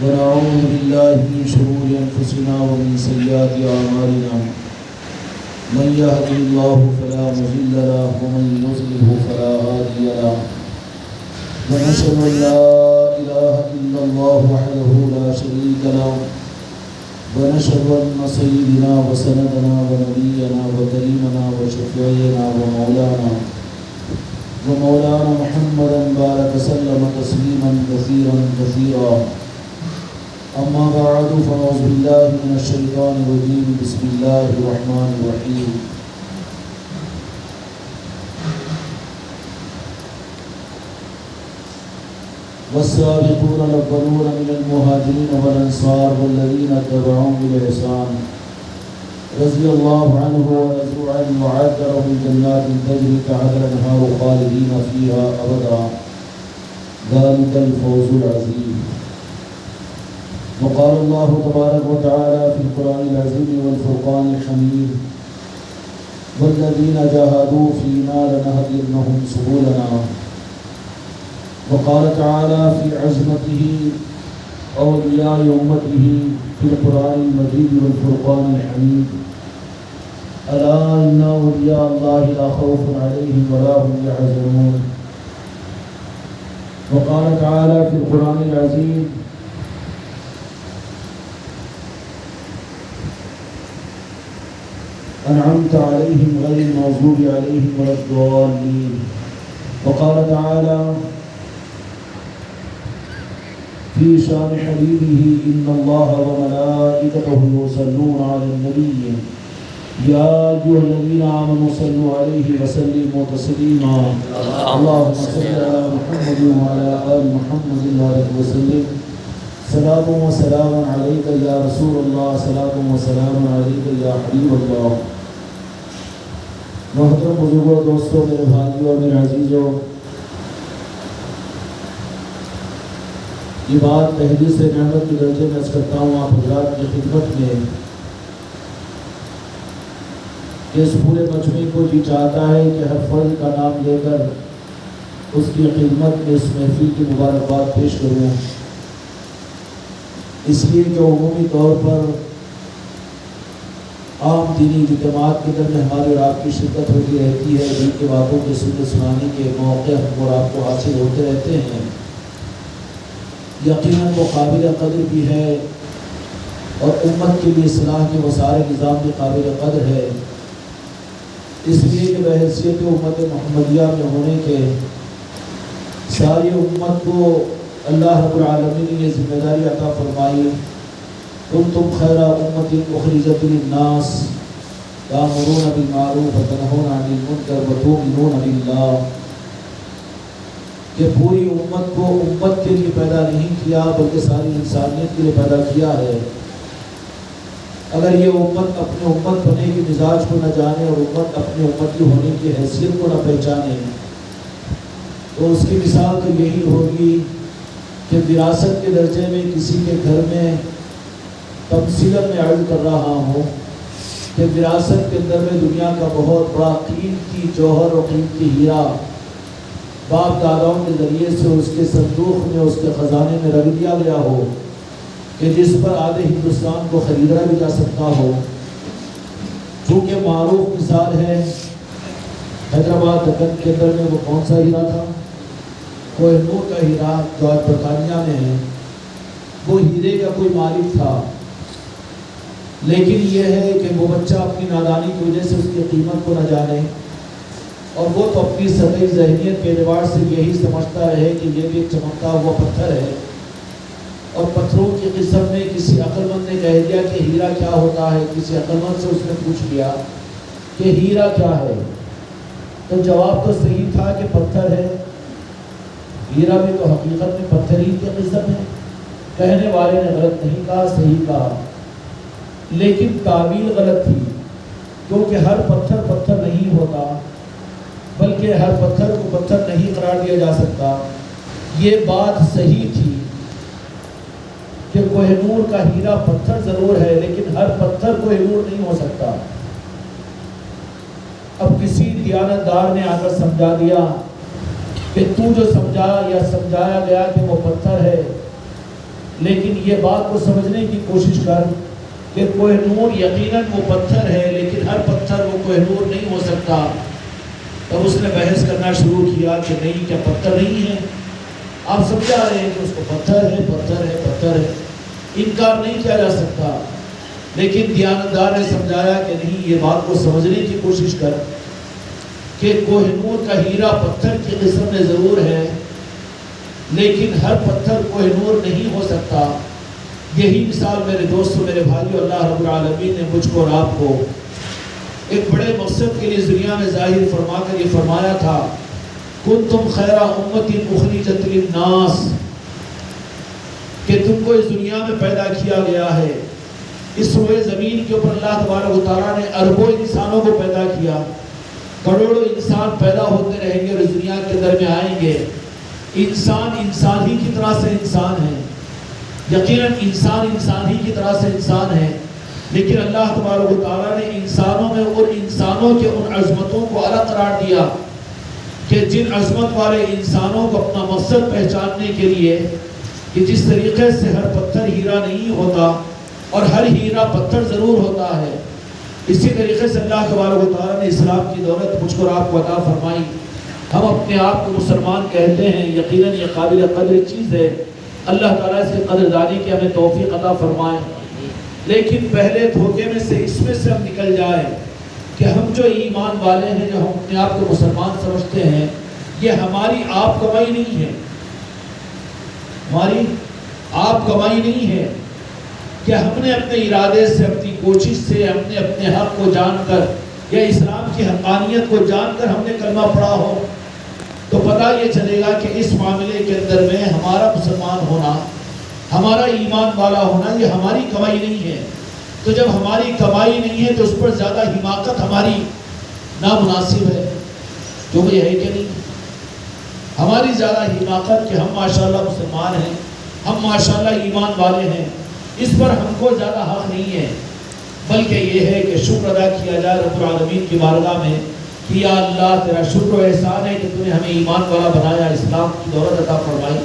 ونعوذ بالله من شرور أنفسنا ومن سيئات أعمالنا من يهده الله فلا مضل له ومن يضلل فلا هادي له ونشهد أن لا إله إلا الله وحده لا شريك له ونشهد أن سيدنا وسندنا ونبينا وكريمنا وشفيعنا ومولانا محمدا بارك وسلم تسليما كثيرا كثيرا. أما بعد فأعوذ بالله من الشيطان الرجيم بسم الله الرحمن الرحيم. والسابقون الأولون من المهاجرين والأنصار والذين اتبعوهم بإحسان رضي الله عنه ورضوا عنه وأعد لهم جنات تجري تحتها الأنهار خالدين فيها أبدا ذلك الفوز العظيم. وقال الله تبارك وتعالى في القرآن العظيم والفرقان الحميد والذين جاهدوا فينا لنهدينهم سبلنا. وقال تعالى في عظمته أولياء أمته في القرآن المجيد والفرقان الحميد ألا إن أولياء الله لا خوف عليهم ولا هم يحزنون. وقال تعالى في القرآن العظيم أنعمت عليهم غير المغضوب عليهم ولا الضالين. وقال تعالى في شان حبيبه إن الله وملائكته يصلون على النبي يا أيها الذين آمنوا صلوا عليه وسلموا تسليما. اللهم صل على محمد وعلى آل محمد وبارك وسلم. صلاة وسلام عليك يا رسول الله صلاة وسلام عليك يا حبيب الله. محترم بزرگوں دوستوں میرے بھائیوں اور میرے عزیزوں، یہ بات تحدیث نعمت کے درجے میں عرض کرتا ہوں آپ حضرات کی خدمت میں کہ اس پورے مجموعے کو جی چاہتا ہے کہ ہر فرد کا نام لے کر اس کی خدمت میں اس محفل کی مبارکباد پیش کروں، اس لیے کہ عمومی طور پر عام دینی اجتماعات کے اندر میں ہماری اور آپ کی شرکت ہوتی رہتی ہے، دین کی باتوں کے سنانے کے موقع ہم اور آپ کو حاصل ہوتے رہتے ہیں۔ یقیناً وہ قابل قدر بھی ہے اور امت کے لیے اصلاح کے وسائل نظام بھی قابل قدر ہے، اس لیے کہ بحیثیت امت محمدیہ میں ہونے کے ساری امت کو اللہ رب العالمین نے یہ ذمہ داری عطا فرمائی، کنتم خیر امت اخرجت للناس تأمرون بالمعروف وتنہون عن المنکر وتؤمنون باللہ، کہ پوری امت کو امت کے لیے پیدا نہیں کیا بلکہ ساری انسانیت کے لیے پیدا کیا ہے۔ اگر یہ امت اپنے امت ہونے کے مزاج کو نہ جانے اور امت اپنے امتی ہونے کی حیثیت کو نہ پہچانے تو اس کی مثال تو یہی ہوگی کہ وراثت کے درجے میں کسی کے گھر میں تمثیلاً میں عرض کر رہا ہوں کہ وراثت کے اندر میں دنیا کا بہت بڑا قیمتی جوہر اور قیمتی ہیرا باپ داداؤں کے ذریعے سے اس کے صندوق میں اس کے خزانے میں رکھ دیا گیا ہو کہ جس پر آدھے ہندوستان کو خریدا بھی جا سکتا ہو، چونکہ معروف مثال ہے حیدرآباد دکن کے اندر میں وہ کون سا ہیرا تھا؟ کوہ نور کا ہیرا جو آج برطانیہ میں ہے، وہ ہیرے کا کوئی مالک تھا، لیکن یہ ہے کہ وہ بچہ اپنی نادانی کی وجہ سے اس کی قیمت کو نہ جانے اور وہ تو اپنی سطحی ذہنیت کے اعتبار سے یہی سمجھتا رہے کہ یہ بھی ایک چمکتا ہوا پتھر ہے، اور پتھروں کی قسم میں کسی عقل مند نے کہہ دیا کہ ہیرا کیا ہوتا ہے، کسی عقل مند سے اس نے پوچھ لیا کہ ہیرا کیا ہے، تو جواب تو صحیح تھا کہ پتھر ہے، ہیرا بھی تو حقیقت میں پتھر ہی کی قسم ہے۔ کہنے والے نے غلط نہیں کہا، صحیح کہا، لیکن تعبیر غلط تھی، کیونکہ ہر پتھر پتھر نہیں ہوتا، بلکہ ہر پتھر کو پتھر نہیں قرار دیا جا سکتا۔ یہ بات صحیح تھی کہ کوہ نور کا ہیرا پتھر ضرور ہے، لیکن ہر پتھر کوہ نور نہیں ہو سکتا۔ اب کسی دیانتدار نے آ کر سمجھا دیا کہ تو جو سمجھا یا سمجھایا گیا کہ وہ پتھر ہے، لیکن یہ بات کو سمجھنے کی کوشش کر کہ کوہ نور یقیناً وہ پتھر ہے، لیکن ہر پتھر وہ کوہ نور نہیں ہو سکتا۔ تب اس نے بحث کرنا شروع کیا کہ نہیں، کیا پتھر نہیں ہے؟ آپ سمجھا رہے ہیں کہ اس کو پتھر ہے، پتھر ہے، پتھر ہے، انکار نہیں کیا جا سکتا۔ لیکن دیانتدار نے سمجھایا کہ نہیں، یہ بات کو سمجھنے کی کوشش کر کہ کوہ نور کا ہیرا پتھر کی قسم میں ضرور ہے، لیکن ہر پتھر کوہ نور نہیں ہو سکتا۔ یہی مثال میرے دوستوں، میرے بھائیوں، اللہ رب العالمین نے مجھ کو اور آپ کو ایک بڑے مقصد کے لیے دنیا میں ظاہر فرما کر یہ فرمایا تھا، کنتم خیر امت اخرجت للناس، کہ تم کو اس دنیا میں پیدا کیا گیا ہے۔ اس روئے زمین کے اوپر اللہ تبارک و تعالیٰ نے اربوں انسانوں کو پیدا کیا، کروڑوں انسان پیدا ہوتے رہیں گے اور اس دنیا کے اندر میں آئیں گے۔ انسان انسان ہی کی طرح سے انسان ہے، یقیناً انسان انسان ہی کی طرح سے انسان ہے، لیکن اللہ تبارک و تعالیٰ نے انسانوں میں اور انسانوں کے ان عظمتوں کو الگ قرار دیا کہ جن عظمت والے انسانوں کو اپنا مقصد پہچاننے کے لیے کہ جس طریقے سے ہر پتھر ہیرا نہیں ہوتا اور ہر ہیرا پتھر ضرور ہوتا ہے، اسی طریقے سے اللہ تبارک و تعالیٰ نے اسلام کی دولت مجھ کو اور آپ کو عطا فرمائی۔ ہم اپنے آپ کو مسلمان کہتے ہیں، یقیناً یہ قابل قدر چیز ہے، اللہ تعالیٰ سے قدردانی کی ہمیں توفیق عطا فرمائے۔ لیکن پہلے دھوکے میں سے اس میں سے ہم نکل جائیں کہ ہم جو ایمان والے ہیں، جو ہم اپنے آپ کو مسلمان سمجھتے ہیں، یہ ہماری آپ کمائی نہیں ہے، ہماری آپ کمائی نہیں ہے کہ ہم نے اپنے ارادے سے، اپنی کوشش سے، ہم نے اپنے حق کو جان کر یا اسلام کی حقانیت کو جان کر ہم نے کلمہ پڑھا ہو، تو پتہ یہ چلے گا کہ اس معاملے کے اندر میں ہمارا مسلمان ہونا، ہمارا ایمان والا ہونا، یہ ہماری کمائی نہیں ہے۔ تو جب ہماری کمائی نہیں ہے تو اس پر زیادہ حماقت ہماری نامناسب ہے، جو یہ ہے کہ نہیں، ہماری زیادہ حماقت کہ ہم ماشاءاللہ مسلمان ہیں، ہم ماشاءاللہ ایمان والے ہیں، اس پر ہم کو زیادہ حق نہیں ہے، بلکہ یہ ہے کہ شکر ادا کیا جائے رب العالمین کی بارگاہ میں کہ یا اللہ تیرا شکر و احسان ہے کہ تو نے ہمیں ایمان والا بنایا، اسلام کی دولت عطا فرمائی۔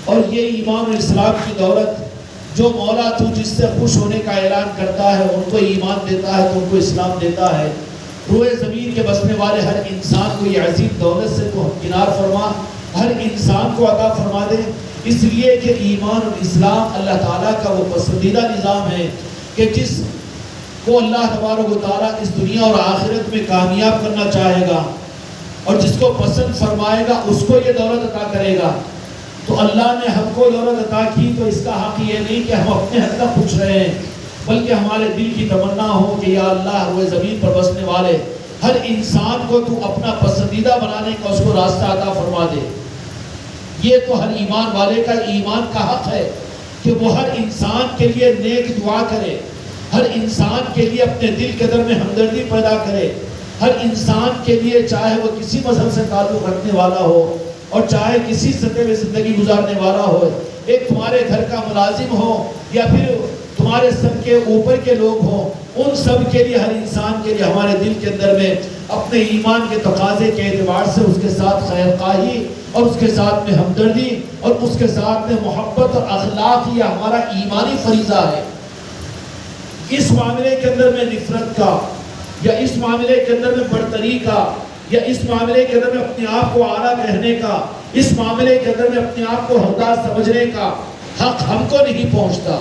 اور یہ ایمان اور اسلام کی دولت جو مولا تو جس سے خوش ہونے کا اعلان کرتا ہے، ان کو ایمان دیتا ہے تو ان کو اسلام دیتا ہے۔ روئے زمین کے بسنے والے ہر انسان کو یہ عظیم دولت سے تو ہمکنار فرما، ہر انسان کو عطا فرما دے، اس لیے کہ ایمان اور اسلام اللہ تعالیٰ کا وہ پسندیدہ نظام ہے کہ جس کو اللہ تبارک و تعالیٰ اس دنیا اور آخرت میں کامیاب کرنا چاہے گا اور جس کو پسند فرمائے گا اس کو یہ دولت عطا کرے گا۔ تو اللہ نے ہم کو دولت عطا کی تو اس کا حق یہ نہیں کہ ہم اپنے حق کا پوچھ رہے ہیں، بلکہ ہمارے دل کی تمنا ہو کہ یا اللہ روئے زمین پر بسنے والے ہر انسان کو تو اپنا پسندیدہ بنانے کا اس کو راستہ عطا فرما دے۔ یہ تو ہر ایمان والے کا ایمان کا حق ہے کہ وہ ہر انسان کے لیے نیک دعا کرے، ہر انسان کے لیے اپنے دل کے اندر میں ہمدردی پیدا کرے، ہر انسان کے لیے چاہے وہ کسی مذہب سے تعلق رکھنے والا ہو اور چاہے کسی سطح میں زندگی گزارنے والا ہو، ایک تمہارے گھر کا ملازم ہو یا پھر تمہارے سب کے اوپر کے لوگ ہوں، ان سب کے لیے، ہر انسان کے لیے ہمارے دل کے اندر میں اپنے ایمان کے تقاضے کے اعتبار سے اس کے ساتھ خیر خواہی اور اس کے ساتھ میں ہمدردی اور اس کے ساتھ میں محبت اور اخلاق، یہ ہمارا ایمانی فریضہ ہے۔ اس معاملے کے اندر میں نفرت کا یا اس معاملے کے اندر میں برتری کا یا اس معاملے کے اندر میں اپنے آپ کو اعلیٰ کہنے کا، اس معاملے کے اندر میں اپنے آپ کو حقدار سمجھنے کا حق ہم کو نہیں پہنچتا۔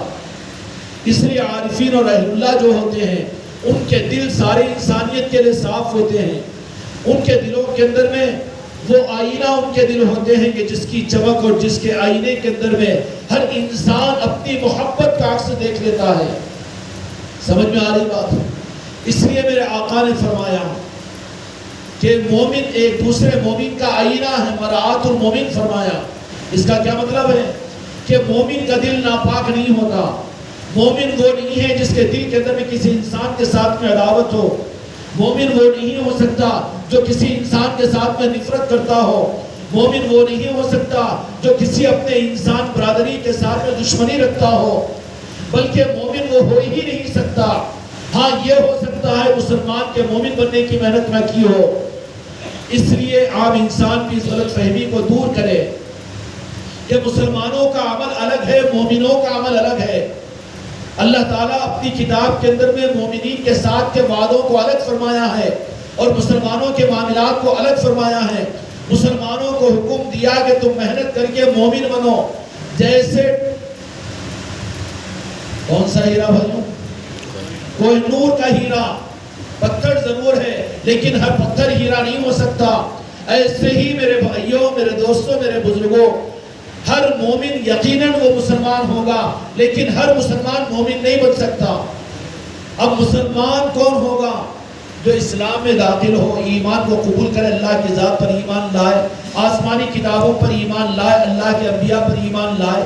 اس لیے عارفین اور اہل اللہ جو ہوتے ہیں ان کے دل ساری انسانیت کے لیے صاف ہوتے ہیں، ان کے دلوں کے اندر میں وہ آئینہ ان کے دل ہوتے ہیں کہ جس کی چمک اور جس کے آئینے کے اندر میں ہر انسان اپنی محبت کا عکس دیکھ لیتا ہے۔ سمجھ میں آ رہی بات؟ اس لیے میرے آقا نے فرمایا کہ مومن ایک دوسرے مومن کا آئینہ ہے، مرآت المومن فرمایا۔ اس کا کیا مطلب ہے کہ مومن کا دل ناپاک نہیں ہوتا، مومن وہ نہیں ہے جس کے دل کے اندر میں کسی انسان کے ساتھ میں عداوت ہو، مومن وہ نہیں ہو سکتا جو کسی انسان کے ساتھ میں نفرت کرتا ہو، مومن وہ نہیں ہو سکتا جو کسی اپنے انسان برادری کے ساتھ میں دشمنی رکھتا ہو، بلکہ مومن وہ ہو ہی نہیں سکتا۔ ہاں یہ ہو سکتا ہے مسلمان کے مومن بننے کی محنت نہ کی ہو۔ اس لیے عام انسان بھی اس غلط فہمی کو دور کرے کہ مسلمانوں کا عمل الگ ہے، مومنوں کا عمل الگ ہے۔ اللہ تعالیٰ اپنی کتاب کے اندر میں مومنین کے ساتھ کے وعدوں کو الگ فرمایا ہے اور مسلمانوں کے معاملات کو الگ فرمایا ہے۔ مسلمانوں کو حکم دیا کہ تم محنت کر کے مومن بنو، جیسے کون سا ہیرا بھائیوں؟ کوہ نور کا ہیرا، پتھر ضرور ہے لیکن ہر پتھر ہیرا نہیں ہو سکتا۔ ایسے ہی میرے بھائیوں، میرے دوستوں، میرے بزرگوں، ہر مومن یقیناً وہ مسلمان ہوگا لیکن ہر مسلمان مومن نہیں بن سکتا۔ اب مسلمان کون ہوگا؟ جو اسلام میں داخل ہو، ایمان کو قبول کرے، اللہ کی ذات پر ایمان لائے، آسمانی کتابوں پر ایمان لائے، اللہ کے انبیاء پر ایمان لائے،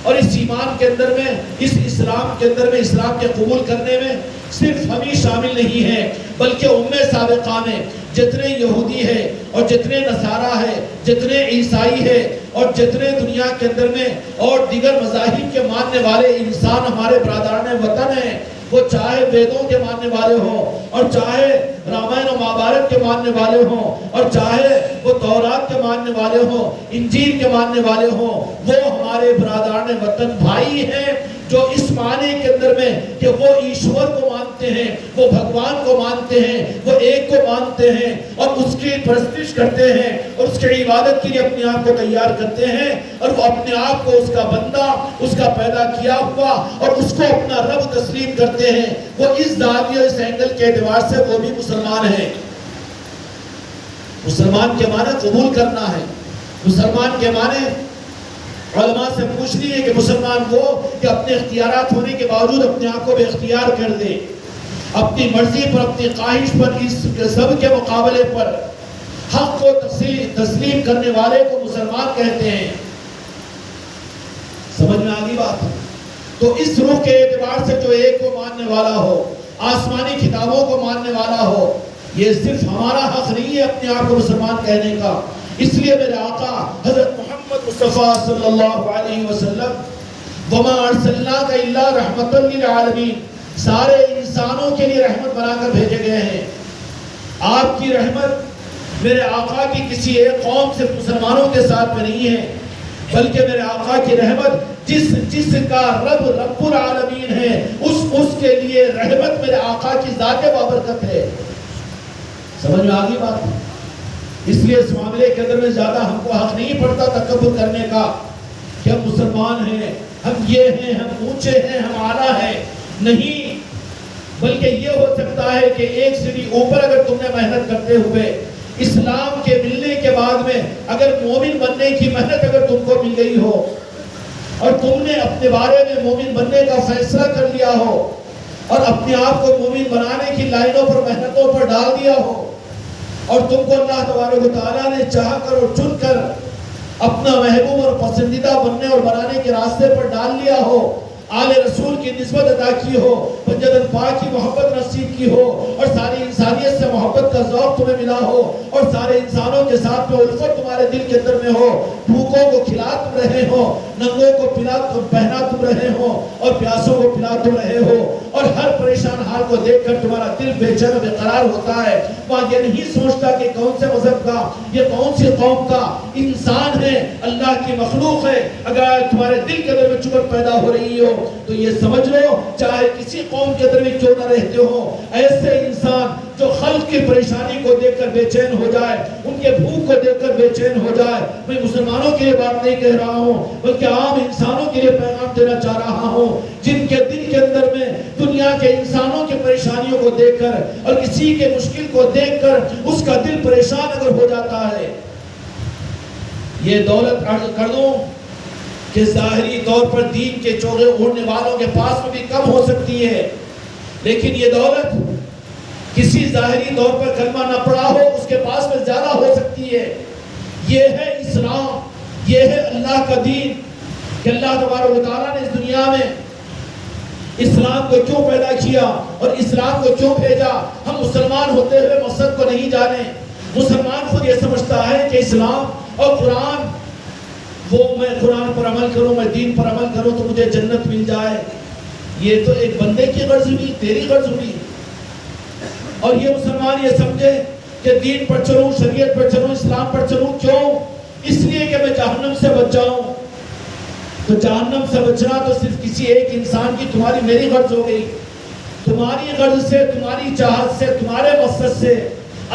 اور اس ایمان کے اندر میں، اس اسلام کے اندر میں، اسلام کے قبول کرنے میں صرف ہم ہی شامل نہیں ہیں بلکہ امت سابقہ میں جتنے یہودی ہیں اور جتنے نصارہ ہیں، جتنے عیسائی ہیں اور جتنے دنیا کے اندر میں اور دیگر مذاہب کے ماننے والے انسان ہمارے برادران وطن ہیں، وہ چاہے ویدوں کے ماننے والے ہوں اور چاہے رامائن و مہابھارت کے ماننے والے ہوں اور چاہے وہ تورات کے ماننے والے ہوں، انجیل کے ماننے والے ہوں، وہ ہمارے برادران وطن بھائی ہیں جو اس معنی کے اندر میں کہ وہ ایشور کو مانتے ہیں، وہ بھگوان کو مانتے ہیں، وہ ایک کو مانتے ہیں اور اس کی پرستش کرتے ہیں اور اس کی عبادت کے لیے اپنے آپ کو تیار کرتے ہیں اور وہ اپنے آپ کو اس کا بندہ، اس کا پیدا کیا ہوا اور اس کو اپنا رب تسلیم کرتے ہیں، وہ اس زاویہ اس اینگل کے اعتبار سے وہ بھی مسلمان ہیں۔ مسلمان کے معنی قبول کرنا ہے، مسلمان کے معنی علماء سے پوچھ لیے کہ مسلمان وہ کہ اپنے اختیارات ہونے کے باوجود اپنے آپ کو بے اختیار کر دے، اپنی مرضی پر، اپنی خواہش پر، اس سب کے مقابلے پر حق کو تسلیم کرنے والے کو مسلمان کہتے ہیں۔ سمجھ میں آگئی بات؟ تو اس روح کے اعتبار سے جو ایک کو ماننے والا ہو، آسمانی کتابوں کو ماننے والا ہو، یہ صرف ہمارا حق نہیں ہے اپنے آپ کو مسلمان کہنے کا۔ اس لیے میرے آقا حضرت محمد مصطفیٰ صلی اللہ علیہ وسلم وَمَا أَرْسَلْنَاكَ إِلَّا رَحْمَةً لِلْعَالَمِينَ، سارے انسانوں کے لیے رحمت بنا کر بھیجے گئے ہیں۔ آپ کی رحمت میرے آقا کی کسی ایک قوم سے مسلمانوں کے ساتھ میں نہیں ہے، بلکہ میرے آقا کی رحمت جس کا رب العالمین ہے، اس کے لیے رحمت میرے آقا کی ذات بابرکت ہے۔ سمجھ میں آگئی بات؟ اس لیے اس معاملے کے اندر میں زیادہ ہم کو حق نہیں پڑتا تکبر کرنے کا کہ ہم مسلمان ہیں، ہم یہ ہیں، ہم اونچے ہیں، ہم اعلیٰ ہیں، نہیں، بلکہ یہ ہو سکتا ہے کہ ایک سیڑھی اوپر اگر تم نے محنت کرتے ہوئے اسلام کے ملنے کے بعد میں اگر مومن بننے کی محنت اگر تم کو مل گئی ہو اور تم نے اپنے بارے میں مومن بننے کا فیصلہ کر لیا ہو اور اپنے آپ کو مومن بنانے کی لائنوں پر محنتوں پر ڈال دیا ہو اور تم کو اللہ تبارک و تعالیٰ نے چاہ کر اور چن کر اپنا محبوب اور پسندیدہ بننے اور بنانے کے راستے پر ڈال لیا ہو، آل رسول کی نسبت عطا کی ہو، پنجتن پاک کی محبت نصیب کی ہو اور ساری انسانیت سے محبت کا ذوق تمہیں ملا ہو اور سارے انسانوں کے ساتھ میں الفت تمہارے دل کے اندر میں ہو، بھوکوں کو کھلا تم رہے ہو، ننگوں کو پہنا تم رہے ہو اور پیاسوں کو پلا تم رہے ہو اور ہر پریشان حال کو دیکھ کر تمہارا دل بے چین و بے قرار ہوتا ہے، وہاں یہ نہیں سوچتا کہ کون سے مذہب کا، یہ کون سی قوم کا انسان ہے، اللہ کی مخلوق ہے۔ اگر تمہارے دل کے اندر میں چبھن پیدا ہو رہی ہو تو یہ سمجھ لو چاہے کسی قوم کے اندر بھی کیوں نہ رہتے ہو، ایسے انسان جو خلق کی پریشانی کو دیکھ کر بے چین ہو جائے، ان کے بھوک کو دیکھ کر بے چین ہو جائے، میں مسلمانوں کے لیے بات نہیں کہہ رہا ہوں بلکہ عام انسانوں کے لیے پیغام دینا چاہ رہا ہوں، جن کے دل کے اندر میں دنیا کے انسانوں کی پریشانیوں کو دیکھ کر اور کسی کے مشکل کو دیکھ کر اس کا دل پریشان اگر ہو جاتا ہے، یہ دولت عرض کر دوں کہ ظاہری طور پر دین کے چوغے اوڑھنے والوں کے پاس میں بھی کم ہو سکتی ہے، لیکن یہ دولت کسی ظاہری طور پر کلمہ نہ پڑا ہو اس کے پاس میں زیادہ ہو سکتی ہے۔ یہ ہے اسلام، یہ ہے اللہ کا دین کہ اللہ تبارک و تعالیٰ نے اس دنیا میں اسلام کو کیوں پیدا کیا اور اسلام کو کیوں بھیجا۔ ہم مسلمان ہوتے ہوئے مقصد کو نہیں جانے۔ مسلمان خود یہ سمجھتا ہے کہ اسلام اور قرآن، وہ میں قرآن پر عمل کروں، میں دین پر عمل کروں تو مجھے جنت مل جائے۔ یہ تو ایک بندے کی غرض ہوئی، تیری غرض ہوئی۔ اور یہ مسلمان یہ سمجھے کہ دین پر چلوں، شریعت پر چلوں، اسلام پر چلوں، کیوں؟ اس لیے کہ میں جہنم سے بچ جاؤں، تو جہنم سے بچنا تو صرف کسی ایک انسان کی تمہاری میری غرض ہو گئی. تمہاری غرض سے، تمہاری چاہت سے، تمہارے مقصد سے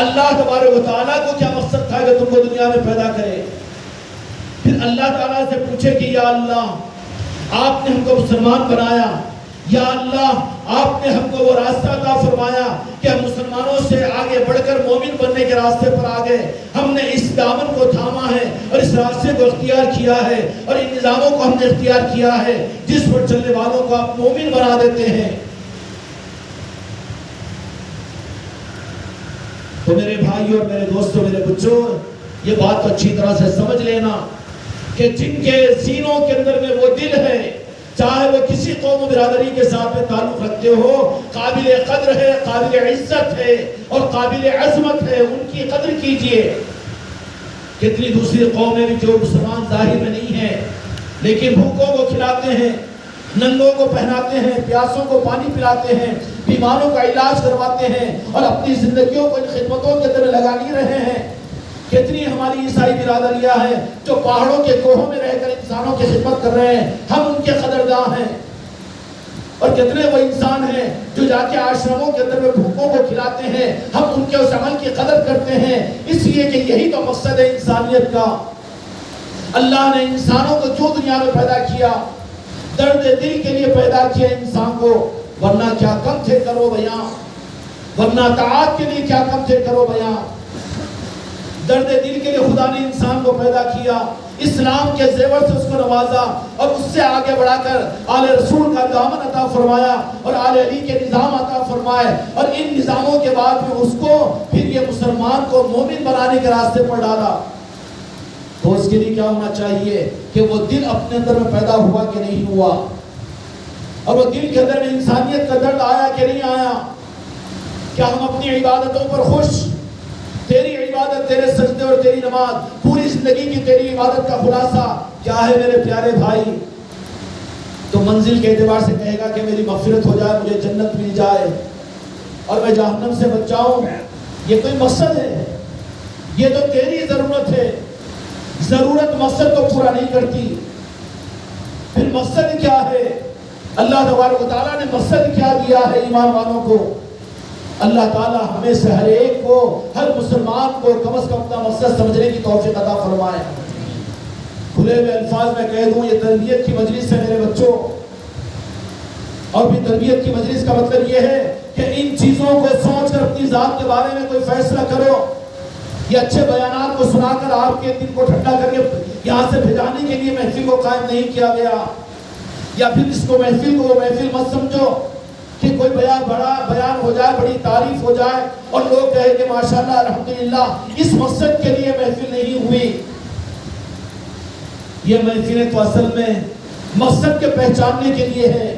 اللہ تبارک و تعالیٰ کو کیا مقصد تھا کہ تم کو دنیا میں پیدا کرے؟ پھر اللہ تعالیٰ سے پوچھے کہ یا اللہ آپ نے ہم کو مسلمان بنایا، یا اللہ آپ نے ہم کو وہ راستہ عطا فرمایا کہ ہم مسلمانوں سے آگے بڑھ کر مومن بننے کے راستے پر آ گئے. ہم نے اس دامن کو تھاما ہے اور اس راستے کو اختیار کیا ہے اور ان نظاموں کو ہم نے اختیار کیا ہے جس پر چلنے والوں کو آپ مومن بنا دیتے ہیں. تو میرے بھائیوں اور میرے دوستوں، میرے بچوں، یہ بات اچھی طرح سے سمجھ لینا کہ جن کے سینوں کے اندر میں وہ دل ہے، چاہے وہ کسی قوم و برادری کے ساتھ میں تعلق رکھتے ہو، قابل قدر ہے، قابل عزت ہے اور قابل عظمت ہے، ان کی قدر کیجئے. کتنی دوسری قومیں بھی جو مسلمان ظاہر میں نہیں ہیں لیکن بھوکوں کو کھلاتے ہیں، ننگوں کو پہناتے ہیں، پیاسوں کو پانی پلاتے ہیں، بیماروں کا علاج کرواتے ہیں اور اپنی زندگیوں کو ان خدمتوں کے اندر لگا نہیں رہے ہیں. کتنی ہماری عیسائی برادریاں ہیں جو پہاڑوں کے کوہوں میں رہ کر انسانوں کی خدمت کر رہے ہیں، ہم ان کے قدرداں ہیں. اور کتنے وہ انسان ہیں جو جا کے آشرموں کے اندر میں بھوکوں کو کھلاتے ہیں، ہم ان کے اس عمل کی قدر کرتے ہیں، اس لیے کہ یہی تو مقصد ہے انسانیت کا. اللہ نے انسانوں کو کیوں دنیا میں پیدا کیا؟ درد دل کے لیے پیدا کیا انسان کو، ورنہ کیا کم تھے کرو بیاں، ورنہ طاعت کے لیے کیا کم تھے کرو بیاں. درد دل کے لیے خدا نے انسان کو پیدا کیا، اسلام کے زیور سے اس کو نوازا اور اس سے آگے بڑھا کر آل رسول کا دامن عطا فرمایا اور آل علی کے نظام عطا فرمائے اور ان نظاموں کے بعد میں اس کو پھر یہ مسلمان کو مومن بنانے کے راستے پر ڈالا. تو اس کے لیے کیا ہونا چاہیے کہ وہ دل اپنے اندر میں پیدا ہوا کہ نہیں ہوا، اور وہ دل کے اندر میں انسانیت کا درد آیا کہ نہیں آیا. کیا ہم اپنی عبادتوں پر خوش؟ تیری عبادت، تیرے سجدے اور تیری نماز، پوری زندگی کی تیری عبادت کا خلاصہ کیا ہے میرے پیارے بھائی؟ تو منزل کے اعتبار سے کہے گا کہ میری مغفرت ہو جائے، مجھے جنت مل جائے اور میں جہنم سے بچ جاؤں. یہ کوئی مقصد ہے؟ یہ تو تیری ضرورت ہے. ضرورت مقصد کو پورا نہیں کرتی. پھر مقصد کیا ہے؟ اللہ تبارک و تعالیٰ نے مقصد کیا دیا ہے ایمان والوں کو؟ اللہ تعالیٰ ہمیں سے ہر ایک کو، ہر مسلمان کو کم از کم اپنا مقصد سمجھنے کی توفیق عطا فرمائے. کھلے ہوئے الفاظ میں کہہ دوں، یہ تربیت کی مجلس ہے میرے بچوں، اور بھی تربیت کی مجلس کا مطلب یہ ہے کہ ان چیزوں کو سوچ کر اپنی ذات کے بارے میں کوئی فیصلہ کرو. یہ اچھے بیانات کو سنا کر آپ کے دل کو ٹھنڈا کر کے یہاں سے بھجانے کے لیے محفل کو قائم نہیں کیا گیا، یا پھر اس کو محفل کو محفل مت سمجھو کہ کوئی بڑا بیان ہو جائے، بڑی تعریف ہو جائے اور لوگ کہے کہ ماشاءاللہ الحمدللہ. اس مقصد کے لیے محفل نہیں ہوئی. یہ محفلیں تو اصل میں مقصد کے پہچاننے کے لیے ہے،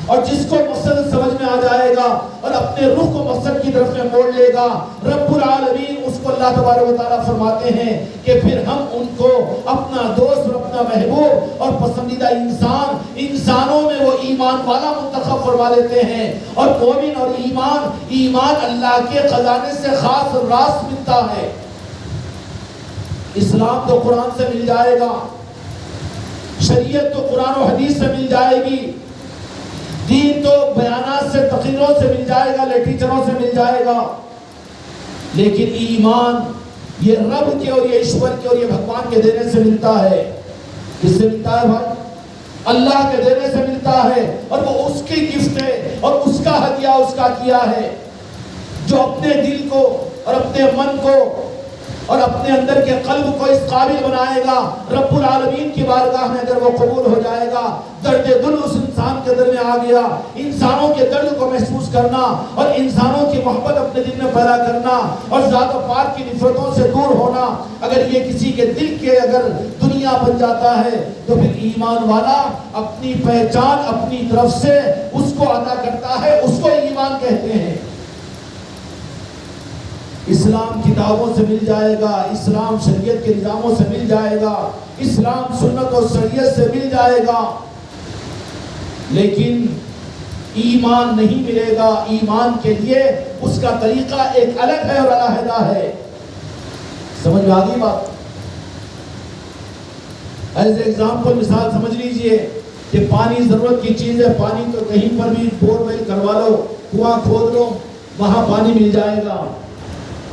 اور جس کو مقصد سمجھ میں آ جائے گا اور اپنے رخ کو مقصد کی طرف میں موڑ لے گا، رب العالمین اس کو اللہ تبارک و تعالیٰ فرماتے ہیں کہ پھر ہم ان کو اپنا دوست اور اپنا محبوب اور پسندیدہ انسانوں میں وہ ایمان والا منتخب فرما لیتے ہیں. اور مومن اور ایمان اللہ کے خزانے سے خاص راست ملتا ہے. اسلام تو قرآن سے مل جائے گا، شریعت تو قرآن و حدیث سے مل جائے گی، دین تو بیانات سے، تقریروں سے مل جائے گا، لٹریچروں سے مل جائے گا، لیکن ایمان یہ رب کے اور یہ ایشور کے اور یہ بھگوان کے دینے سے ملتا ہے. کس سے ملتا ہے بھائی؟ اللہ کے دینے سے ملتا ہے، اور وہ اس کی گفٹ ہے اور اس کا ہدیہ اس کا کیا ہے. جو اپنے دل کو اور اپنے من کو اور اپنے اندر کے قلب کو اس قابل بنائے گا، رب العالمین کی بارگاہ میں اگر وہ قبول ہو جائے گا. درد دل اس انسان کے دل میں آ گیا، انسانوں کے درد کو محسوس کرنا اور انسانوں کی محبت اپنے دل میں پیدا کرنا اور ذات و پاک کی نفرتوں سے دور ہونا. اگر یہ کسی کے دل کے اگر دنیا بن جاتا ہے تو پھر ایمان والا اپنی پہچان اپنی طرف سے اس کو عطا کرتا ہے، اس کو ایمان کہتے ہیں. اسلام کتابوں سے مل جائے گا، اسلام شریعت کے نظاموں سے مل جائے گا، اسلام سنت و شریعت سے مل جائے گا، لیکن ایمان نہیں ملے گا. ایمان کے لیے اس کا طریقہ ایک الگ ہے اور علیحدہ ہے. سمجھ میں آ گئی بات؟ ایز ایگزامپل مثال سمجھ لیجئے کہ پانی ضرورت کی چیز ہے، پانی تو کہیں پر بھی بور ویل کروا لو، کنواں کھود لو، وہاں پانی مل جائے گا،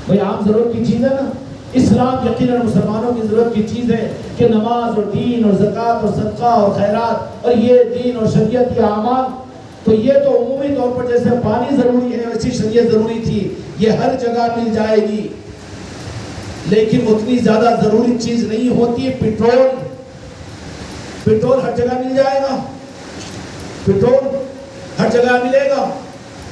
بھئی عام ضرورت کی چیز ہے نا۔ اسلام یقیناً مسلمانوں کی ضرورت کی چیز ہے کہ نماز اور دین اور زکوٰۃ اور صدقہ اور خیرات اور یہ دین اور شریعت کے اعمال، تو یہ تو عمومی طور پر جیسے پانی ضروری ہے ویسی شریعت ضروری تھی، یہ ہر جگہ مل جائے گی، لیکن اتنی زیادہ ضروری چیز نہیں ہوتی۔ پیٹرول ہر جگہ مل جائے گا، پیٹرول ہر جگہ ملے گا،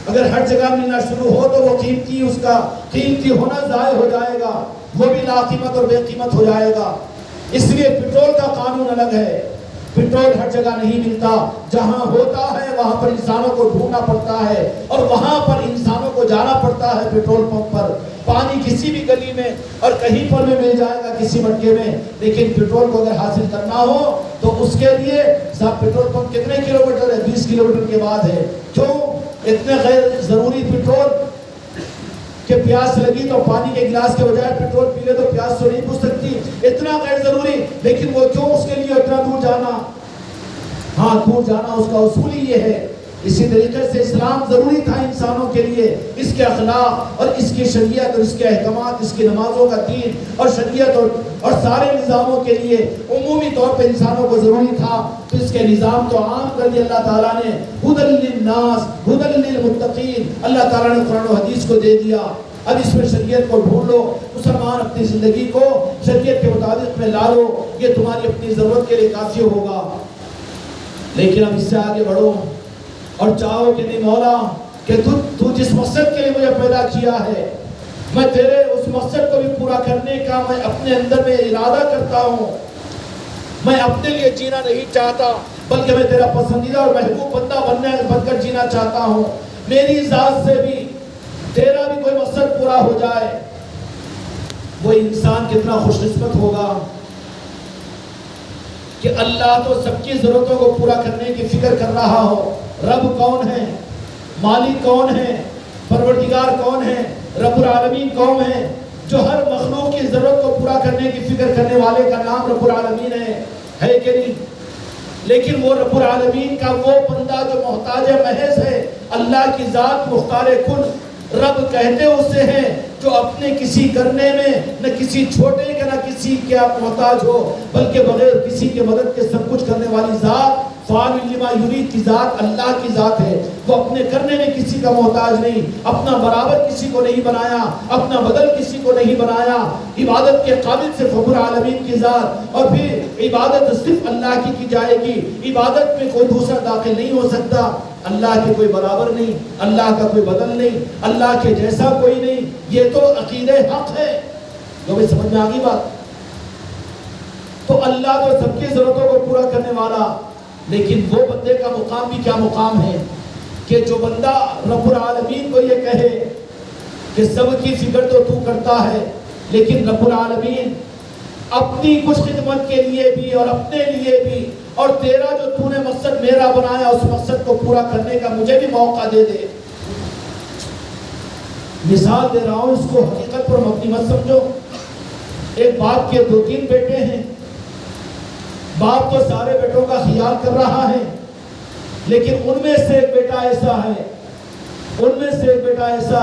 اگر ہر جگہ ملنا شروع ہو تو وہ قیمتی، اس کا قیمتی ہونا ضائع ہو جائے گا، وہ بھی لا قیمت اور بے قیمت ہو جائے گا۔ اس لیے پیٹرول کا قانون الگ ہے، پیٹرول ہر جگہ نہیں ملتا، جہاں ہوتا ہے وہاں پر انسانوں کو ڈھونڈنا پڑتا ہے اور وہاں پر انسانوں کو جانا پڑتا ہے پیٹرول پمپ پر۔ پانی کسی بھی گلی میں اور کہیں پر بھی مل جائے گا کسی مٹکے میں، لیکن پیٹرول کو اگر حاصل کرنا ہو تو اس کے لیے صاحب پیٹرول پمپ کتنے کلومیٹر ہے؟ 20 کلومیٹر کے بعد ہے۔ کیوں؟ اتنے غیر ضروری پیٹرول کہ پیاس لگی تو پانی کے گلاس کے بجائے پیٹرول پی لے تو پیاس تو نہیں بجھ سکتی، اتنا غیر ضروری، لیکن وہ کیوں اس کے لیے اتنا دور جانا؟ ہاں دور جانا اس کا اصول ہی یہ ہے۔ اسی طریقے سے اسلام ضروری تھا انسانوں کے لیے، اس کے اخلاق اور اس کی شریعت اور اس کے احکامات، اس کی نمازوں کا دین اور شریعت اور سارے نظاموں کے لیے عمومی طور پہ انسانوں کو ضروری تھا، تو اس کے نظام تو عام کر دیا اللہ تعالیٰ نے۔ ہدی للناس ہدی للمتقین، اللہ تعالیٰ نے قرآن و حدیث کو دے دیا۔ اب اس میں شریعت کو ڈھونڈ لو، مسلمان اپنی زندگی کو شریعت کے مطابق میں لا لو، یہ تمہاری اپنی ضرورت کے لیے کافی ہوگا۔ لیکن اب اس سے آگے بڑھو اور چاہو کہ نہیں مولا کہ تو جس مقصد کے لیے مجھے پیدا کیا ہے، میں تیرے اس مقصد کو بھی پورا کرنے کا میں اپنے اندر میں ارادہ کرتا ہوں۔ میں اپنے لیے جینا نہیں چاہتا، بلکہ میں تیرا پسندیدہ اور محبوب بندہ بن کر جینا چاہتا ہوں۔ میری ذات سے بھی تیرا بھی کوئی مقصد پورا ہو جائے، وہ انسان کتنا خوش قسمت ہوگا کہ اللہ تو سب کی ضرورتوں کو پورا کرنے کی فکر کر رہا ہو۔ رب کون ہے؟ مالک کون ہے؟ پروردگار کون ہے؟ رب العالمین کون ہے؟ جو ہر مخلوق کی ضرورت کو پورا کرنے کی فکر کرنے والے کا نام رب العالمین ہے کہ نہیں؟ لیکن وہ رب العالمین کا وہ بندہ جو محتاج محض ہے، اللہ کی ذات مختار کن، رب کہتے اسے ہیں جو اپنے کسی کرنے میں نہ کسی چھوٹے کا نہ کسی کے محتاج ہو، بلکہ بغیر کسی کے مدد کے سب کچھ کرنے والی ذات، فعال لما یرید کی ذات اللہ کی ذات ہے۔ وہ اپنے کرنے میں کسی کا محتاج نہیں، اپنا برابر کسی کو نہیں بنایا، اپنا بدل کسی کو نہیں بنایا۔ عبادت کے قابل صرف رب العالمین کی ذات، اور پھر عبادت صرف اللہ کی جائے گی، عبادت میں کوئی دوسرا داخل نہیں ہو سکتا۔ اللہ کے کوئی برابر نہیں، اللہ کا کوئی بدل نہیں، اللہ کے جیسا کوئی نہیں، یہ تو عقیدہ حق ہے۔ جو بھی سمجھ میں آگی بات؟ تو اللہ تو سب کی ضرورتوں کو پورا کرنے والا، لیکن وہ بندے کا مقام بھی کیا مقام ہے کہ جو بندہ رب العالمین کو یہ کہے کہ سب کی فکر تو کرتا ہے، لیکن رب العالمین اپنی کچھ خدمت کے لیے بھی اور اپنے لیے بھی اور تیرا جو نے مقصد میرا بنایا اس مقصد کو پورا کرنے کا مجھے بھی موقع دے دے۔ مثال دے رہا ہوں، اس کو حقیقت پر مبنی مت سمجھو۔ ایک باپ کے 2-3 بیٹے ہیں، باپ تو سارے بیٹوں کا خیال کر رہا ہے، لیکن ان میں سے ایک بیٹا ایسا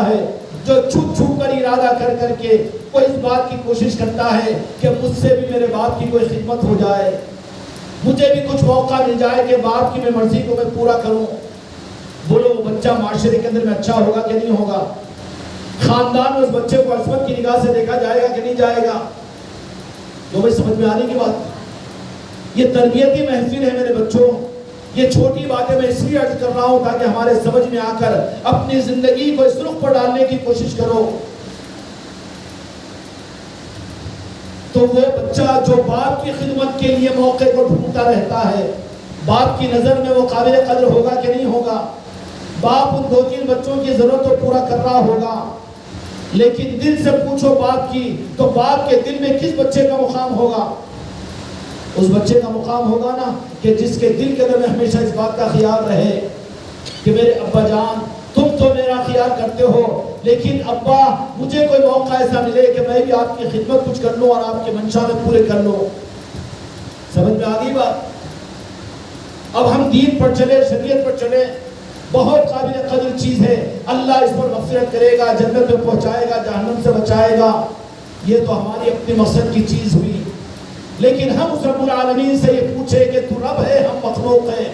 ہے جو چھپ کر ارادہ کر کے وہ اس بات کی کوشش کرتا ہے کہ مجھ سے بھی میرے باپ کی کوئی خدمت ہو جائے، مجھے بھی کچھ موقع مل جائے کہ باپ کی میں مرضی کو میں پورا کروں۔ بولو وہ بچہ معاشرے کے اندر میں اچھا ہوگا کہ نہیں ہوگا؟ خاندان میں اس بچے کو عصمت کی نگاہ سے دیکھا جائے گا کہ نہیں جائے گا؟ جو بھائی سمجھ میں آنے کی بات، یہ تربیتی محفل ہے میرے بچوں۔ یہ چھوٹی باتیں میں اس لیے عرض کر رہا ہوں تاکہ ہمارے سمجھ میں آ کر اپنی زندگی کو اس رخ پر ڈالنے کی کوشش کرو۔ تو وہ بچہ جو باپ کی خدمت کے لیے موقع کو ڈھونڈتا رہتا ہے، باپ کی نظر میں وہ قابل قدر ہوگا کہ نہیں ہوگا؟ باپ ان 2-3 بچوں کی ضرورت کو پورا کر رہا ہوگا، لیکن دل سے پوچھو باپ کی تو باپ کے دل میں کس بچے کا مقام ہوگا؟ اس بچے کا مقام ہوگا نا کہ جس کے دل کے اندر میں ہمیشہ اس بات کا خیال رہے کہ میرے ابا جان تم تو میرا خیال کرتے ہو، لیکن ابا مجھے کوئی موقع ایسا ملے کہ میں بھی آپ کی خدمت کچھ کر لوں اور آپ کے منشا میں پورے کر لوں۔ سمجھ میں آ گئی بات؟ اب ہم دین پر چلے، شریعت پر چلے، بہت قابل قدر چیز ہے، اللہ اس پر مغفرت کرے گا، جنت میں پہنچائے گا، جہنم سے بچائے گا، یہ تو ہماری اپنے مقصد کی چیز ہوئی۔ لیکن ہم اس رب العالمین سے یہ پوچھے کہ تو رب ہے، ہم مخلوق ہیں،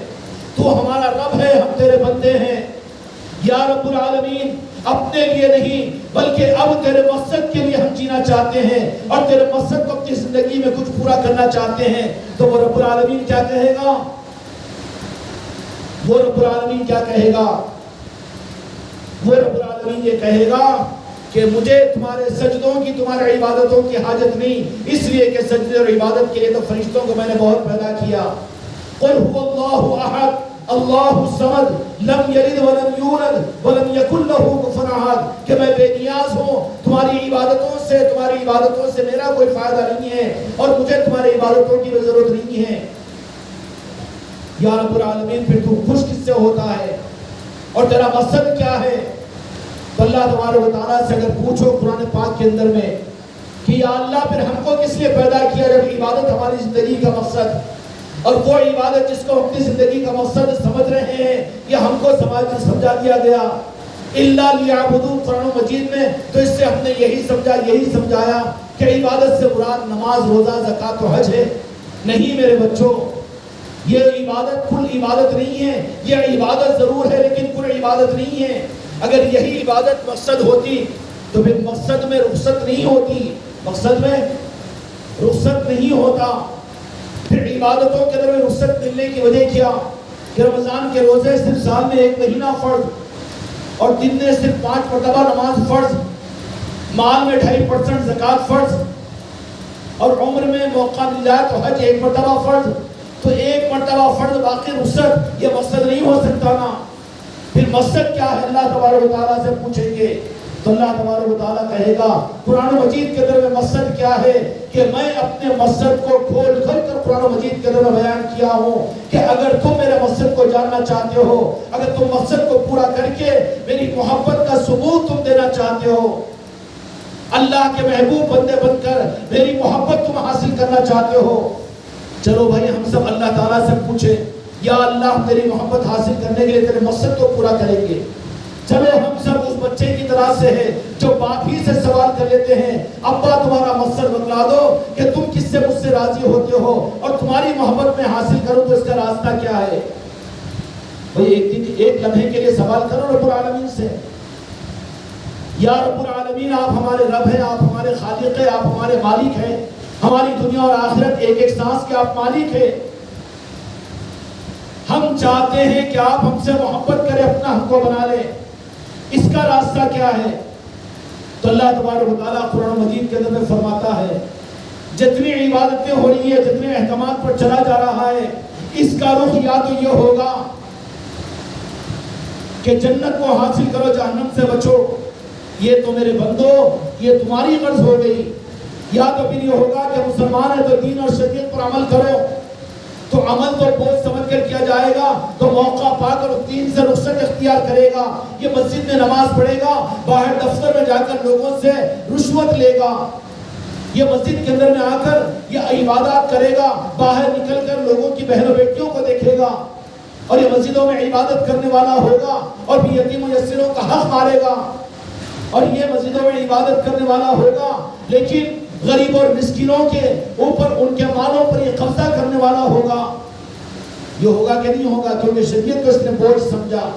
تو ہمارا رب ہے، ہم تیرے بندے ہیں، یا رب العالمین اپنے لیے نہیں بلکہ اب تیرے مقصد کے لیے ہم جینا چاہتے ہیں اور تیرے مقصد کو اپنی زندگی میں کچھ پورا کرنا چاہتے ہیں، تو وہ رب العالمین کیا کہے گا؟ وہ رب العالمین کیا کہے گا؟ وہ رب العالمین یہ کہے گا کہ مجھے تمہارے سجدوں کی، تمہارے عبادتوں کی حاجت نہیں، اس لیے کہ سجدے اور عبادت کے لیے تو فرشتوں کو میں نے بہت پیدا کیا۔ قل هو اللہ احد اللہ الصمد لم یلد ولم یولد ولم یکن له کفوا احد، کہ میں بے نیاز ہوں، تمہاری عبادتوں سے میرا کوئی فائدہ نہیں ہے اور مجھے تمہاری عبادتوں کی ضرورت نہیں ہے۔ یا رب العالمین پھر تو خوش کس سے ہوتا ہے اور تیرا مقصد کیا ہے؟ تو اللہ تبارک و تعالیٰ سے اگر پوچھو قرآن پاک کے اندر میں کہ یا اللہ پھر ہم کو کس لیے پیدا کیا، جب عبادت ہماری زندگی کا مقصد، اور وہ عبادت جس کو اپنی زندگی کا مقصد سمجھ رہے ہیں یہ ہم کو سمجھا دیا گیا الا لیعبدون قرآن مجید میں، تو اس سے ہم نے یہی سمجھایا کہ عبادت سے مراد نماز، روزہ، زکوٰۃ و حج ہے۔ نہیں میرے بچوں، یہ عبادت کل عبادت نہیں ہے، یہ عبادت ضرور ہے لیکن کل عبادت نہیں ہے۔ اگر یہی عبادت مقصد ہوتی تو پھر مقصد میں رخصت نہیں ہوتی، مقصد میں رخصت نہیں ہوتا۔ پھر عبادتوں کے اندر رخصت ملنے کی وجہ کیا کہ رمضان کے روزے صرف سال میں 1 مہینہ فرض، اور دن میں صرف 5 مرتبہ نماز فرض، مال میں 2.5% زکوٰۃ فرض، اور عمر میں موقع مل جائے تو حج 1 مرتبہ فرض، تو 1 مرتبہ فرض باقی رخصت، یہ مقصد نہیں ہو سکتا نا۔ پھر مقصد کیا ہے اللہ تبارک و تعالیٰ سے پوچھیں گے تو اللہ تبارک و تعالیٰ کہے گا قرآن مجید کے اندر میں مقصد کیا ہے کہ میں اپنے مقصد کو کھول کر قرآن مجید کے اندر میں بیان کیا ہوں کہ اگر تم میرے مقصد کو جاننا چاہتے ہو، اگر تم مقصد کو پورا کر کے میری محبت کا ثبوت تم دینا چاہتے ہو، اللہ کے محبوب بندے بن کر میری محبت تم حاصل کرنا چاہتے ہو، چلو بھائی ہم سب اللہ تعالیٰ سے پوچھیں یا اللہ تیری محبت حاصل کرنے کے لیے تیرے مقصد کو پورا کریں گے۔ چلو ہم سب اس بچے کی طرح سے ہیں جو باپ ہی سے سوال کر لیتے ہیں، ابا تمہارا مقصد بتلا دو کہ تم کس سے مجھ سے راضی ہوتے ہو اور تمہاری محبت میں حاصل کروں تو اس کا راستہ کیا ہے؟ بھئی ایک لمحے کے لیے سوال کرو رب العالمین سے، یا رب العالمین آپ ہمارے رب ہیں، آپ ہمارے خالق ہیں، آپ ہمارے مالک ہیں، ہماری دنیا اور آخرت ایک ایک سانس کے آپ مالک ہیں، ہم چاہتے ہیں کہ آپ ہم سے محبت کریں، اپنا ہم کو بنا لیں، اس کا راستہ کیا ہے؟ تو اللہ تبارک و تعالیٰ قرآن مجید کے اندر میں فرماتا ہے جتنی عبادتیں ہو رہی ہیں، جتنے احکامات پر چلا جا رہا ہے، اس کا رخ یا تو یہ ہوگا کہ جنت کو حاصل کرو، جہنم سے بچو، یہ تو میرے بندو یہ تمہاری غرض ہو گئی، یا تو پھر یہ ہوگا کہ مسلمان ہے تو دین اور شریعت پر عمل کرو، تو عمل تو بوجھ سمجھ کر کیا جائے گا، تو موقع پا کر دین سے رخصت اختیار کرے گا، یہ مسجد میں نماز پڑھے گا، باہر دفتر میں جا کر لوگوں سے رشوت لے گا، یہ مسجد کے اندر میں آ کر یہ عبادات کرے گا، باہر نکل کر لوگوں کی بہنوں بیٹیوں کو دیکھے گا، اور یہ مسجدوں میں عبادت کرنے والا ہوگا اور بھی یتیم و یسیروں کا حق مارے گا، اور یہ مسجدوں میں عبادت کرنے والا ہوگا لیکن غریب اور مسکینوں کے اوپر ان کے مالوں پر یہ قبضہ کرنے والا ہوگا۔ یہ ہوگا کہ نہیں ہوگا؟ کیونکہ شریعت کو اس نے بوجھ سمجھا۔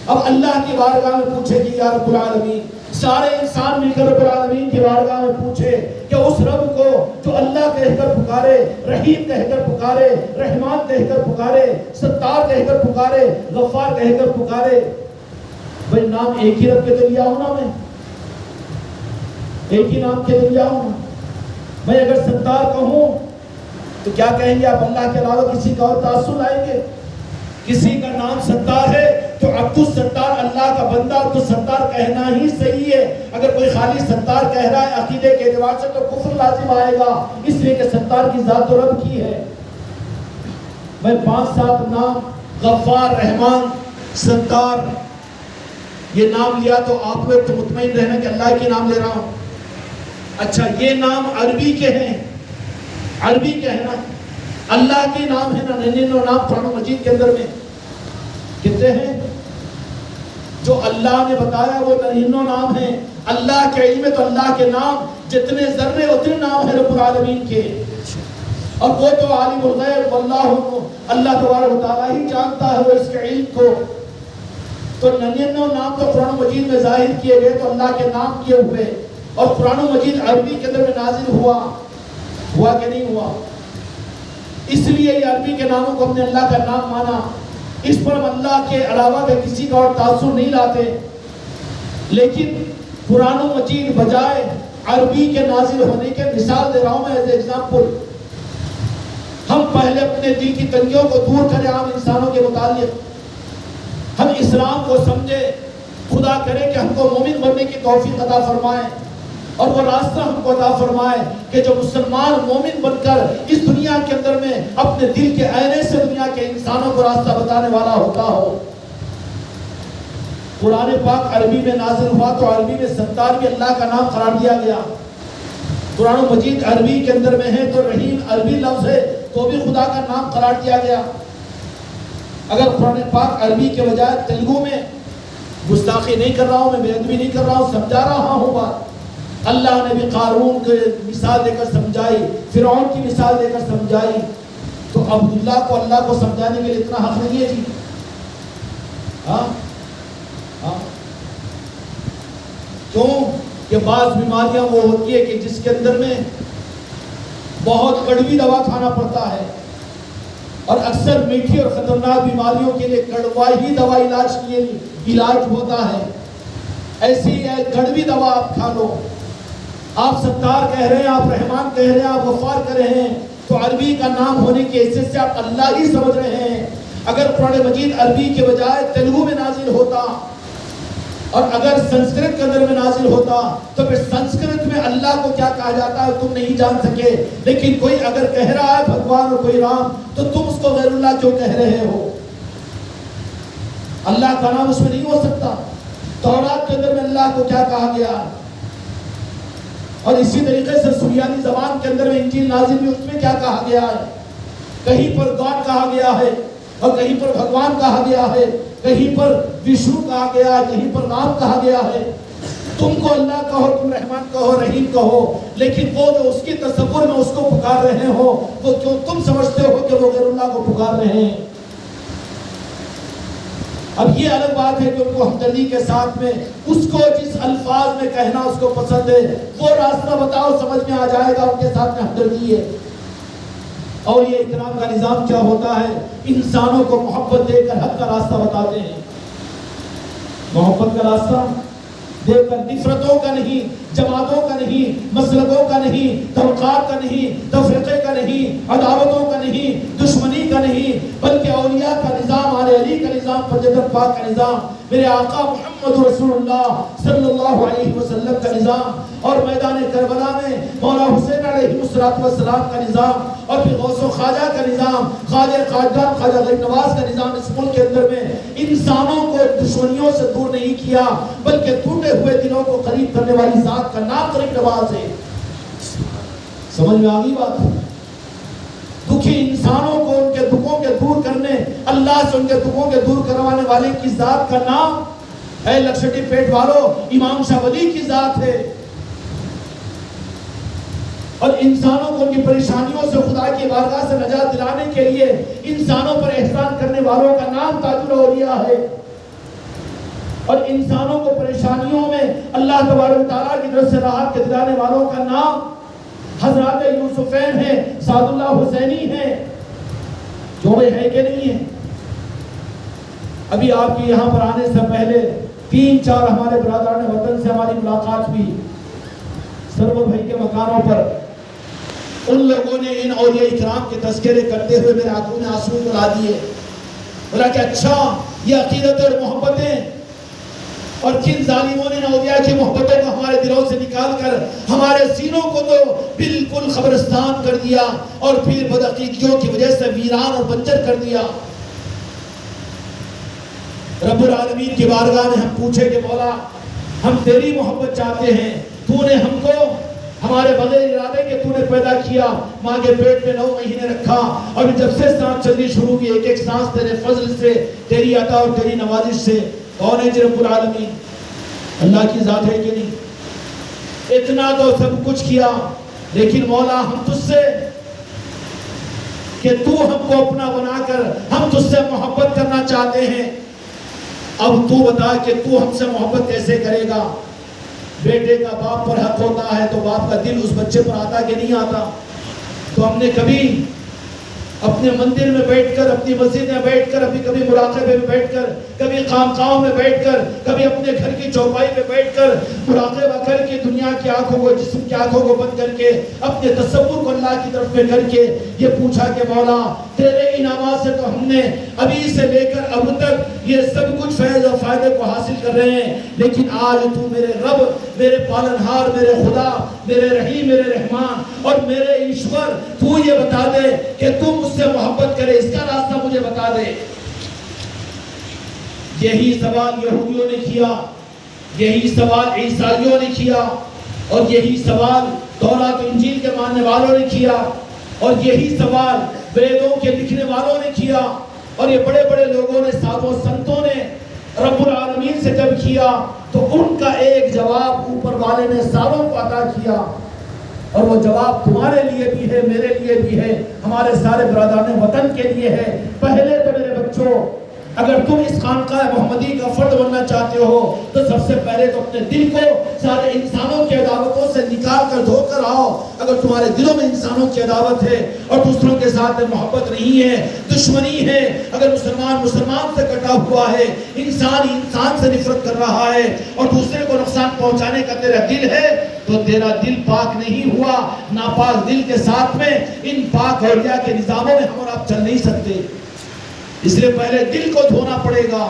اب اللہ کی بارگاہ میں پوچھے کہ یا رب العالمین، سارے انسان مل کر رب العالمین کی بارگاہ میں پوچھے کہ اس رب کو جو اللہ کہہ کر پکارے، رحیم کہہ کر پکارے، رحمان کہہ کر پکارے، ستار کہہ کر پکارے، غفار کہہ کر پکارے، بھئی نام ایک ہی رب کے تو لیا ہوں نا، میں ایک ہی نام کے تو لیا ہوں نا۔ میں اگر ستار کہوں تو کیا کہیں گے آپ اللہ کے علاوہ کسی کا اور تعصب لائیں گے؟ کسی کا نام ستار ہے تو عبد الستار اللہ کا بندہ تو ستار کہنا ہی صحیح ہے۔ اگر کوئی خالی ستار کہہ رہا ہے عقیدے کے اعتبار سے تو کفر لازم آئے گا، اس لیے کہ ستار کی ذات و رب کی ہے۔ میں 5-7 نام غفار، رحمان، ستار یہ نام لیا تو آپ لوگ تو مطمئن رہنا کہ اللہ کے نام لے رہا ہوں۔ اچھا یہ نام عربی کے ہیں، عربی کے ہیں نا، اللہ کے نام ہے نا 99 نام قرآن مجید کے اندر میں کتنے ہیں جو اللہ نے بتایا وہ 99 نام ہیں. اللہ کے علم ہے تو اللہ کے نام جتنے ذرے اتنے نام ہیں رب العالمین کے, اور وہ تو عالم الغیب واللہ اللہ تبارک و تعالیٰ ہی جانتا ہے وہ اس کے علم کو. تو 99 نام تو قرآن مجید میں ظاہر کیے گئے تو اللہ کے نام کیے ہوئے, اور قرآن مجید عربی کے اندر میں نازل ہوا کہ نہیں ہوا. اس لیے یہ عربی کے ناموں کو ہم نے اللہ کا نام مانا. اس پر ہم اللہ کے علاوہ کے کسی کا اور تاثر نہیں لاتے. لیکن قرآن مجید بجائے عربی کے نازل ہونے کے مثال دے رہا ہوں میں ایز ایگزامپل. ہم پہلے اپنے دل کی تنگیوں کو دور کریں عام انسانوں کے متعلق. ہم اسلام کو سمجھے, خدا کرے کہ ہم کو مومن بننے کی توفیق عطا فرمائے, اور وہ راستہ ہم کو عطا فرمائے کہ جو مسلمان مومن بن کر اس دنیا کے اندر میں اپنے دل کے آئینے سے دنیا کے انسانوں کو راستہ بتانے والا ہوتا ہو. قرآن پاک عربی میں نازل ہوا تو عربی میں 70 بھی اللہ کا نام قرار دیا گیا. قرآن مجید عربی کے اندر میں ہے تو رحیم عربی لفظ ہے تو بھی خدا کا نام قرار دیا گیا. اگر قرآن پاک عربی کے بجائے تیلگو میں, گستاخی نہیں کر رہا ہوں میں, بے ادبی نہیں کر رہا ہوں, سمجھا رہا ہوں بات. اللہ نے بھی قارون کی مثال دے کر سمجھائی, فرعون کی مثال دے کر سمجھائی, تو عبداللہ کو اللہ کو سمجھانے کے لیے اتنا حق نہیں ہے جی. کیوں کہ بعض بیماریاں وہ ہوتی ہے کہ جس کے اندر میں بہت کڑوی دوا کھانا پڑتا ہے, اور اکثر میٹھی اور خطرناک بیماریوں کے لیے کڑوا ہی دوا علاج ہوتا ہے. ایسی کڑوی دوا آپ کھا لو. آپ ستار کہہ رہے ہیں, آپ رحمان کہہ رہے ہیں, آپ غفار کہہ رہے ہیں, تو عربی کا نام ہونے کی حیثیت سے آپ اللہ ہی سمجھ رہے ہیں. اگر قرآن مجید عربی کے بجائے تیلگو میں نازل ہوتا اور اگر سنسکرت کے اندر میں نازل ہوتا تو پھر سنسکرت میں اللہ کو کیا کہا جاتا ہے تم نہیں جان سکے. لیکن کوئی اگر کہہ رہا ہے بھگوان اور کوئی رام تو تم اس کو غیر اللہ کیوں کہہ رہے ہو؟ اللہ کا نام اس میں نہیں ہو سکتا. تورات کے اندر میں اللہ کو کیا کہا گیا, اور اسی طریقے سے سریانی زبان کے اندر میں انجیل نازل بھی اس میں کیا کہا گیا ہے. کہیں پر گاڈ کہا گیا ہے اور کہیں پر بھگوان کہا گیا ہے, کہیں پر وشنو کہا گیا ہے, کہیں پر رام کہا گیا ہے. تم کو اللہ کہو, تم رحمان کہو, رحیم کہو, لیکن وہ جو اس کی تصور میں اس کو پکار رہے ہو وہ کیوں تم سمجھتے ہو کہ وہ غیر اللہ کو پکار رہے ہیں. اب یہ الگ بات ہے کہ ان کو ہمدردی کے ساتھ میں اس کو جس الفاظ میں کہنا اس کو پسند ہے وہ راستہ بتاؤ, سمجھ میں آ جائے گا, ان کے ساتھ میں ہمدردی ہے. اور یہ اکرام کا نظام کیا ہوتا ہے, انسانوں کو محبت دے کر حق کا راستہ بتاتے ہیں. محبت کا راستہ دے کر, نفرتوں کا نہیں, جماعتوں کا نہیں, مسلکوں کا نہیں, طبقات کا نہیں, تفرقے کا نہیں, عداوتوں کا نہیں, دشمنی کا نہیں, بلکہ اولیاء کا نظام, آل علی کا نظام, فجر پاک کا نظام, میرے آقا محمد رسول اللہ صلی اللہ علیہ وسلم کا نظام, اور میدان کربلا میں مولا حسین علیہ السلام کا نظام, اور پھر غوث و خواجہ کا نظام, خواجہ قادیان, خواجہ غریب نواز کا نظام. اس ملک کے اندر میں انسانوں کو دشمنیوں سے دور نہیں کیا بلکہ ٹوٹے ہوئے دلوں کو قریب کرنے والی ذات کا نام غریب نواز ہے. سمجھ میں آگئی بات؟ دکھی انسانوں کو ان کے دکھوں کے دور کرنے, اللہ سے ان کے دکھوں کے دور کروانے والے کی ذات کا نام ہے لکشٹی پیٹ والوں امام شاہ ولی کی ذات ہے. اور انسانوں کو ان کی پریشانیوں سے خدا کی بارگاہ سے نجات دلانے کے لیے انسانوں پر احسان کرنے والوں کا نام تاج الاولیاء ہے. اور انسانوں کو پریشانیوں میں اللہ تبارک و تعالیٰ کی طرف سے راحت کے دلانے والوں کا نام حضرات یوسفین ہے, سعد اللہ حسینی ہے, جو وہ ہے کہ نہیں ہے. ابھی آپ کی یہاں پر آنے سے پہلے 3-4 ہمارے برادران وطن سے ہماری ملاقات ہوئی سرور بھائی کے مکانوں پر. ان لوگوں نے ان اولیاء اکرام کے تذکرے کرتے ہوئے میرے آنکھوں میں آنسو بلا دیے. بولا کہ اچھا یہ عقیدت اور محبتیں, اور کن ظالموں نے اولیاء کی محبتوں کو ہمارے دلوں سے نکال کر ہمارے سینوں کو تو بالکل قبرستان کر دیا اور پھر بدعقیدگیوں کی وجہ سے ویران اور بنجر کر دیا. رب العالمین کی بارگاہ میں ہم پوچھے کہ مولا ہم تیری محبت چاہتے ہیں, تو نے ہم کو ہمارے بغیر ارادے کے تو نے پیدا کیا، ماں کے پیٹ میں 9 مہینے رکھا، اور جب سے سانس چلنی شروع کی، ایک ایک سانس تیرے فضل سے، تیری عطا اور تیری نوازش سے۔ کون ہے رب العالمین؟ اللہ کی ذات ہے کہ نہیں؟ اتنا تو سب کچھ کیا، لیکن مولا ہم تجھ سے کہ تو ہم کو اپنا بنا کر ہم تجھ سے محبت کرنا چاہتے ہیں، اب تو بتا کہ تو ہم سے محبت کیسے کرے گا؟ بیٹے کا باپ پر حق ہوتا ہے تو باپ کا دل اس بچے پر آتا کہ نہیں آتا؟ تو ہم نے کبھی اپنے مندر میں بیٹھ کر، اپنی مسجد میں بیٹھ کر، کبھی مراقبے میں بیٹھ کر، کبھی خانقاہوں میں بیٹھ کر، کبھی اپنے گھر کی چوپائی پہ بیٹھ کر مراقبہ کر کے، دنیا کی آنکھوں کو، جسم کی آنکھوں کو بند کر کے، اپنے تصور کو اللہ کی طرف میں کر کے یہ پوچھا کہ مولا تیرے انعامات سے تو ہم نے ابھی سے لے کر اب تک یہ سب کچھ فیض اور فائدے کو حاصل کر رہے ہیں، لیکن آج تو میرے رب، میرے پالنہار، میرے خدا، میرے رحیم، میرے رحمان اور میرے ایشور، تو یہ بتا دے کہ تو مجھ سے محبت کرے، اس کا راستہ مجھے بتا دے۔ یہی سوال یہودیوں نے کیا، یہی سوال عیسائیوں نے کیا، اور یہی سوال تورات و انجیل کے ماننے والوں نے کیا، اور یہی سوال ویدوں کے لکھنے والوں نے کیا، اور یہ بڑے بڑے لوگوں نے، سادھو سنتوں نے رب العالمین سے جب کیا تو ان کا ایک جواب اوپر والے نے ساروں کو عطا کیا، اور وہ جواب تمہارے لیے بھی ہے، میرے لیے بھی ہے، ہمارے سارے برادران وطن کے لیے ہے۔ پہلے تو میرے بچوں، اگر تم اس خانقاہ محمدی کا فرد بننا چاہتے ہو تو سب سے پہلے تو اپنے دل کو سارے انسانوں کی عداوتوں سے نکال کر دھو کر آؤ۔ اگر تمہارے دلوں میں انسانوں کی عداوت ہے اور دوسروں کے ساتھ محبت نہیں ہے، دشمنی ہے، اگر مسلمان سے کٹا ہوا ہے، انسان سے نفرت کر رہا ہے اور دوسرے کو نقصان پہنچانے کا تیرا دل ہے، تو تیرا دل پاک نہیں ہوا۔ ناپاک دل کے ساتھ میں ان پاک اولیاء کے نظاموں میں ہم اور آپ چل نہیں سکتے، اس لیے پہلے دل کو دھونا پڑے گا۔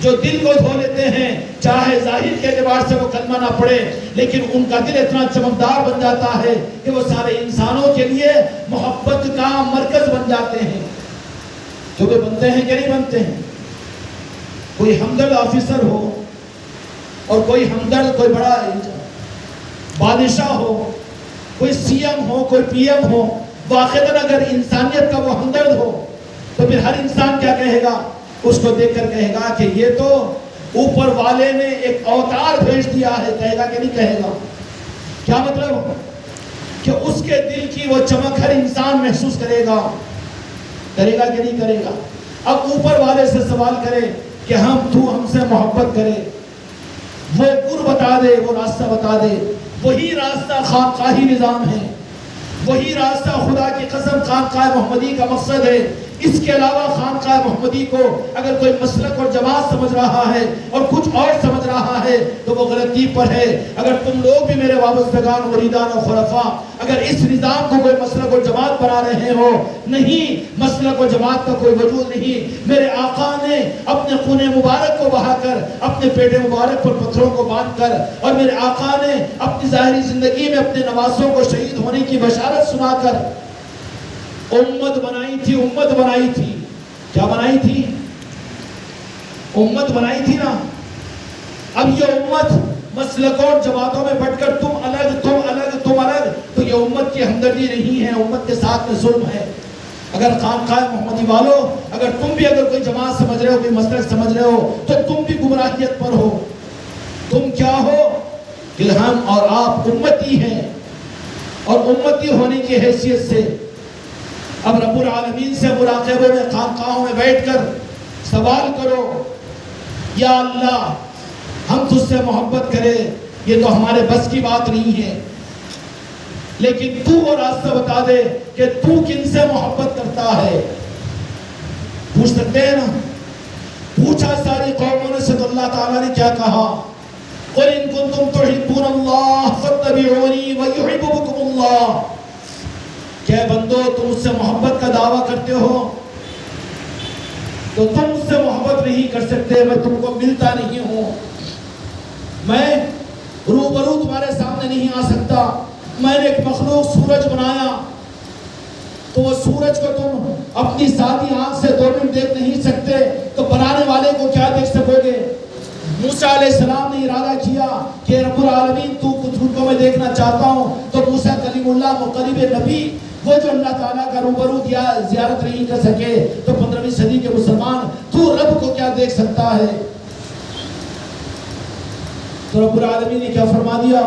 جو دل کو دھو لیتے ہیں، چاہے ظاہر کے اعتبار سے وہ کلمہ نہ پڑے، لیکن ان کا دل اتنا چمکدار بن جاتا ہے کہ وہ سارے انسانوں کے لیے محبت کا مرکز بن جاتے ہیں۔ جو وہ بنتے ہیں کہ نہیں بنتے ہیں؟ کوئی ہمدرد آفیسر ہو اور کوئی ہمدرد کوئی بڑا بادشاہ ہو، کوئی سی ایم ہو، کوئی پی ایم ہو، واقعاً اگر انسانیت کا وہ ہمدرد ہو تو پھر ہر انسان کیا کہے گا؟ اس کو دیکھ کر کہے گا کہ یہ تو اوپر والے نے ایک اوتار بھیج دیا ہے، کہے گا کہ نہیں کہے گا؟ کیا مطلب؟ کہ اس کے دل کی وہ چمک ہر انسان محسوس کرے گا کہ نہیں کرے گا؟ اب اوپر والے سے سوال کرے کہ تو ہم سے محبت کرے، وہ گر بتا دے، وہ راستہ بتا دے، وہی راستہ خانقاہی نظام ہے، وہی راستہ خدا کی قسم خانقاہ محمدی کا مقصد ہے۔ اس کے علاوہ خانقاہ محمدی کو اگر کوئی مسلک اور جماعت سمجھ رہا ہے اور کچھ اور سمجھ رہا ہے تو وہ غلطی پر ہے۔ اگر تم لوگ بھی میرے وابستگان، مریدان اور خلفاء اگر اس نظام کو کوئی مسلک اور جماعت بنا رہے ہو، نہیں، مسلک اور جماعت کا کوئی وجود نہیں۔ میرے آقا نے اپنے خون مبارک کو بہا کر، اپنے پیٹ مبارک پر پتھروں کو باندھ کر، اور میرے آقا نے اپنی ظاہری زندگی میں اپنے نواسوں کو شہید ہونے کی بشارت سنا کر امت بنائی تھی، امت بنائی تھی۔ کیا بنائی تھی؟ امت بنائی تھی نا۔ اب یہ امت مسلکوں اور جماعتوں میں بٹ کر تم الگ، تم الگ، تم الگ، تو یہ امت کی ہمدردی نہیں ہے، امت کے ساتھ میں ظلم ہے۔ اگر خانقاہ محمدی والوں، اگر تم بھی اگر کوئی جماعت سمجھ رہے ہو، کوئی مسلک سمجھ رہے ہو، تو تم بھی گمراہیت پر ہو۔ تم کیا ہو؟ کہ ہم اور آپ امتی ہیں، اور امتی ہونے کی حیثیت سے اب رب العالمین سے مراقبے میں، خانقاہوں میں بیٹھ کر سوال کرو، یا اللہ ہم تجھ سے محبت کرے، یہ تو ہمارے بس کی بات نہیں ہے، لیکن تو وہ راستہ بتا دے کہ تو کن سے محبت کرتا ہے۔ پوچھ سکتے ہیں نا؟ پوچھا ساری قوموں نے سے، تو اللہ تعالیٰ نے کیا کہا؟ قُلْ إِن كُنتُمْ تُحِبُّونَ اللَّهَ فَاتَّبِعُونِي وَيُحِبُّكُمُ اللَّهُ۔ کہ بندو تم مجھ سے محبت کا دعویٰ کرتے ہو تو تم مجھ سے محبت نہیں کر سکتے، میں تم کو ملتا نہیں ہوں، میں روبرو تمہارے سامنے نہیں آ سکتا۔ میں نے ایک مخلوق سورج بنایا تو وہ سورج کو تم اپنی سادی آنکھ سے 2 منٹ دیکھ نہیں سکتے، تو بنانے والے کو کیا دیکھ سکو گے؟ مجھ موسیٰ علیہ السلام نے ارادہ کیا کہ رب العالمین تو کو میں دیکھنا چاہتا ہوں، تو موسیٰ کلیم اللہ مقرب نبی، وہ جو اللہ تعالیٰ کا روبرو زیارت نہیں کر سکے، تو 15ویں صدی کے مسلمان تو رب کو کیا دیکھ سکتا ہے؟ تو رب العالمین نے کیا فرما دیا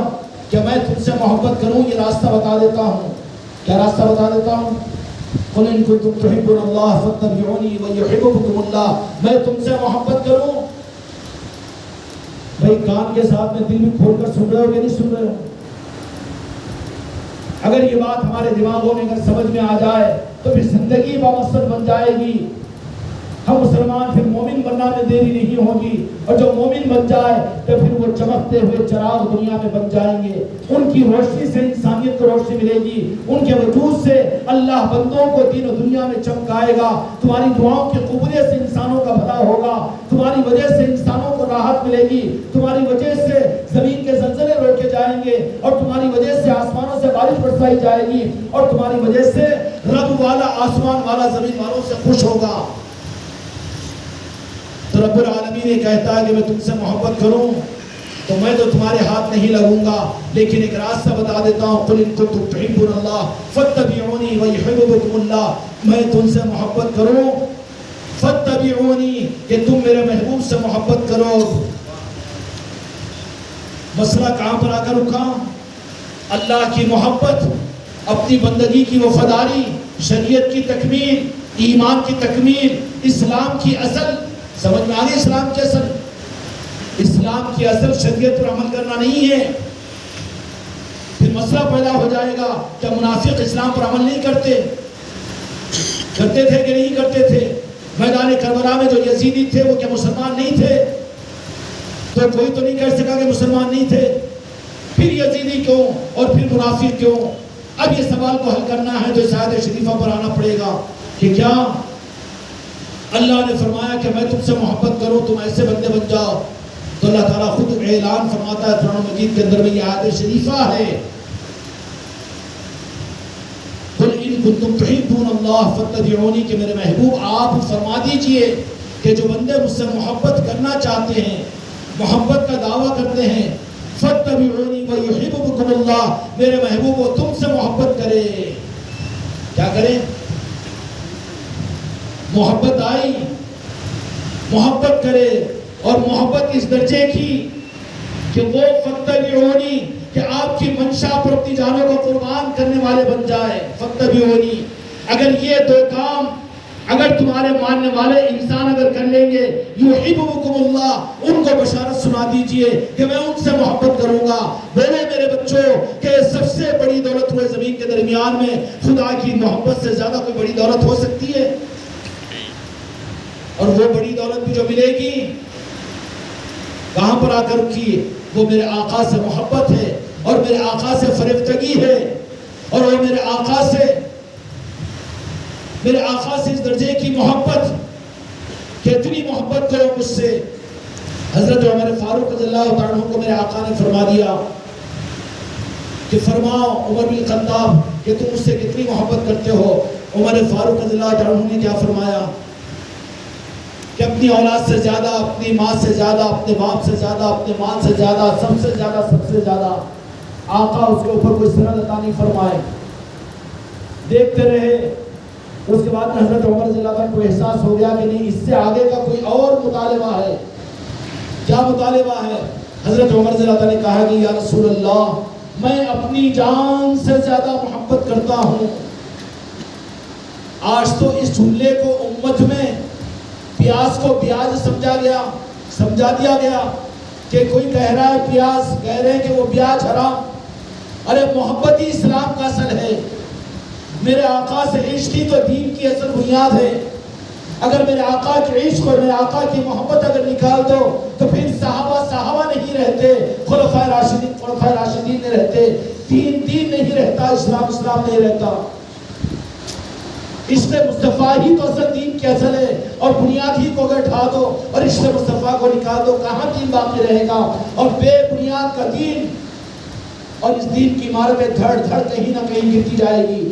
کہ میں تم سے محبت کروں، یہ راستہ بتا دیتا ہوں۔ کیا راستہ بتا دیتا ہوں؟ قُلْ إِن كُنتُمْ تُحِبُّونَ اللَّهَ فَاتَّبِعُونِي وَيُحِبُّكُمُ اللَّهُ، میں تم سے محبت کروں۔ بھائی کان کے ساتھ میں دل بھی کھول کر سن رہے ہو کہ نہیں سن رہے ہو؟ اگر یہ بات ہمارے دماغوں میں اگر سمجھ میں آ جائے تو پھر زندگی بامقصد بن جائے گی۔ ہم مسلمان پھر مومن بننا میں دیری نہیں ہوگی، اور جو مومن بن جائے تو پھر وہ چمکتے ہوئے چراغ دنیا میں بن جائیں گے۔ ان کی روشنی سے انسانیت کو روشنی ملے گی، ان کے وجود سے اللہ بندوں کو دین و دنیا میں چمکائے گا۔ تمہاری دعاؤں کی قبولیت سے انسانوں کا بھلا ہوگا، تمہاری وجہ سے انسانوں کو راحت ملے گی، تمہاری وجہ سے زمین کے زلزلے روکے جائیں گے، اور تمہاری وجہ سے آسمانوں سے بارش برسائی جائے گی، اور تمہاری وجہ سے رب والا آسمان والا زمین والوں سے خوش ہوگا۔ تو رب العالمین یہ کہتا ہے کہ میں تم سے محبت کروں تو میں تو تمہارے ہاتھ نہیں لگوں گا، لیکن ایک راستہ بتا دیتا ہوں، قُلْ إِن كُنتُمْ تُحِبُّونَ اللَّهَ فَاتَّبِعُونِي وَيُحِبُّكُمُ اللَّهُ، میں تم سے محبت کروں، فَاتَّبِعُونِي، کہ تم میرے محبوب سے محبت کرو۔ مسئلہ کہاں پر آ کر رکا؟ اللہ کی محبت، اپنی بندگی کی وفاداری، شریعت کی تکمیل، ایمان کی تکمیل، اسلام کی اصل، سمجھ میں آگے اسلام کی اصل؟ اسلام کی اصل شریعت پر عمل کرنا نہیں ہے۔ پھر مسئلہ پیدا ہو جائے گا کہ منافق اسلام پر عمل نہیں کرتے تھے کہ نہیں کرتے تھے؟ میدان کربلا میں جو یزیدی تھے وہ کیا مسلمان نہیں تھے؟ تو کوئی تو نہیں کہہ سکا کہ مسلمان نہیں تھے۔ پھر یزیدی کیوں اور پھر منافق کیوں؟ اب یہ سوال کو حل کرنا ہے تو اس آیت شریفہ پر آنا پڑے گا کہ کیا اللہ نے فرمایا کہ میں تم سے محبت کروں، تم ایسے بندے بن جاؤ، تو اللہ تعالیٰ خود اعلان فرماتا ہے قرآن مجید کے اندر میں، یہ آیت شریفہ ہے، قُلْ إِن كُنتُمْ تُحِبُّونَ اللَّهَ فَاتَّبِعُونِي، کہ میرے محبوب آپ فرما دیجئے کہ جو بندے مجھ سے محبت کرنا چاہتے ہیں، محبت کا دعویٰ کرتے ہیں، فَاتَّبِعُونِي وَيُحِبُّكُمُ اللَّهُ، میرے محبوب وہ تم سے محبت کرے۔ کیا کریں؟ محبت آئی، محبت کرے، اور محبت اس درجے کی کہ وہ فَاتَّبِعُونِی، کہ آپ کی منشا پر اپنی جانوں کو قربان کرنے والے بن جائے۔ فَاتَّبِعُونِی، اگر یہ دو کام اگر تمہارے ماننے والے انسان اگر کر لیں گے، یحببکم اللہ، ان کو بشارت سنا دیجئے کہ میں ان سے محبت کروں گا۔ بولے میرے بچوں کہ سب سے بڑی دولت ہوئے زمین کے درمیان میں خدا کی محبت سے زیادہ کوئی بڑی دولت ہو سکتی ہے؟ اور وہ بڑی دولت بھی جو ملے گی کہاں پر آ کر رکھی؟ وہ میرے آقا سے محبت ہے، اور میرے آقا سے فریفتگی ہے، اور وہ میرے آقا سے اس درجے کی محبت کہ اتنی محبت کرو مجھ سے۔ حضرت عمر فاروق رضی اللہ تعالیٰ عنہ کو میرے آقا نے فرما دیا کہ فرماؤ عمر بن خطاب کہ تم مجھ سے کتنی محبت کرتے ہو؟ عمر فاروق رضی اللہ تعالیٰ عنہ نے کیا فرمایا کہ اپنی اولاد سے زیادہ، اپنی ماں سے زیادہ، اپنے باپ سے زیادہ، اپنے مال سے زیادہ، سب سے زیادہ آقا اس کے اوپر کوئی سند عطا نہیں فرمائے۔ دیکھتے رہے، اس کے بعد حضرت عمر رضی اللہ عنہ کو احساس ہو گیا کہ نہیں، اس سے آگے کا کوئی اور مطالبہ ہے۔ کیا مطالبہ ہے؟ حضرت عمر رضی اللہ عنہ نے کہا کہ یا رسول اللہ، میں اپنی جان سے زیادہ محبت کرتا ہوں۔ آج تو اس جملے کو امت میں پیاز کو پیاز سمجھا دیا گیا کہ کوئی کہہ رہا ہے پیاز، کہہ رہے ہیں کہ وہ پیاز حرام۔ ارے محبت ہی اسلام کا اصل ہے۔ میرے آقا سے عشق ہی تو دین کی اصل بنیاد ہے۔ اگر میرے آقا کے عشق اور میرے آقا کی محبت اگر نکال دو تو پھر صحابہ نہیں رہتے، خلفائے راشدین نہیں رہتے، دین نہیں رہتا، اسلام نہیں رہتا۔ عشق مصطفیٰ ہی تو اصل دین کی اصل ہے، اور بنیاد ہی کو اگر ڈھا دو اور عشق مصطفیٰ کو نکال دو، کہاں دین باقی رہے گا؟ اور بے بنیاد کا دین، اور اس دین کی عمارت میں دھڑ کہیں نہ کہیں گرتی جائے گی۔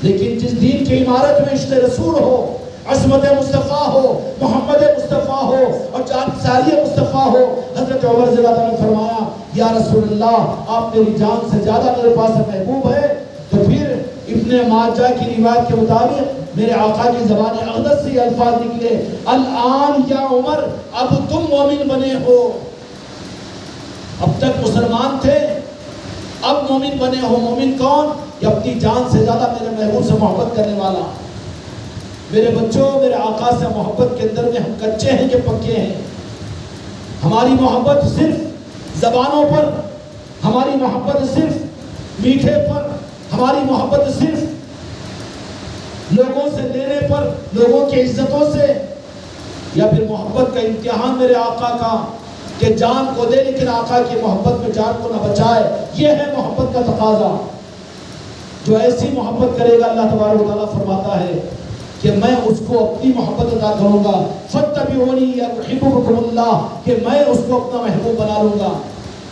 لیکن جس دین کی عمارت میں عشق رسول ہو، عصمت مصطفیٰ ہو، محمد مصطفیٰ ہو، اور جانثاری مصطفیٰ ہو، حضرت عمر رضی اللہ عنہ نے فرمایا یا رسول اللہ آپ میری جان سے زیادہ میرے پاس محبوب ہے. تو پھر ابن ماجہ کی روایت کے مطابق میرے آقا کی زبان اقدس سے یہ الفاظ نکلے الآن یا عمر اب تم مومن بنے ہو. اب تک مسلمان تھے اب مومن بنے ہو. مومن کون؟ یہ اپنی جان سے زیادہ میرے محبوب سے محبت کرنے والا. میرے بچوں میرے آقا سے محبت کے اندر میں ہم کچے ہیں کہ پکے ہیں؟ ہماری محبت صرف زبانوں پر، ہماری محبت صرف میٹھے پر، ہماری محبت صرف لوگوں سے لینے پر، لوگوں کی عزتوں سے، یا پھر محبت کا امتحان میرے آقا کا کہ جان کو دے لیکن آقا کی محبت میں جان کو نہ بچائے. یہ ہے محبت کا تقاضا. جو ایسی محبت کرے گا اللہ تبارک و تعالیٰ فرماتا ہے کہ میں اس کو اپنی محبت عطا کروں گا. فَاتَّبِعُونِي يُحْبِبْكُمُ اللَّهُ کہ میں اس کو اپنا محبوب بنا لوں گا.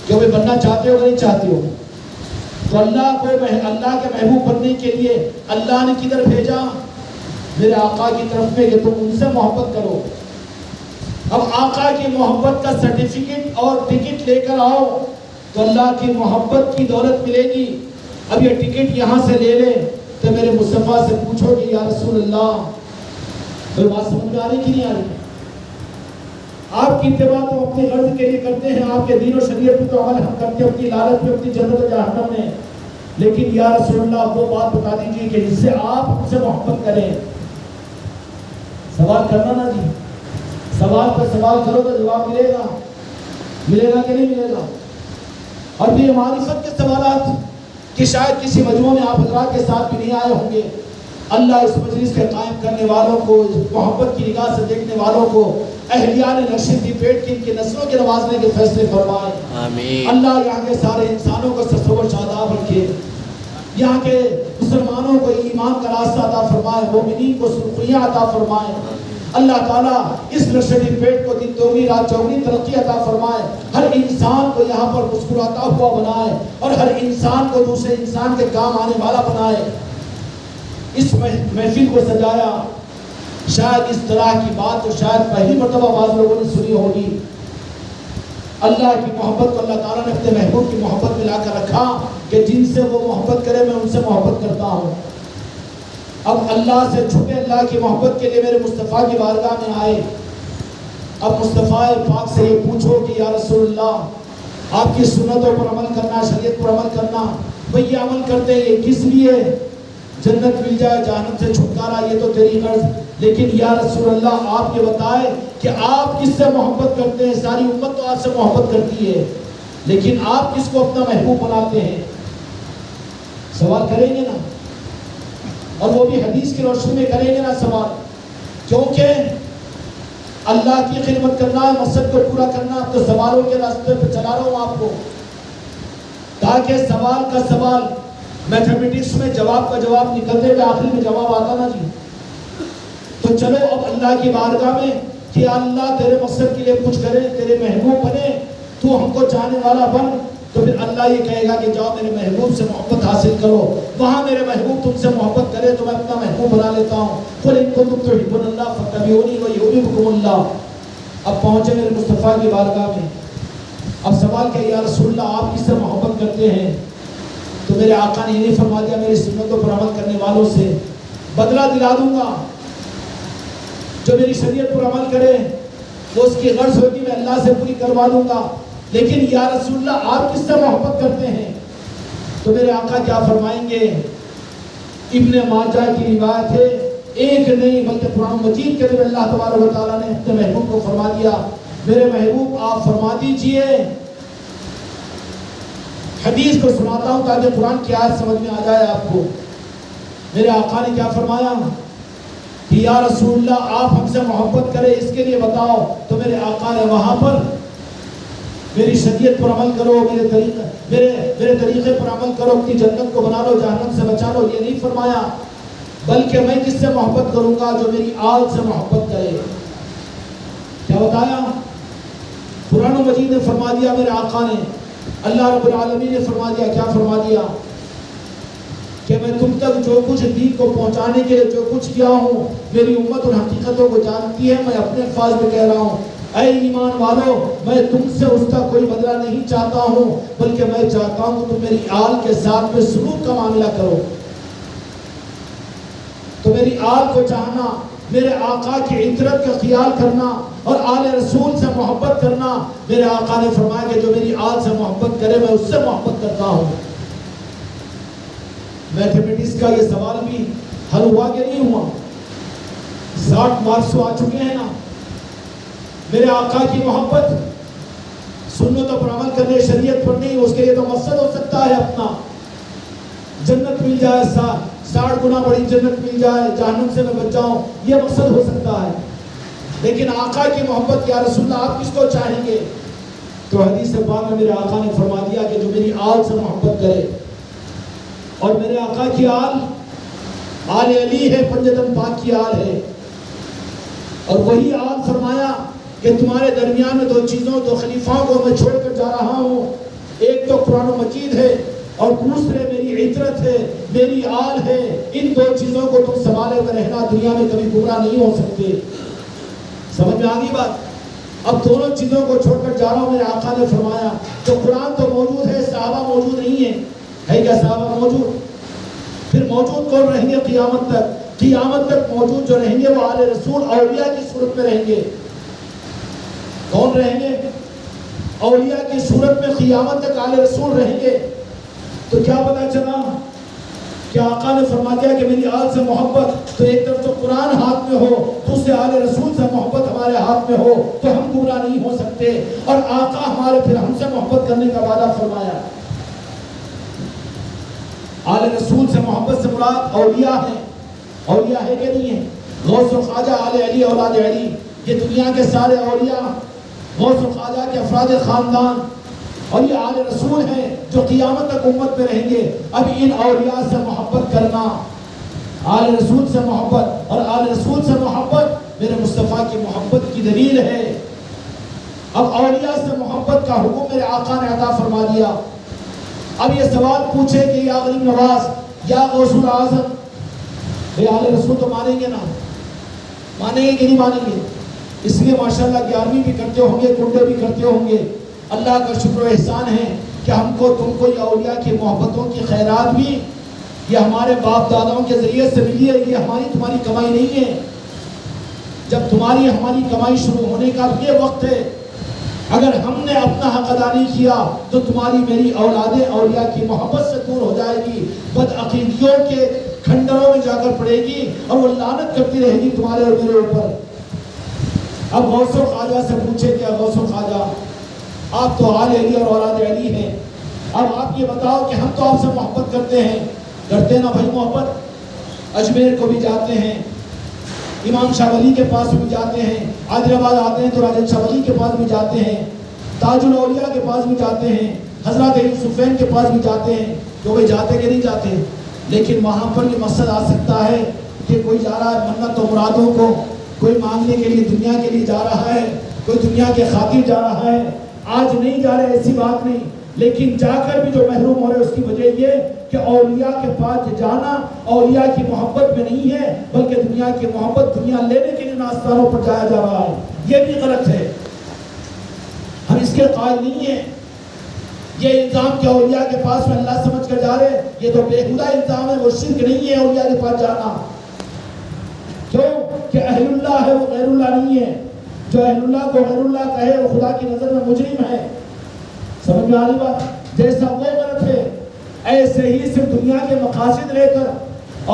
کیوں بھی بننا چاہتے ہو کہ نہیں چاہتے ہو؟ تو اللہ کے محبوب بننے کے لیے اللہ نے کدھر بھیجا؟ میرے آقا کی طرف میں کہ تم ان سے محبت کرو. اب آقا کی محبت کا سرٹیفکیٹ اور ٹکٹ لے کر آؤ تو اللہ کی محبت کی دولت ملے گی. اب یہ ٹکٹ یہاں سے لے لے تو میرے مصطفیٰ سے پوچھو کہ یا رسول اللہ کوئی بات سمجھ میں آ رہی کہ نہیں آ رہی؟ آپ کی اتباع تو اپنی غرض کے لیے کرتے ہیں، آپ کے دین و شریعت پہ تو عمل ہم کرتے ہیں اپنی لالچ میں، اپنی جنت و جہنم میں. لیکن یا رسول اللہ وہ بات بتا دیجیے کہ جس سے آپ ہم سے محبت کریں. سوال کرنا نا جی، سوال پر سوال کرو تو جواب ملے گا کہ نہیں ملے گا؟ اور بھی معرفت کے سوالات کہ شاید کسی مجموعہ میں آپ حضرات کے ساتھ بھی نہیں آئے ہوں گے. اللہ اس مجلس کے قائم کرنے والوں کو، محبت کی نگاہ سے دیکھنے والوں کو اہلیان نقشبندی پیٹ کی ان کی نسلوں کے نوازنے کے فیصلے فرمائے. آمین. اللہ یہاں کے سارے انسانوں کو سرسبر شاداب رکھے. یہاں کے مسلمانوں کو ایمان کا راستہ عطا فرمائے، مومنین کو سرخیاں عطا فرمائے. اللہ تعالیٰ اس نقشبندی پیٹ کو دن دوگنی رات چوگنی ترقی عطا فرمائے. ہر انسان کو یہاں پر مسکراتا ہوا بنائے اور ہر انسان کو دوسرے انسان کے کام آنے والا بنائے. اس محفل کو سجایا، شاید اس طرح کی بات تو شاید پہلی مرتبہ بعض لوگوں نے سنی ہوگی. اللہ کی محبت کو اللہ تعالیٰ نے اپنے محبوب کی محبت میں لا کر رکھا کہ جن سے وہ محبت کرے میں ان سے محبت کرتا ہوں. اب اللہ سے چھپے اللہ کی محبت کے لیے میرے مصطفیٰ کی بارگاہ میں آئے. اب مصطفیٰ پاک سے یہ پوچھو کہ یا رسول اللہ آپ کی سنتوں پر عمل کرنا، شریعت پر عمل کرنا، بھئی یہ عمل کرتے ہیں یہ کس لیے؟ جنت مل جائے، جہنم سے چھٹکارا، یہ تو تیری غرض. لیکن یا رسول اللہ آپ یہ بتائے کہ آپ کس سے محبت کرتے ہیں؟ ساری امت تو آپ سے محبت کرتی ہے، لیکن آپ کس کو اپنا محبوب بناتے ہیں؟ سوال کریں گے نا، اور وہ بھی حدیث کی روشنی میں کریں گے نا سوال. کیونکہ اللہ کی خدمت کرنا ہے، مقصد کو پورا کرنا. اب تو سوالوں کے راستے پہ چلا رہا ہوں آپ کو تاکہ سوال کا سوال، میتھمیٹکس میں جواب کا جواب نکلتے ہوئے آخری میں جواب آتا نا جی. تو چلو اب اللہ کی بارگاہ میں کہ اللہ تیرے مقصد کے لیے کچھ کرے، تیرے محبوب بنے، تو ہم کو چاہنے والا بن. تو پھر اللہ یہ کہے گا کہ جاؤ میرے محبوب سے محبت حاصل کرو. وہاں میرے محبوب تم سے محبت کرے تو میں اپنا محبوب بنا لیتا ہوں. قل ان کنتم تحبون اللہ فاتبعونی یحببکم اللہ. اب پہنچے میرے مصطفیٰ کی بارگاہ میں. اب سوال کہ یا رسول اللہ آپ کس سے محبت کرتے ہیں؟ تو میرے آقا نے یہ نہیں فرما دیا میری سنتوں پر عمل کرنے والوں سے بدلہ دلا دوں گا. جو میری شریعت پر عمل کرے وہ اس کی غرض ہوگی میں اللہ سے پوری کروا دوں گا. لیکن یا رسول اللہ آپ کس سے محبت کرتے ہیں؟ تو میرے آقا کیا فرمائیں گے؟ ابن ماجہ کی روایت ہے، ایک نہیں بلکہ قرآن مجید کے اندر اللہ تبارک و تعالیٰ نے اپنے محبوب کو فرما دیا میرے محبوب آپ فرما دیجئے. حدیث کو سناتا ہوں تاکہ قرآن کی آیت سمجھ میں آ جائے آپ کو. میرے آقا نے کیا فرمایا کہ یا رسول اللہ آپ ہم سے محبت کرے اس کے لیے بتاؤ. تو میرے آقا نے وہاں پر میری شریعت پر عمل کرو، میرے طریقے پر عمل کرو، اپنی جنت کو بنا لو، جہنم سے بچا لو، یہ نہیں فرمایا. بلکہ میں کس سے محبت کروں گا؟ جو میری آل سے محبت کرے. کیا بتایا؟ قرآن مجید نے فرما دیا میرے آقا نے، اللہ رب العالمین نے فرما دیا. کیا فرما دیا؟ کہ میں تم تک جو کچھ دین کو پہنچانے کے لیے جو کچھ کیا ہوں میری امت ان حقیقتوں کو جانتی ہے. میں اپنے الفاظ میں کہہ رہا ہوں اے ایمان والو میں تم سے اس کا کوئی بدلہ نہیں چاہتا ہوں، بلکہ میں چاہتا ہوں کہ تم میری آل کے ساتھ میں سلوک کا معاملہ کرو۔ تو میری آل کو چاہنا، میرے آقا کی عطرت کا خیال کرنا اور آل رسول سے محبت کرنا، میرے آقا نے فرمایا کہ جو میری آل سے محبت کرے میں اس سے محبت کرتا ہوں۔ میتھمیٹکس کا یہ سوال بھی حل ہوا کہ نہیں ہوا؟ 60 مارکس آ چکے ہیں نا۔ میرے آقا کی محبت، سنتوں پر عمل کرنے، شریعت پر نہیں، اس کے لیے تو مقصد ہو سکتا ہے اپنا جنت مل جائے، 60 گنا بڑی جنت مل جائے، جہنم سے میں بچ جاؤں، یہ مقصد ہو سکتا ہے۔ لیکن آقا کی محبت، یا رسول اللہ آپ کس کو چاہیں گے؟ تو حدیث پاک میں میرے آقا نے فرما دیا کہ جو میری آل سے محبت کرے، اور میرے آقا کی آل علی ہے، پنجتن پاک کی آل ہے، اور وہی آل فرمایا کہ تمہارے درمیان میں 2 چیزوں، 2 خلیفاؤں کو میں چھوڑ کر جا رہا ہوں، ایک تو قرآن و مجید ہے اور دوسرے میری عطرت ہے، میری آل ہے، ان 2 چیزوں کو تم سنبھالے ہوئے رہنا، دنیا میں کبھی گمراہ نہیں ہو سکتے۔ سمجھ میں آگئی بات؟ اب دونوں چیزوں کو چھوڑ کر جا رہا ہوں، میرے آقا نے فرمایا تو قرآن تو موجود ہے، صحابہ موجود نہیں ہے کیا صحابہ موجود؟ پھر موجود کون رہیں گے قیامت تک؟ قیامت تک موجود جو رہیں گے وہ آل رسول اولیاء کی صورت میں رہیں گے۔ کون رہیں گے؟ اولیاء کی صورت میں قیامت تک آل رسول رہیں گے۔ تو کیا پتہ چلا کہ آقا نے فرما دیا کہ میری آل سے محبت، تو ایک طرف تو قرآن ہاتھ میں ہو، دوسرے آل رسول سے محبت ہمارے ہاتھ میں ہو تو ہم گمراہ نہیں ہو سکتے، اور آقا ہمارے پھر ہم سے محبت کرنے کا وعدہ فرمایا۔ آل رسول سے محبت سے مراد اولیاء ہیں، اولیاء ہے کہ نہیں ہے؟ غوث و خواجہ آل علی اولاد علی، یہ دنیا کے سارے اولیاء غوث و خواجہ کے افراد خاندان، اور یہ آل رسول ہیں جو قیامت تک امت میں رہیں گے۔ اب ان اولیاء سے محبت کرنا، آل رسول سے محبت، اور آل رسول سے محبت میرے مصطفیٰ کی محبت کی دلیل ہے۔ اب اولیاء سے محبت کا حکم میرے آقا نے عطا فرما دیا۔ اب یہ سوال پوچھے کہ یا غریب نواز، یا غوث الاعظم، یہ آل رسول تو مانیں گے نا؟ مانیں گے کہ نہیں مانیں گے؟ اس لیے ماشاءاللہ 11ویں بھی کرتے ہوں گے، کنڈے بھی کرتے ہوں گے۔ اللہ کا شکر و احسان ہے کہ ہم کو تم کو یہ اولیاء کی محبتوں کی خیرات بھی یہ ہمارے باپ داداؤں کے ذریعے سے ملی ہے، یہ ہماری تمہاری کمائی نہیں ہے۔ جب تمہاری ہماری کمائی شروع ہونے کا یہ وقت ہے، اگر ہم نے اپنا حق ادا نہیں کیا تو تمہاری میری اولاد اولیاء کی محبت سے دور ہو جائے گی، بدعقیدیوں کے کھنڈروں میں جا کر پڑے گی، اور وہ لعنت کرتی رہے گی تمہارے اور میرے اوپر۔ اب غوث و خواجہ سے پوچھے کہ غوث و خواجہ آپ تو آل علی اور اولاد علی ہیں، اب آپ یہ بتاؤ کہ ہم تو آپ سے محبت کرتے ہیں نا بھائی، محبت اجمیر کو بھی جاتے ہیں، امام شاہ ولی کے پاس بھی جاتے ہیں، حیدر آباد آتے ہیں تو راجن شاہ ولی کے پاس بھی جاتے ہیں، تاج الاولیاء کے پاس بھی جاتے ہیں، حضرت یوسفین کے پاس بھی جاتے ہیں، تو وہ جاتے کہ نہیں جاتے؟ لیکن وہاں پر یہ مقصد آ سکتا ہے کہ کوئی جا رہا ہے منت و مرادوں کو کوئی مانگنے کے لیے، دنیا کے لیے جا رہا ہے، کوئی دنیا کے خاطر جا رہا ہے۔ آج نہیں جا رہے ایسی بات نہیں، لیکن جا کر بھی جو محروم ہو رہے اس کی وجہ یہ کہ اولیاء کے پاس جانا اولیاء کی محبت میں نہیں ہے، بلکہ دنیا کی محبت دنیا لینے کے لیے آستانوں پر جایا جا رہا ہے۔ یہ بھی غلط ہے، ہم اس کے قائل نہیں ہیں۔ یہ الزام کہ اولیاء کے پاس میں اللہ سمجھ کر جا رہے، یہ تو بےہودہ الزام ہے، وہ شرک نہیں ہے اولیاء کے پاس جانا۔ کیوں کہ اہل اللہ ہے، وہ غیر اللہ نہیں ہے۔ جو اہل اللہ کو غیر اللہ کہے وہ خدا کی نظر میں مجرم ہے۔ سمجھ میں آ رہی بات؟ جیسا وہ غلط ہے، ایسے ہی صرف دنیا کے مقاصد لے کر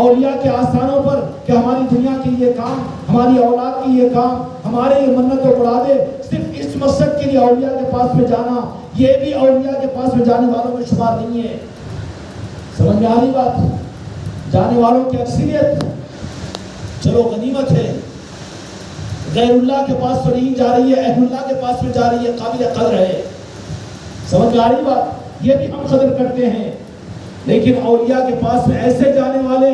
اولیاء کے آستانوں پر کہ ہماری دنیا کے یہ کام، ہماری اولاد کی یہ کام، ہمارے یہ منت و مرادیں، صرف اس مقصد کے لیے اولیاء کے پاس میں جانا، یہ بھی اولیاء کے پاس میں جانے والوں میں شمار نہیں ہے۔ سمجھ میں آ رہی بات؟ جانے والوں کی اکثریت چلو غنیمت ہے، غیر اللہ کے پاس تو نہیں جا رہی ہے، اہل اللہ کے پاس میں جا رہی ہے، قابل قدر ہے۔ سمجھ میں آ رہی بات؟ یہ بھی ہم قدر کرتے ہیں، لیکن اولیاء کے پاس میں ایسے جانے والے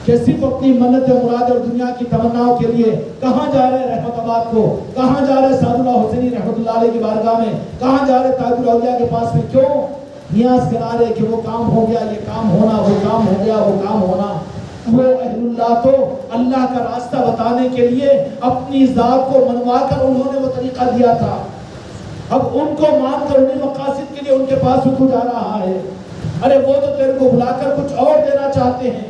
کہ صرف اپنی منت مراد اور دنیا کی تمناؤں کے لیے کہاں جا رہے رحمت آباد کو، کہاں جا رہے سعد اللہ حسینی رحمت اللہ علیہ کی بارگاہ میں، کہاں جا رہے تاج الاولیاء کے پاس میں، کیوں؟ نیاز کرا رہے کہ وہ کام ہو گیا، یہ کام ہونا، وہ کام ہو گیا، وہ کام ہونا۔ وہ اہل اللہ تو اللہ کا راستہ بتانے کے لیے اپنی ذات کو منوا کر انہوں نے وہ طریقہ دیا تھا. اب ان کو مان کر انہیں مقاصد کے لیے ان کے پاس بھی کچھ آ رہا ہے. ارے وہ تو تیرے کو بلا کر کچھ اور دینا چاہتے ہیں،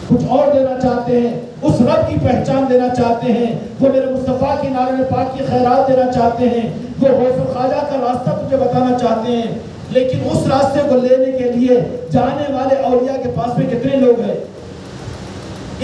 کچھ اور دینا چاہتے ہیں، اس رب کی پہچان دینا چاہتے ہیں، وہ میرے مصطفیٰ کی نارے پاک کی خیرات دینا چاہتے ہیں، وہ غوث خواجہ کا راستہ تجھے بتانا چاہتے ہیں. لیکن اس راستے کو لینے کے لیے جانے والے اولیاء کے پاس میں کتنے لوگ ہیں؟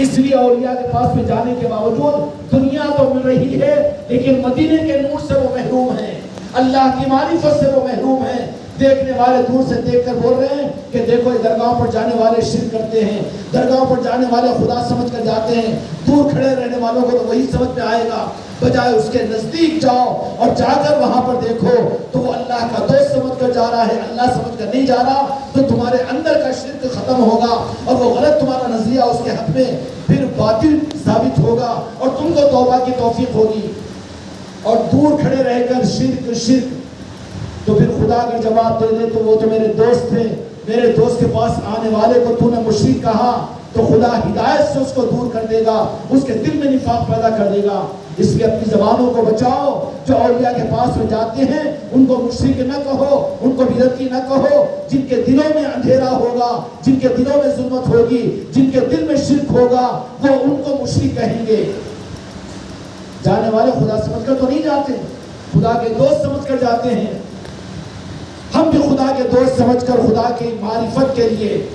اس لیے اولیاء کے پاس میں جانے کے باوجود دنیا تو مل رہی ہے لیکن مدینے کے نور سے وہ محروم ہیں، اللہ کی معرفت سے وہ محروم ہیں. دیکھنے والے دور سے دیکھ کر بول رہے ہیں کہ دیکھو یہ درگاہوں پر جانے والے شرک کرتے ہیں، درگاہوں پر جانے والے خدا سمجھ کر جاتے ہیں. دور کھڑے رہنے والوں کو تو وہی سمجھ میں آئے گا، بجائے اس کے نزدیک جاؤ اور جا کر وہاں پر دیکھو تو وہ اللہ کا دوست سمجھ کر جا رہا ہے، اللہ سمجھ کر نہیں جا رہا، تو تمہارے اندر کا شرک ختم ہوگا اور وہ غلط تمہارا نظریہ اس کے حق میں پھر باطل ثابت ہوگا اور تم کو توبہ کی توفیق ہوگی. اور دور کھڑے رہ کر شرک شرک تو پھر خدا اگر جواب دے دے تو وہ تو میرے دوست تھے، میرے دوست کے پاس آنے والے کو تو نے مشرک کہا تو خدا ہدایت سے اس کو دور کر دے گا، اس کے دل میں نفاق پیدا کر دے گا. اس لیے اپنی زبانوں کو بچاؤ. جو اولیاء کے پاس میں جاتے ہیں ان کو مشرک نہ کہو، ان کو بدعتی نہ کہو. جن کے دلوں میں اندھیرا ہوگا، جن کے دلوں میں ظلمت ہوگی، جن کے دل میں شرک ہوگا وہ ان کو مشرک کہیں گے. جانے والے خدا سمجھ کر تو نہیں جاتے، خدا کے دوست سمجھ کر جاتے ہیں. ہم بھی خدا کے دوست سمجھ کر خدا کی معرفت کے لیے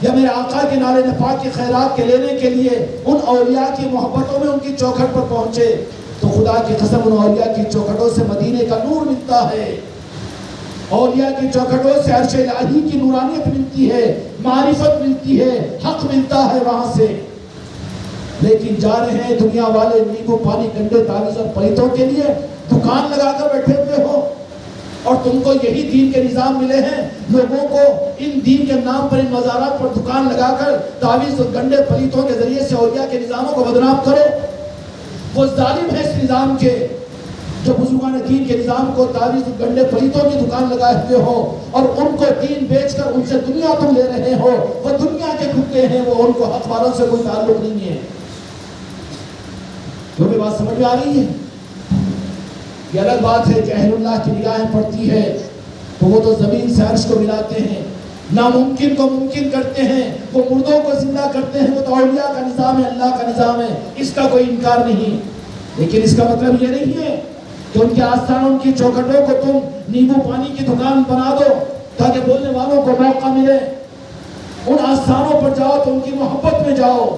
یا میرے آقا کے نالے پاک کی خیرات کے لینے کے لیے ان اولیاء کی محبتوں میں ان کی چوکھٹ پر پہنچے تو خدا کی قسم ان اولیاء کی چوکھٹوں سے مدینے کا نور ملتا ہے. اولیاء کی چوکھٹوں سے عرش الہی کی نورانیت ملتی ہے، معرفت ملتی ہے، حق ملتا ہے وہاں سے. لیکن جا رہے ہیں دنیا والے نیبو پانی گنڈے تعویذ اور پلیتوں کے لیے دکان لگا کر بیٹھے ہوئے ہو اور تم کو یہی دین کے نظام ملے ہیں. لوگوں کو ان دین کے نام پر ان مزارات پر دکان لگا کر تعویذ اور گنڈے پلیتوں کے ذریعے سے اولیاء کے نظاموں کو بدنام کرو. وہ ظالم ہے اس نظام کے جو بزرگان دین کے نظام کو تعویذ اور گنڈے پلیتوں کی دکان لگائے ہوئے ہو اور ان کو دین بیچ کر ان سے دنیا تم لے رہے ہو. وہ دنیا کے کتے ہیں، وہ ان کو حق والوں سے کوئی تعلق نہیں ہے. جو بھی بات سمجھ میں آ رہی ہے؟ یہ الگ بات ہے کہ اہل اللہ کی نگاہیں پڑتی ہے تو وہ تو زمین سے عرش کو ملاتے ہیں، ناممکن کو ممکن کرتے ہیں، وہ مردوں کو زندہ کرتے ہیں. وہ تو اولیاء کا نظام ہے، اللہ کا نظام ہے، اس کا کوئی انکار نہیں. لیکن اس کا مطلب یہ نہیں ہے کہ ان کے آستانوں ان کی چوکھٹوں کو تم نیبو پانی کی دکان بنا دو تاکہ بولنے والوں کو موقع ملے. ان آستانوں پر جاؤ تو ان کی محبت میں جاؤ،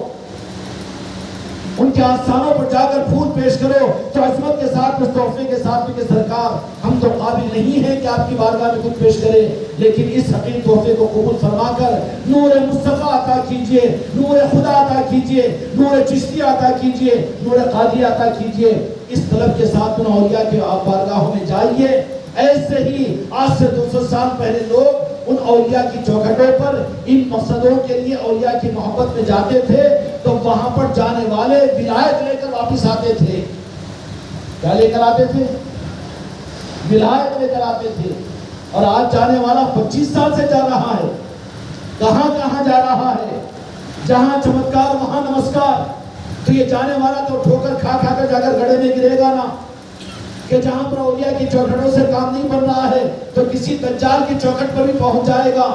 ان کے آستانوں پر جا کر پھول پیش کرو تو عظمت کے ساتھ، اس تحفے کے ساتھ کہ سرکار ہم تو قابل نہیں ہیں کہ آپ کی بارگاہ میں کچھ پیش کریں، لیکن اس حقیقی تحفے کو قبول فرما کر نور مصطفیٰ عطا کیجئے، نور خدا عطا کیجئے، نور چشتی عطا کیجئے، نور قادری عطا کیجئے. اس طلب کے ساتھ ان اولیاء کے آپ بارگاہوں میں جائیے. ایسے ہی آج سے 200 سال پہلے لوگ ان اولیاء کی چوکھٹوں پر ان مقصدوں کے لیے اولیاء کی محبت میں جاتے تھے تو وہاں پر جانے والے ولایت لے کر واپس آتے تھے. کیا لے کر آتے تھے؟ ولایت لے کر آتے تھے. اور آج جانے والا 25 سال سے جا رہا ہے، کہاں کہاں جا رہا ہے، جہاں چمتکار وہاں نمسکار. تو یہ جانے والا تو ٹھوکر کھا کھا کر جا کر گڑھے میں گرے گا نا، کہ جہاں پر اولیاء کی چوکھٹوں سے کام نہیں بن رہا ہے تو کسی دجال کی چوکھٹ پر بھی پہنچ جائے گا،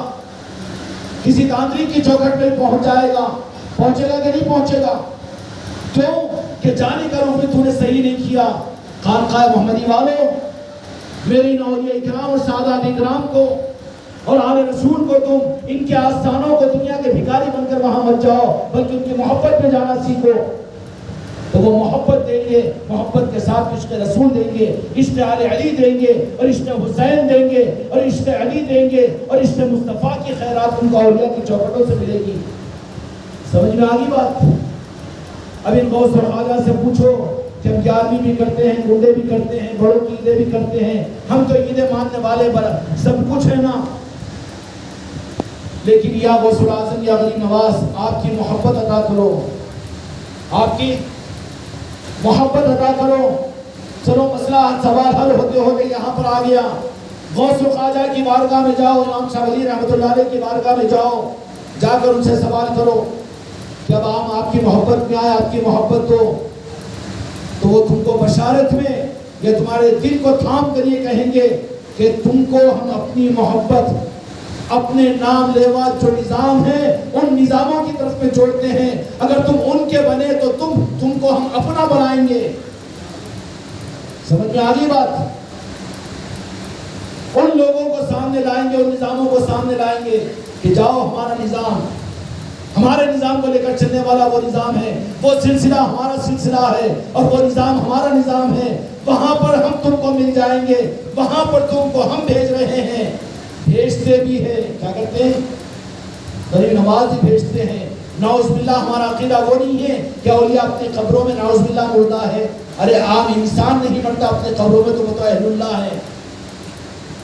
کسی تانترک کی چوکھٹ پر بھی پہنچ جائے گا. پہنچے گا کہ نہیں پہنچے گا؟ کیوں کہ جانے کا رخ بھی تو نے صحیح نہیں کیا. خانقاہ محمدی والوں، میری اولیاء اکرام اور سادات اکرام کو اور آل رسول کو تم ان کے آستانوں کو دنیا کے بھکاری بن کر وہاں مت جاؤ بلکہ ان کی محبت میں جانا سیکھو. تو وہ محبت دیں گے، محبت کے ساتھ عشق رسول دیں گے، عشق آل علی دیں گے اور عشق حسین دیں گے اور عشق علی دیں گے اور عشق مصطفیٰ کی خیرات ان کو اولیاء کی چوکھٹوں سے ملے گی. سمجھ میں آگی بات؟ اب ان غوث اور خواجہ سے پوچھو کہ ہم 11ویں بھی کرتے ہیں، گنڈے بھی کرتے ہیں، بڑوں کی عیدیں بھی کرتے ہیں، ہم تو عیدیں ماننے والے سب کچھ ہے نا. لیکن یا غوث العظم یا غریب نواز آپ کی محبت عطا کرو، آپ کی محبت عطا کرو. چلو مسئلہ سوال حل ہوتے ہوتے یہاں پر آ گیا. غوث و خواجہ کی بارگاہ میں جاؤ، امام شاہ ولی رحمۃ اللہ علیہ کی بارگاہ میں جاؤ، جا کر ان سے سوال کرو جب آپ کی محبت میں آئے، آپ کی محبت تو وہ تم کو بشارت میں یا تمہارے دل کو تھام کر یہ کہیں گے کہ تم کو ہم اپنی محبت، اپنے نام لیوا جو نظام ہیں ان نظاموں کی طرف میں جوڑتے ہیں، اگر تم ان کے بنے تو تم کو ہم اپنا بنائیں گے۔ سمجھ میں آگئی بات؟ ان لوگوں کو سامنے لائیں گے، ان نظاموں کو سامنے لائیں گے کہ جاؤ ہمارا نظام، ہمارے نظام کو لے کر چلنے والا وہ نظام ہے، وہ سلسلہ ہمارا سلسلہ ہے اور وہ نظام ہمارا نظام ہے، وہاں پر ہم تم کو مل جائیں گے، وہاں پر تم کو ہم بھیج رہے ہیں۔ بھیجتے بھی ہیں، کیا کرتے ہیں؟ غریب نواز ہی بھیجتے ہیں۔ نعوذ باللہ ہمارا عقیدہ وہ نہیں ہے کہ اولیاء اپنے قبروں میں نعوذ باللہ مردہ ہے۔ ارے عام انسان نہیں مرتا اپنے قبروں میں، تو وہ تو اہل اللہ ہے،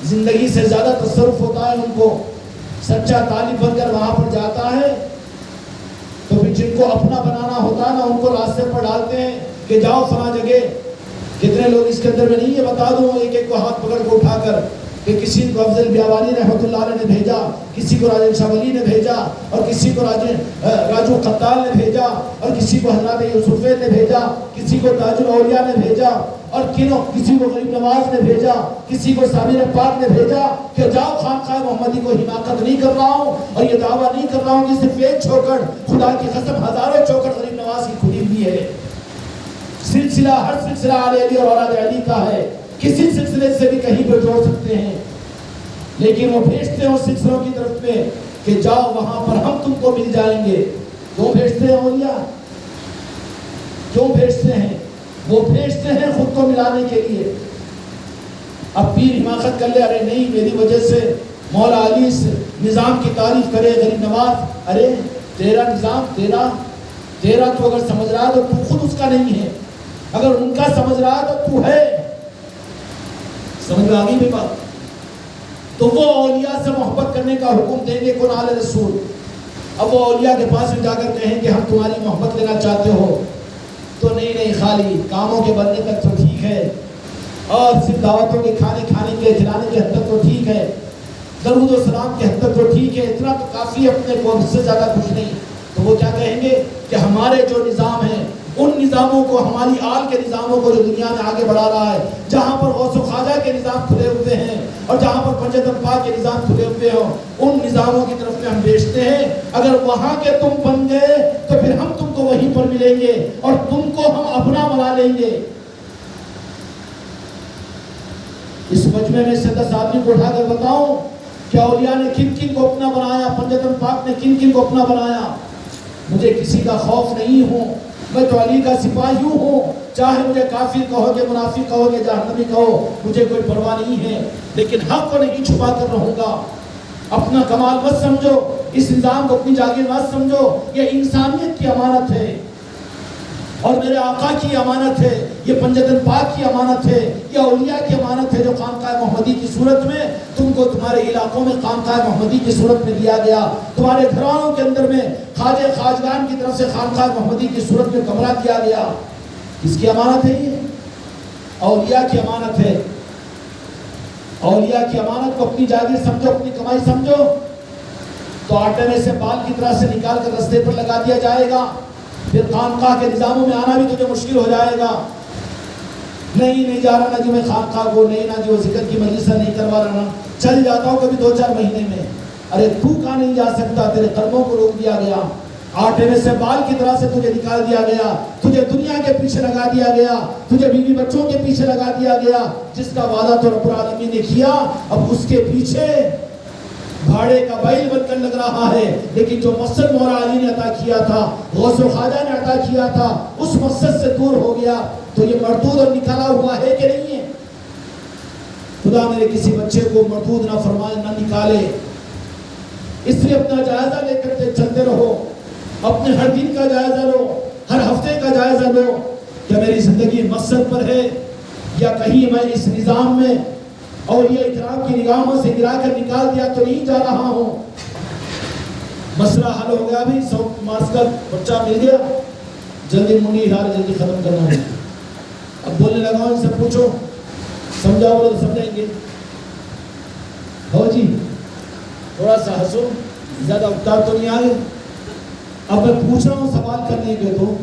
زندگی سے زیادہ تصرف ہوتا ہے ان کو۔ سچا طالب بن کر وہاں پر جاتا ہے تو پھر جن کو اپنا بنانا ہوتا ہے نا، ان کو راستے پر ڈالتے ہیں کہ جاؤ فلاں جگہ۔ کتنے لوگ اس کے اندر میں نہیں، یہ بتا دوں ایک ایک کو ہاتھ پکڑ کے اٹھا کر، کہ کسی کو افضل بیابانی رحمۃ اللہ علیہ نے بھیجا، کسی کو راجن شاہ ولی نے بھیجا، اور کسی کو راجو قتال نے بھیجا، اور کسی کو حضرت یوسف نے بھیجا، کسی کو تاج الاولیاء نے بھیجا، اور کسی کو غریب نواز نے بھیجا، کسی کو سامر پاک نے بھیجا کہ جاؤ خانقاہ محمدی کو حماقت نہیں کر رہا ہوں اور یہ دعویٰ نہیں کر رہا ہوں کہ صرف ایک چوکھٹ، خدا کی قسم ہزاروں چوکھٹ غریب نواز کی کھلی ہوئی ہے۔ سلسلہ ہر سلسلہ آل علی اور اولاد علی کا ہے، کسی سلسلے سے بھی کہیں پر جوڑ سکتے ہیں، لیکن وہ بھیجتے ہیں اس سلسلوں کی طرف میں کہ جاؤ وہاں پر ہم تم کو مل جائیں گے۔ کیوں بھیجتے ہیں اولیاء؟ کیوں بھیجتے ہیں؟ وہ بھیجتے ہیں خود کو ملانے کے لیے۔ اب پیر حماقت کر لے، ارے نہیں میری وجہ سے مولا علی اس نظام کی تعریف کرے، غریب نواز ارے تیرا نظام، تیرا تو اگر سمجھ رہا ہے تو تو خود اس کا نہیں ہے، اگر ان کا سمجھ رہا ہے تو تو ہے۔ سمجھ میں آگئی بھی بات؟ تو وہ اولیاء سے محبت کرنے کا حکم دیں گے کون؟ آل رسول۔ اب وہ اولیاء کے پاس میں جا کر کہیں کہ ہم تمہاری محبت لینا چاہتے ہو تو نہیں خالی کاموں کے بننے تک تو ٹھیک ہے، اور صرف دعوتوں کے کھانے کے کھلانے کے حد تک تو ٹھیک ہے، درود و سلام کے حد تک تو ٹھیک ہے، اتنا تو کافی، اپنے کو اس سے زیادہ کچھ نہیں۔ تو وہ کیا کہیں گے کہ ہمارے جو نظام ہیں ان نظاموں کو، ہماری آل کے نظاموں کو جو دنیا میں آگے بڑھا رہا ہے، جہاں پر غوث و خواجہ کے نظام کھلے ہوئے ہیں اور جہاں پر پنجتن پاک کے نظام کھلے ہوئے ہوں، ان نظاموں کی طرف میں ہم بیچتے ہیں۔ اگر وہاں کے تم بن گئے تو پھر ہم تم کو وہیں پر ملیں گے اور تم کو ہم اپنا بنا لیں گے۔ اس مجمع میں سے 10 آدمی کو اٹھا کر بتاؤں کہ اولیاء نے کن کن کو اپنا بنایا، پنجتن پاک نے کن کن کو اپنا بنایا۔ مجھے کسی کا خوف نہیں ہوں، میں تو علی کا سپاہی ہوں، چاہے مجھے کافر کہو گے، منافق کہو گے، جہنمی کہو، مجھے کوئی پرواہ نہیں ہے، لیکن حق کو نہیں چھپا کر رہوں گا۔ اپنا کمال مت سمجھو، اس نظام کو اپنی جاگیر مت سمجھو، یہ انسانیت کی امانت ہے اور میرے آقا کی امانت ہے، یہ پنجتن پاک کی امانت ہے، یہ اولیاء کی امانت ہے جو خانقاہ محمدی کی صورت میں تم کو تمہارے علاقوں میں خانقاہ محمدی کی صورت میں دیا گیا، تمہارے گھرانوں کے اندر میں خواجہ خواجگان کی طرف سے خانقاہ محمدی کی صورت میں کمرہ دیا گیا۔ اس کی امانت ہے، یہ اولیاء کی امانت ہے۔ اولیاء کی امانت کو اپنی جاگیر سمجھو، اپنی کمائی سمجھو، تو آٹے میں سے بال کی طرح سے نکال کر رستے پر لگا دیا جائے گا، پھر خانقاہ کے نظاموں میں آنا بھی تجھے مشکل ہو جائے گا۔ نہیں جا رہا نا جی میں خانقاہ کو، نہیں نا جی وہ ذکر کی مجلس نہیں کروا رہا نا، چل جاتا ہوں کبھی 2-4 مہینے میں۔ ارے تو کہاں نہیں جا سکتا، تیرے قدموں کو روک دیا گیا، آٹے میں سے بال کی طرح سے تجھے نکال دیا گیا، تجھے دنیا کے پیچھے لگا دیا گیا، تجھے بیوی بچوں کے پیچھے لگا دیا گیا، جس کا وعدہ تو رب العالمین نے کیا اب اس کے پیچھے بھاڑے کا بیل بن کر لگ رہا ہے۔ لیکن جو مقصد مولا علی نے عطا کیا تھا، غوث و خواجہ نے عطا کیا تھا، اس مقصد سے دور ہو گیا، تو یہ مردود اور نکالا ہوا ہے کہ نہیں ہے؟ خدا میرے کسی بچے کو مردود نہ فرمائے، نہ نکالے، اس لیے اپنا جائزہ لے کر چلتے رہو، اپنے ہر دن کا جائزہ لو، ہر ہفتے کا جائزہ لو، کہ میری زندگی مقصد پر ہے یا کہیں میں اس نظام میں اولیاء اکرام کی نگاہوں سے گرا کر نکال دیا تو نہیں جا رہا ہوں۔ مسئلہ حل ہو گیا، بھی 100 مارکس کا بچہ مل گیا، جلدی منی ہار جلدی ختم کرنا ہے۔ اب بولنے لگا ہوں، ان سے پوچھو سمجھاؤ بولو تو سمجھیں گے، ہو جی تھوڑا سا ہنسو، زیادہ اکتاب تو نہیں آگے، اب میں پوچھ رہا ہوں سوال کرنے کے تو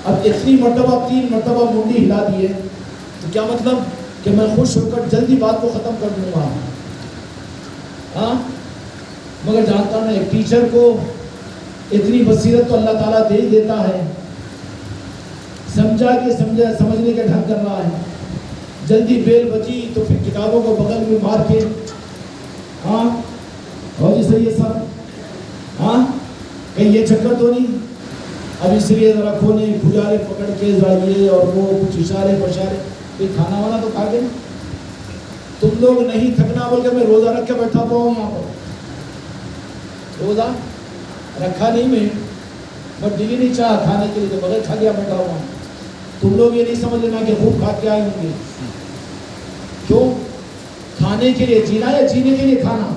اب اتنی مرتبہ 3 مرتبہ منڈی ہلا دی ہے تو کیا مطلب کہ میں خوش ہو کر جلدی بات کو ختم کر دوں گا؟ ہاں مگر جانتا ہوں ایک ٹیچر کو اتنی بصیرت تو اللہ تعالیٰ دے ہی دیتا ہے، سمجھنے کا ڈھنگ کر رہا ہے. جلدی بیل بجی تو پھر کتابوں کو بغل میں مار کے ہاں جی صحیح ہے صاحب، ہاں کہیں یہ چکر تو نہیں. اب اس لیے ذرا کھونے پجارے پکڑ کے ذرا اور وہ کچھ اشارے پشارے، کوئی کھانا وانا تو کھا کے تم لوگ نہیں تھکنا بول کے میں روزہ رکھ کے بیٹھا ہوا ہوں یہاں پر. روزہ رکھا نہیں میں، بٹ دل ہی نہیں چاہا کھانے کے لیے تو بغیر کھا گیا بیٹھا ہوا ہوں. تم لوگ یہ نہیں سمجھ لینا کہ خوب کھا کے آئے ہوں گے. کیوں؟ کھانے کے لیے جینا یا جینے کے لیے کھانا؟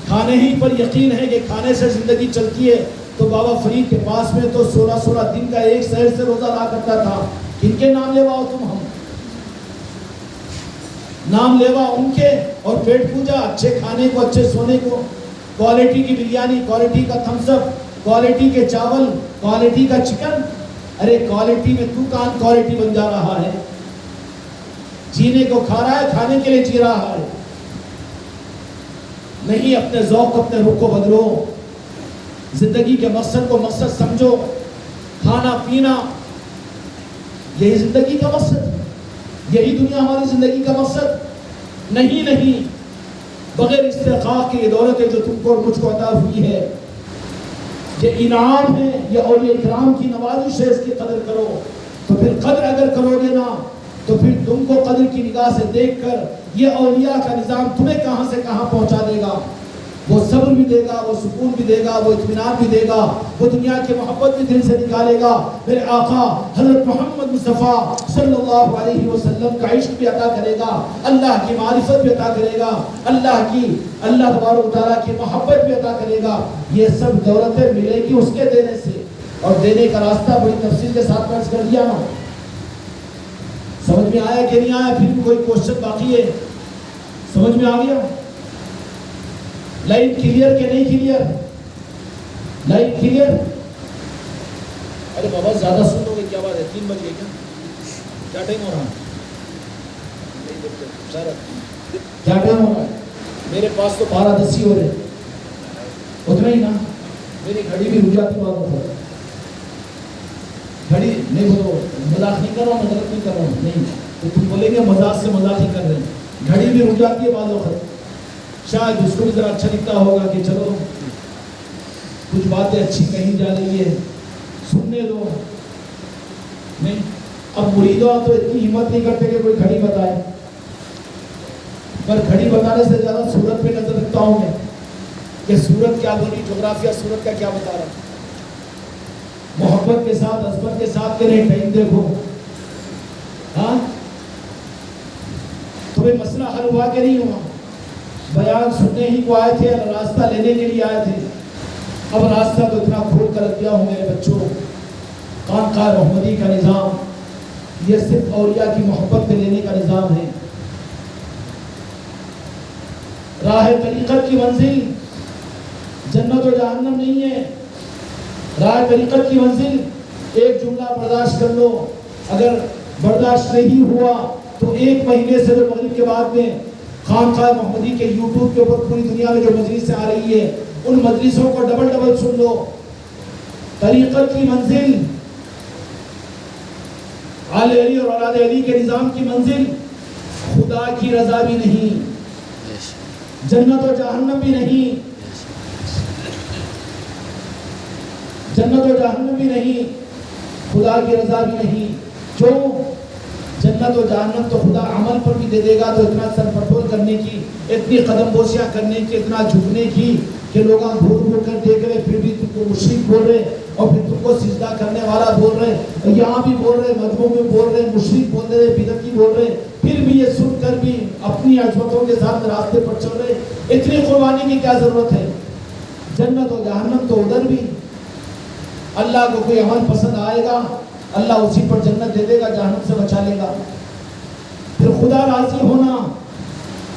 کھانے ہی پر یقین ہے کہ کھانے سے زندگی چلتی ہے. تو بابا فرید کے پاس میں تو 16 دن کا ایک شہر سے روزہ لا کرتا تھا. کن کے نام لیوا تم؟ ہم نام لیوا ان کے، اور پیٹ پوجا اچھے کھانے کو، اچھے سونے کو، کوالٹی کی بریانی، کوالٹی کا تھمس اپ، کوالٹی کے چاول، کوالٹی کا چکن. ارے کوالٹی میں تو کہاں کوالٹی بن جا رہا ہے؟ جینے کو کھا رہا ہے، کھانے کے لیے جی رہا ہے. نہیں، اپنے ذوق کو، اپنے رخ کو بدلو. زندگی کے مقصد کو مقصد سمجھو. کھانا پینا یہی زندگی کا مقصد، یہی دنیا ہماری زندگی کا مقصد نہیں. بغیر استحقاق کے یہ دولت ہے جو تم کو اور مجھ کو عطا ہوئی ہے، یہ انعام ہے، یہ اولیاء کرام کی نوازش ہے. اس کی قدر کرو. تو پھر قدر اگر کرو گے نا تو پھر تم کو قدر کی نگاہ سے دیکھ کر یہ اولیاء کا نظام تمہیں کہاں سے کہاں پہنچا دے گا. وہ صبر بھی دے گا، وہ سکون بھی دے گا، وہ اطمینان بھی دے گا، وہ دنیا کی محبت بھی دل سے نکالے گا. میرے آقا حضرت محمد مصطفیٰ صلی اللہ علیہ وسلم کا عشق بھی عطا کرے گا، اللہ کی معرفت بھی عطا کرے گا، اللہ تبارک و تعالیٰ کی محبت بھی عطا کرے گا. یہ سب دولتیں ملے گی اس کے دینے سے. اور دینے کا راستہ بڑی تفصیل کے ساتھ درج کر دیا نا. سمجھ میں آیا کہ نہیں آیا؟ پھر بھی کوئی کوشچن باقی ہے؟ سمجھ میں آ گیا؟ لائن کلیئر کہ نہیں کلیئر؟ Line clear? ارے بابا زیادہ سنو گے کیا بات ہے؟ 3 بج گئے کیا ٹائم ہو رہا ہے؟ کیا ٹائم ہو رہا ہے؟ میرے پاس تو 12:10 ہی ہو رہے. اتنا ہی نا. میری گھڑی بھی رک جاتی بات ہوتا. گھڑی نہیں بولو، مذاق نہیں کر رہا ہوں، مذاق نہیں کر رہا ہوں. نہیں تو تم بولیں گے مذاق سے مذاق ہی کر رہے ہیں. گھڑی بھی رک جاتی ہے بعض وقت. شاید اس کو بھی ذرا اچھا لگتا ہوگا کہ چلو کچھ باتیں اچھی کہیں جا رہی ہے، سننے دو. نہیں، اب مریدوں تو اتنی ہمت نہیں کرتے کہ کوئی گھڑی بتائے، پر گھڑی بتانے سے زیادہ صورت پہ نظر رکھتا ہوں میں کہ صورت کیا بنی، جغرافیہ صورت کا کیا بتا رہا. محبت کے ساتھ، عظمت کے ساتھ کریں، ٹائم دیکھو. ہاں تمہیں مسئلہ حل ہوا کہ نہیں ہوا؟ بیان سننے ہی کو آئے تھے، راستہ لینے کے لیے آئے تھے. اب راستہ تو اتنا کھول کر رکھ دیا ہوں میرے بچوں. خانقاہ محمدی کا نظام یہ صرف اولیاء کی محبت پہ لینے کا نظام ہے. راہ طریقت کی منزل جنت و جہنم نہیں ہے. راہ طریقت کی منزل ایک جملہ برداشت کر لو. اگر برداشت نہیں ہوا تو 1 مہینے سے جو مغرب کے بعد میں خانقاہ محمدی کے یوٹیوب کے اوپر پوری دنیا میں جو مجلس آ رہی ہے ان مجلسوں کو ڈبل سن لو. طریقت کی منزل آل علی اور اولاد علی کے نظام کی منزل خدا کی رضا بھی نہیں، جنت و جہنم بھی نہیں، جنت و جہنم بھی نہیں، خدا کی رضا بھی نہیں. جو جنت و جہنم تو خدا عمل پر بھی دے دے گا. تو اتنا سر پٹول کرنے کی، اتنی قدم بوسیاں کرنے کی، اتنا جھکنے کی کہ لوگ گھور گھور کر دیکھ رہے، پھر بھی تم کو مشرک بول رہے، اور پھر تم کو سجدہ کرنے والا بول رہے، یہاں بھی بول رہے، مجموع میں بول رہے، مشرک بول رہے، بدعتی بول رہے، پھر بھی یہ سن کر بھی اپنی عظمتوں کے ساتھ راستے پر چل رہے. اتنی قربانی کی کیا ضرورت ہے؟ جنت و جہنم تو ادھر بھی. اللہ کو کوئی عمل پسند آئے گا، اللہ اسی پر جنت دے دے گا، جہنم سے بچا لے گا. پھر خدا راضی ہونا،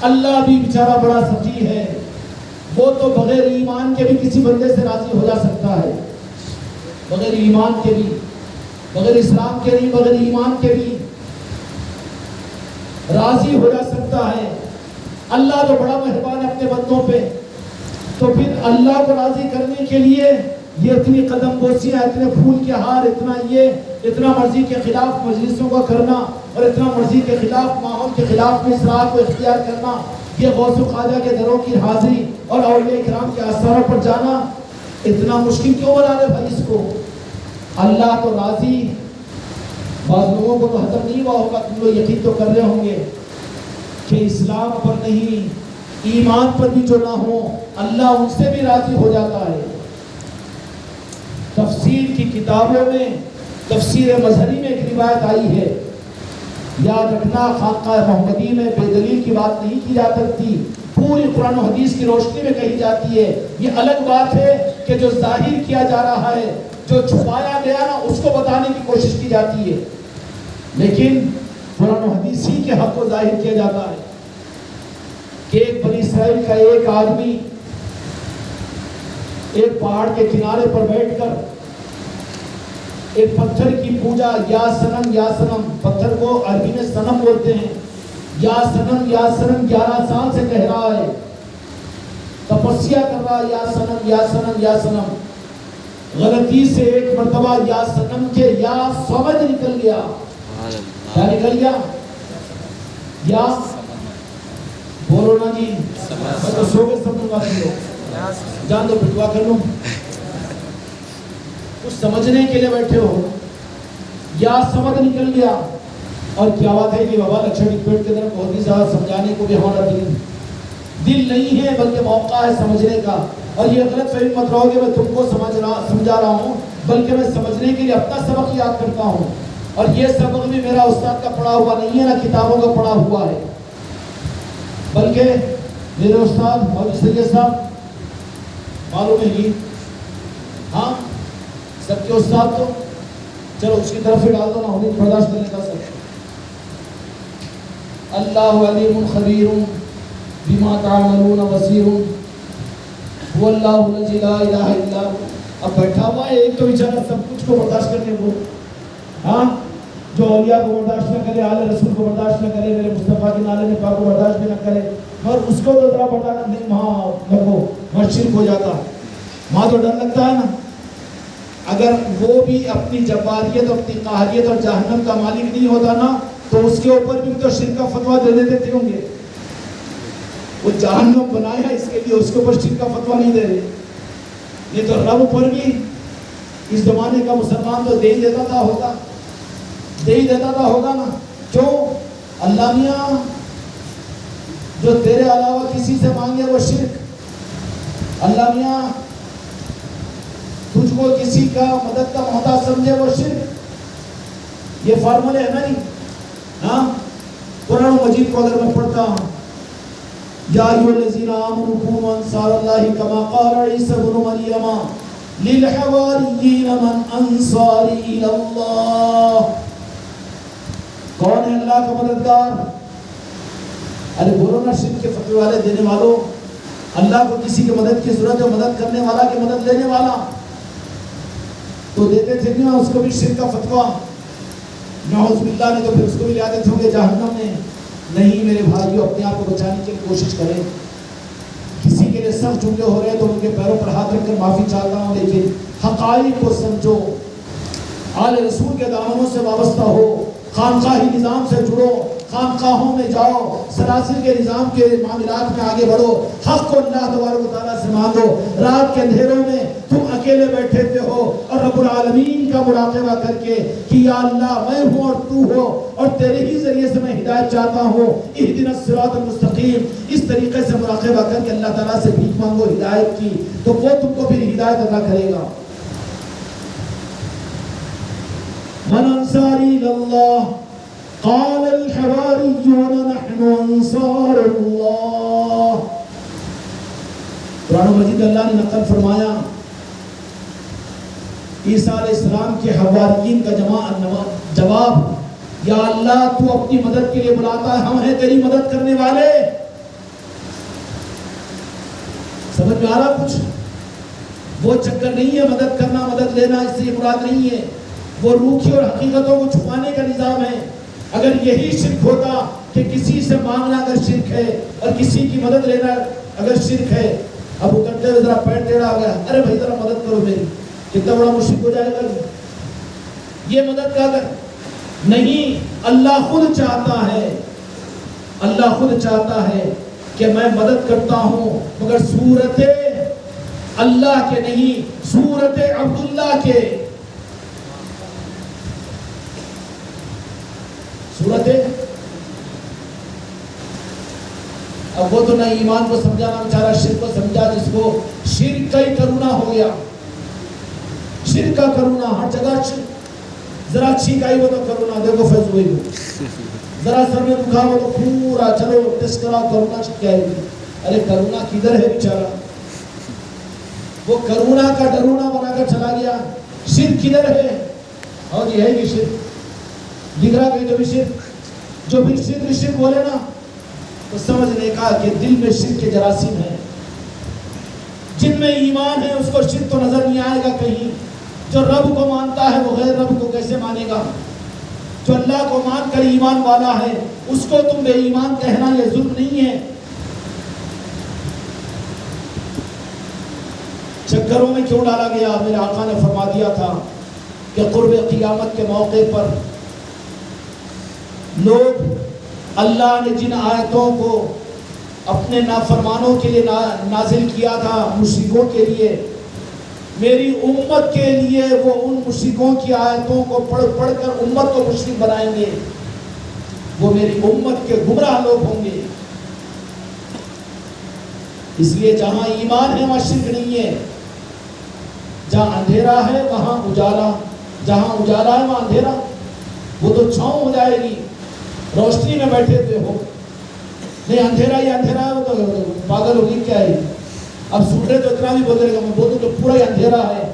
اللہ بھی بیچارہ بڑا سخی ہے. وہ تو بغیر ایمان کے بھی کسی بندے سے راضی ہو جا سکتا ہے، بغیر ایمان کے بھی، بغیر اسلام کے نہیں، بغیر ایمان کے بھی راضی ہو جا سکتا ہے۔ اللہ تو بڑا مہربان ہے اپنے بندوں پہ، تو پھر اللہ کو راضی کرنے کے لیے یہ اتنی قدم بوسیاں، اتنے پھول کے ہار، اتنا مرضی کے خلاف مجلسوں کا کرنا اور اتنا مرضی کے خلاف ماحول کے خلاف میں اسرار کو اختیار کرنا، یہ غوث و خواجہ کے دروں کی حاضری اور اولیاء کرام کے آثاروں پر جانا اتنا مشکل کیوں بنا رہے بھائی اس کو؟ اللہ تو راضی، بعض لوگوں کو تو حضر نہیں ہوا ہوگا، تم لوگ یقین تو کر رہے ہوں گے کہ اسلام پر نہیں، ایمان پر بھی جو نہ ہو اللہ ان سے بھی راضی ہو جاتا ہے۔ تفسیر کی کتابوں میں تفسیر مظہری میں ایک روایت آئی ہے، یاد رکھنا خانقاہ محمدی میں بے دلیل کی بات نہیں کی جا سکتی، پوری قرآن و حدیث کی روشنی میں کہی جاتی ہے۔ یہ الگ بات ہے کہ جو ظاہر کیا جا رہا ہے، جو چھپایا گیا نا اس کو بتانے کی کوشش کی جاتی ہے، لیکن قرآن و حدیث ہی کے حق کو ظاہر کیا جاتا ہے کہ ایک بنی اسرائیل کا ایک آدمی ایک پہاڑ کے کنارے پر بیٹھ کر ایک پتھر کی پوجا، یا سنم، پتھر کو عربی میں صنم بولتے ہیں، یا سنم 11 سال سے کہہ رہا ہے، تپسیا کر رہا ہے، یا سنم، غلطی سے ایک مرتبہ یا سنم کے یا سمجھ نکل گیا۔ کیا نکل گیا؟ یا بولو نا جی، میں تو سو کے سمجھ بات کرو، جان دو پٹوا کر لوں، کچھ سمجھنے کے لیے بیٹھے ہو، یا سمجھ نکل گیا، اور کیا بات ہے کہ بابا لکشمن پیٹ کے طرف بہت ہی زیادہ سمجھانے کو بھی ہمارا دل نہیں ہے، بلکہ موقع ہے سمجھنے کا، اور یہ غلط فہمی مت رہو کہ میں تم کو سمجھا رہا ہوں، بلکہ میں سمجھنے کے لیے اپنا سبق یاد کرتا ہوں، اور یہ سبق بھی میرا استاد کا پڑھا ہوا نہیں ہے، نہ کتابوں کا پڑھا ہوا ہے، بلکہ میرے استاد مولوی سید صاحب معلوم ہے جی، ہاں سب کے استاد، تو چلو اس کی طرف ہی ڈال دو نا، انہیں برداشت کرنے کا سب۔ اللہ علیم خبیر بما تعملون بصیر هو اللہ الذی لا الہ الا هو۔ اب بیٹھا ہوا ہے ایک تو بیچارہ سب کچھ کو برداشت کرنے کو، ہاں جو اولیاء کو برداشت نہ کرے، آل رسول کو برداشت نہ کرے، میرے مصطفیٰ کے نالے پاک کو برداشت بھی نہ کرے، اور اس کو تو ذرا برداشت نہیں، وہاں دیکھو شرک ہو جاتا، وہاں تو ڈر لگتا ہے نا۔ اگر وہ بھی اپنی جباریت، اپنی قہریت اور جہنم کا مالک نہیں ہوتا نا، تو اس کے اوپر بھی تو شرک کا فتویٰ دے دیتے ہوں گے، وہ جہنم بنایا اس کے لیے، اس کے اوپر شرک کا فتویٰ نہیں دے رہے، یہ تو رب پر بھی اس زمانے کا مسلمان تو دے ہی دیتا تھا ہوگا نا۔ کیوں؟ اللہ میاں جو تیرے علاوہ کسی سے مانگے وہ شرک، اللہ میاں تجھ کو کسی کا مدد کا محتاج سمجھے وہ شرک، یہ فارمولے ہے نا نہیں؟ ہاں قرآن مجید کو اگر میں پڑھتا ہوں، یا ایھا الذین آمنوا کونوا انصار اللہ کما قال عیسی ابن مریم للحواریین من انصاری الی اللہ، کون ہے اللہ کا مددگار؟ ارے بولو نا، شرک کے فتوے والے دینے والوں، اللہ کو کسی کی مدد کی ضرورت ہے، مدد کرنے والا کی مدد لینے والا تو دیتے تھے نا، اس کو بھی شرک کا فتویٰ، نعوذ باللہ، نے تو پھر اس کو بھی لے آتے تھے جہنم میں۔ نہیں میرے بھائیو، اپنے آپ کو بچانے کی کوشش کریں، کسی کے لیے سخت جملے ہو رہے ہیں تو ان کے پیروں پر ہاتھ رکھ کر معافی چاہتا ہوں، لیکن حقائق کو سمجھو، آل رسول کے دامنوں سے وابستہ ہو، خانقاہی نظام سے جڑو، خانقاہوں میں جاؤ، سلاسل کے نظام کے معاملات میں آگے بڑھو، حق کو اللہ تبارک و تعالیٰ سے مانگو۔ رات کے اندھیروں میں تم اکیلے بیٹھے ہوئے ہو اور رب العالمین کا مراقبہ کر کے کہ یا اللہ میں ہوں اور تو ہو، اور تیرے ہی ذریعے سے میں ہدایت چاہتا ہوں، اہدنا الصراط المستقیم، اس طریقے سے مراقبہ کر کے اللہ تعالیٰ سے بھیک مانگو ہدایت کی، تو وہ تم کو پھر ہدایت عطا کرے گا۔ من انصاری اللہ قال الحواریون نحن انصار اللہ۔ قرآن مجید اللہ نے نقل فرمایا عیسیٰ علیہ السلام کے حواریین کا جواب، یا اللہ تو اپنی مدد کے لیے بلاتا ہے، ہم ہیں تیری مدد کرنے والے۔ سمجھ میں آ رہا کچھ؟ وہ چکر نہیں ہے مدد کرنا مدد لینا، اس سے مراد نہیں ہے، وہ روکھی اور حقیقتوں کو چھپانے کا نظام ہے۔ اگر یہی شرک ہوتا کہ کسی سے مانگنا اگر شرک ہے اور کسی کی مدد لینا اگر شرک ہے، اب وہ کرتے ہوئے ذرا پیر ٹیڑھا ہو گیا، ارے بھائی ذرا مدد کرو میری، کتنا بڑا مشرک ہو جائے گا یہ مدد کا اگر نہیں۔ اللہ خود چاہتا ہے، اللہ خود چاہتا ہے کہ میں مدد کرتا ہوں مگر صورت اللہ کے نہیں، صورت عبداللہ کے، صورت۔ اب وہ تو نہ ایمان کو سمجھا نہ بیچارہ شرک کو سمجھا، جس کو شرک کا ہی کرونا ہو گیا، شرک کا کرونا ہر جگہ شرک۔ ذرا چھینک آئی وہ تو کرونا، دیکھو فیض ہوئی ہو، ذرا سر میں دکھا وہ تو پورا چلو ٹیسٹ کراؤ کرونا چھک آئے گی۔ ارے کرونا کدھر ہے بیچارہ؟ وہ کرونا کا ڈرونا بنا کر چلا گیا۔ شرک کدھر ہے؟ اور یہ ہے کہ شرک دکھ رہا کہیں تو بھی شرک، جو بھی شرک شرک بولے نا تو سمجھنے کا کہ دل میں شرک کے جراثیم ہیں، جن میں ایمان ہے اس کو شرک تو نظر نہیں آئے گا کہیں۔ جو رب کو مانتا ہے وہ غیر رب کو کیسے مانے گا؟ جو اللہ کو مان کر ایمان والا ہے اس کو تم بے ایمان کہنا یہ ظلم نہیں ہے؟ چکروں میں کیوں ڈالا گیا؟ میرے آقا نے فرما دیا تھا کہ قرب قیامت کے موقع پر لوگ، اللہ نے جن آیتوں کو اپنے نافرمانوں کے لیے نازل کیا تھا مشرکوں کے لیے، میری امت کے لیے وہ ان مشرکوں کی آیتوں کو پڑھ پڑھ کر امت کو مشرک بنائیں گے، وہ میری امت کے گمراہ لوگ ہوں گے۔ اس لیے جہاں ایمان ہے وہاں شرک نہیں ہے، جہاں اندھیرا ہے وہاں اجالا، جہاں اجالا ہے وہاں اندھیرا۔ وہ تو چھاؤں ہو جائے گی، روشنی میں بیٹھے ہوئے ہو، نہیں اندھیرا ہی اندھیرا ہے، وہ تو پاگل ہوگی کیا ہے؟ اب سوٹے تو اتنا بھی بولے گا، میں بولوں تو پورا ہی اندھیرا ہے،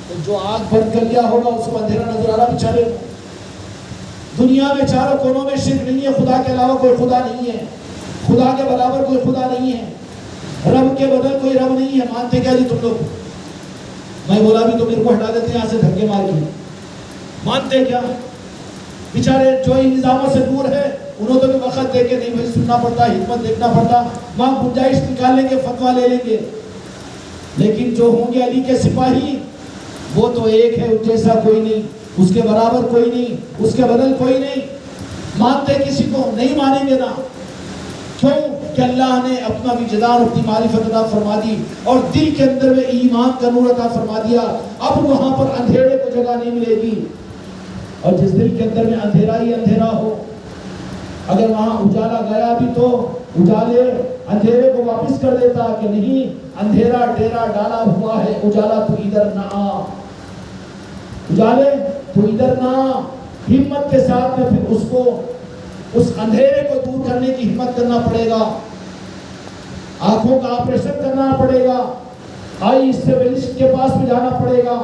تو جو آنکھ بند کر لیا ہوگا اس کو اندھیرا نظر آ رہا بیچارے۔ دنیا میں چاروں کونوں میں شرک نہیں ہے، خدا کے علاوہ کوئی خدا نہیں ہے، خدا کے برابر کوئی خدا نہیں ہے، رب کے بدل کوئی رب نہیں ہے۔ مانتے کیا جی تم لوگ؟ میں بولا بھی تو میرے کو ہٹا دیتے ہیں یہاں سے دھکے مار کے۔ مانتے کیا؟ بیچارے جو ان نظاموں سے دور ہے انہوں تو بھی وقت دے کے نہیں بھائی سننا پڑتا، حکمت دیکھنا پڑتا، وہاں گنجائش نکال لیں گے، فتویٰ لے لیں گے۔ لیکن جو ہوں گے علی کے سپاہی وہ تو ایک ہے، اس جیسا کوئی نہیں، اس کے برابر کوئی نہیں، اس کے بدل کوئی نہیں۔ مانتے کسی کو نہیں مانیں گے نا، کیوں کہ اللہ نے اپنا وجدان، اپنی معرفت عطا فرما دی اور دل کے اندر میں ایمان کا نور عطا فرما دیا۔ اب وہاں پر اندھیرے کو جگہ نہیں ملے گی، اور جس دل کے اندر میں اندھیرا ہی اندھیرا ہو، اگر وہاں اجالا گیا بھی تو اجالے اندھیرے کو واپس کر دیتا کہ نہیں اندھیرا ڈیرا ڈالا ہوا ہے، اجالا تو ادھر نہ آ، اجالے تو ادھر نہ آ۔ ہمت کے ساتھ میں پھر اس کو، اس اندھیرے کو دور کرنے کی ہمت کرنا پڑے گا، آنکھوں کا آپریشن کرنا پڑے گا، آئی اسپیشلسٹ کے پاس میں جانا پڑے گا۔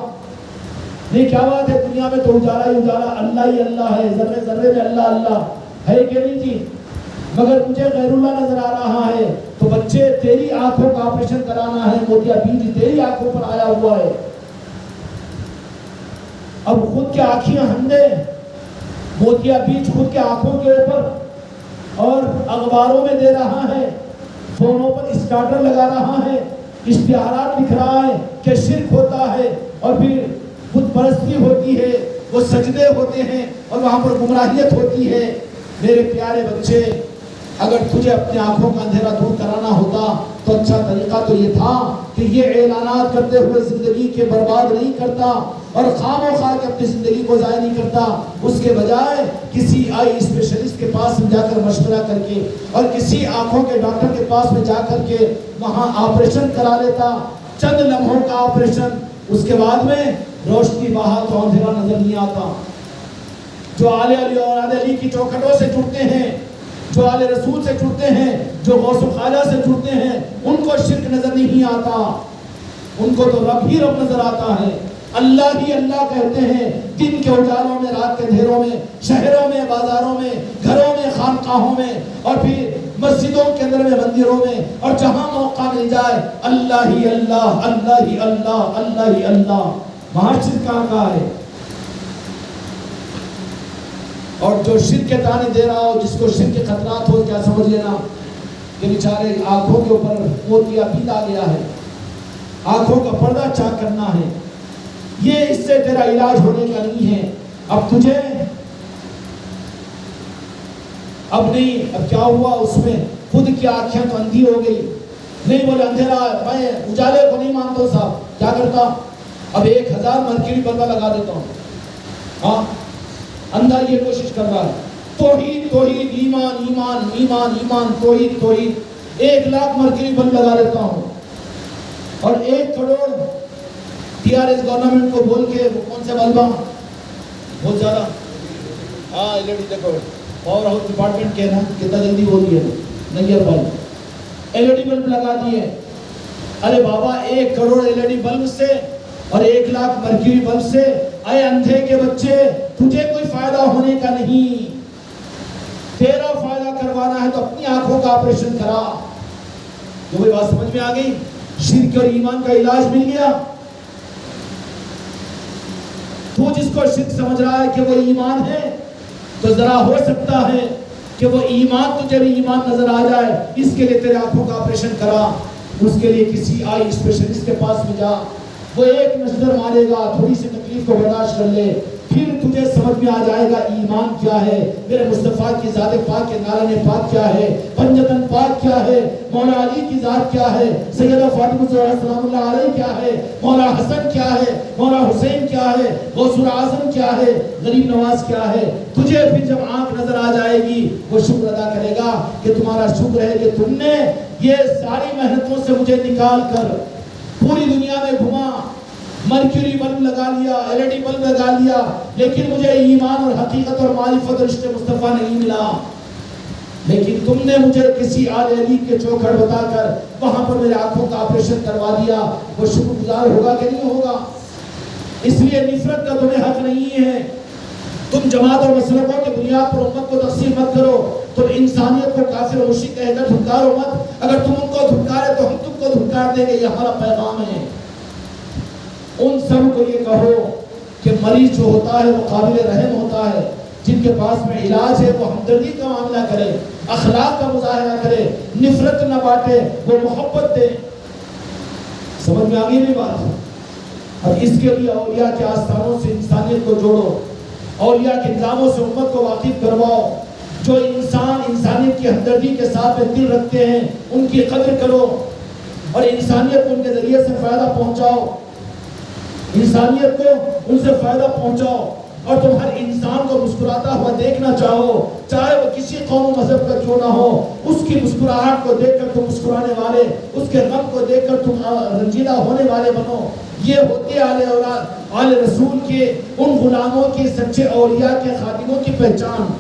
نہیں کیا بات ہے، دنیا میں تو اجالا ہی اجالا، اللہ ہی اللہ ہے، ذرے ذرے میں اللہ اللہ ہے کہ نہیں جی؟ مگر مجھے غیر اللہ نظر آ رہا ہے تو بچے تیری آنکھوں کا آپریشن کرانا ہے، موتیا بیج تیری آنکھوں پر آیا ہوا ہے۔ اب خود کے آنکھیں اندھے، موتیا بیج خود کے آنکھوں کے اوپر اور اخباروں میں دے رہا ہے، فونوں پر اسٹارٹر لگا رہا ہے، اشتہارات لکھ رہا ہے کہ شرک ہوتا ہے اور پھر بت پرستی ہوتی ہے، وہ سجدے ہوتے ہیں اور وہاں پر گمراہیت ہوتی ہے۔ میرے پیارے بچے، اگر تجھے اپنے آنکھوں کا اندھیرا دور کرانا ہوتا تو اچھا طریقہ تو یہ تھا کہ یہ اعلانات کرتے ہوئے زندگی کے برباد نہیں کرتا اور خواہ و خواہ کے اپنی زندگی کو ضائع نہیں کرتا، اس کے بجائے کسی آئی اسپیشلسٹ کے پاس میں جا کر مشورہ کر کے اور کسی آنکھوں کے ڈاکٹر کے پاس میں جا کر کے وہاں آپریشن کرا لیتا، چند لمحوں کا آپریشن، اس کے بعد میں روشنی باہر تو اندھیرا نظر نہیں آتا۔ جو آل علی اور آل علی کی چوکھٹوں سے جڑتے ہیں، جو آل رسول سے جڑتے ہیں، جو غوث و خواجہ سے جڑتے ہیں، ان کو شرک نظر نہیں آتا، ان کو تو رب ہی رب نظر آتا ہے، اللہ ہی اللہ کہتے ہیں۔ دن کے اجالوں میں، رات کے اندھیروں میں، شہروں میں، بازاروں میں، گھروں میں، خانقاہوں میں اور پھر مسجدوں کے اندر میں، مندروں میں، اور جہاں موقع مل جائے اللہ ہی اللہ، اللہ ہی اللہ، اللہ ہی اللہ. وہاں شرک کہاں ہے؟ اور جو شرک کے تانے دے رہا ہو، جس کو شرک کے خطرات ہو، کیا سمجھ لینا کہ بیچارے آنکھوں کے اوپر موتیا پیدا گیا ہے، آنکھوں کا پردہ چاک کرنا ہے. یہ اس سے تیرا علاج ہونے کا نہیں ہے. اب تجھے اب نہیں، اب کیا ہوا اس میں؟ خود کی آنکھیں تو اندھی ہو گئی. نہیں بولے اندھیرا، میں اجالے کو نہیں مانتا صاحب. کیا کرتا؟ اب 1000 مرکری بلبہ لگا دیتا ہوں. ہاں، اندھا یہ کوشش کر رہا ہے. توحید توحید، ایمان ایمان ایمان ایمان، توحید توحید. 1,00,000 مرکری بلب لگا دیتا ہوں اور 1 کروڑ TRS گورنمنٹ کو بول کے، وہ کون سے بلبہ بہت زیادہ، ہاں LED دیکھو، پاور ہاؤس ڈپارٹمنٹ کے نا کتنا جلدی بول دیا نیر بلب، LED بلب لگا دیے. ارے بابا 1 کروڑ LED بلب سے اور 1,00,000 مرکری بلب سے، اے اندھے کے بچے، تجھے کوئی فائدہ ہونے کا نہیں. تیرا فائدہ کروانا ہے تو اپنی آنکھوں کا آپریشن کرا. تو کوئی بات سمجھ میں آ گئی؟ شرک اور ایمان کا علاج مل گیا. تو جس کو شرک سمجھ رہا ہے کہ وہ ایمان ہے، تو ذرا ہو سکتا ہے کہ وہ ایمان تجھے بھی ایمان نظر آ جائے. اس کے لیے تیرے آنکھوں کا آپریشن کرا. اس کے لیے کسی آئی اسپیشلسٹ کے پاس میں جا. وہ ایک نظر مارے گا، تھوڑی سی تکلیف کو برداشت کر لے، پھر تجھے سمجھ میں آ جائے گا ایمان کیا ہے، میرے مصطفیٰ کی ذات پاک کے نالن پاک کیا ہے، پنجتن پاک کیا ہے، مولا علی کی ذات کیا ہے، سیدہ فاطمہ سلام اللہ علیہ کیا ہے، مولا حسن کیا ہے، مولا حسین کیا ہے، غوث الاعظم کیا ہے، غریب نواز کیا ہے. تجھے پھر جب آنکھ نظر آ جائے گی، وہ شکر ادا کرے گا کہ تمہارا شکر ہے کہ تم نے یہ ساری محنتوں سے مجھے نکال کر پوری دنیا میں گھما، مرکری بلب لگا لیا، LED بلب لگا لیا، لیکن مجھے ایمان اور حقیقت اور معرفت اور رشتے مصطفیٰ نہیں ملا. لیکن تم نے مجھے کسی آل علی کے چوکھٹ بتا کر وہاں پر میرے آنکھوں کا آپریشن کروا دیا. وہ شکر گزار ہوگا کہ نہیں ہوگا؟ اس لیے نفرت کا تمہیں حق نہیں ہے. تم جماعت اور مسلکوں کی بنیاد پر امت کو تقسیم مت کرو. تم انسانیت کو کافر و مشرک کہہ کر دھمکارو مت. اگر تم ان کو دھمکارے تو ہم تم کو دھمکار دیں گے. یہ ہمارا پیغام ہے. ان سب کو یہ کہو کہ مریض جو ہوتا ہے وہ قابل رحم ہوتا ہے. جن کے پاس میں علاج ہے وہ ہمدردی کا معاملہ کرے، اخلاق کا مظاہرہ کرے، نفرت نہ بانٹے، وہ محبت دے. سمجھ میں آگئی میری بات؟ اور اس کے لیے اولیاء کے آستانوں سے انسانیت کو جوڑو، اولیاء کے نظاموں سے امت کو واقف کرواؤ. جو انسان انسانیت کی ہمدردی کے ساتھ دل رکھتے ہیں ان کی قدر کرو اور انسانیت کو ان کے ذریعے سے فائدہ پہنچاؤ. انسانیت کو ان سے فائدہ پہنچاؤ. اور تم ہر انسان کو مسکراتا ہوا دیکھنا چاہو، چاہے وہ کسی قوم و مذہب کا کیوں نہ ہو. اس کی مسکراہٹ کو دیکھ کر تم مسکرانے والے، اس کے غم کو دیکھ کر تم رنجیدہ ہونے والے بنو. یہ ہوتی ہے آل رسول کے ان غلاموں کی، سچے اولیاء کے خادموں کی پہچان.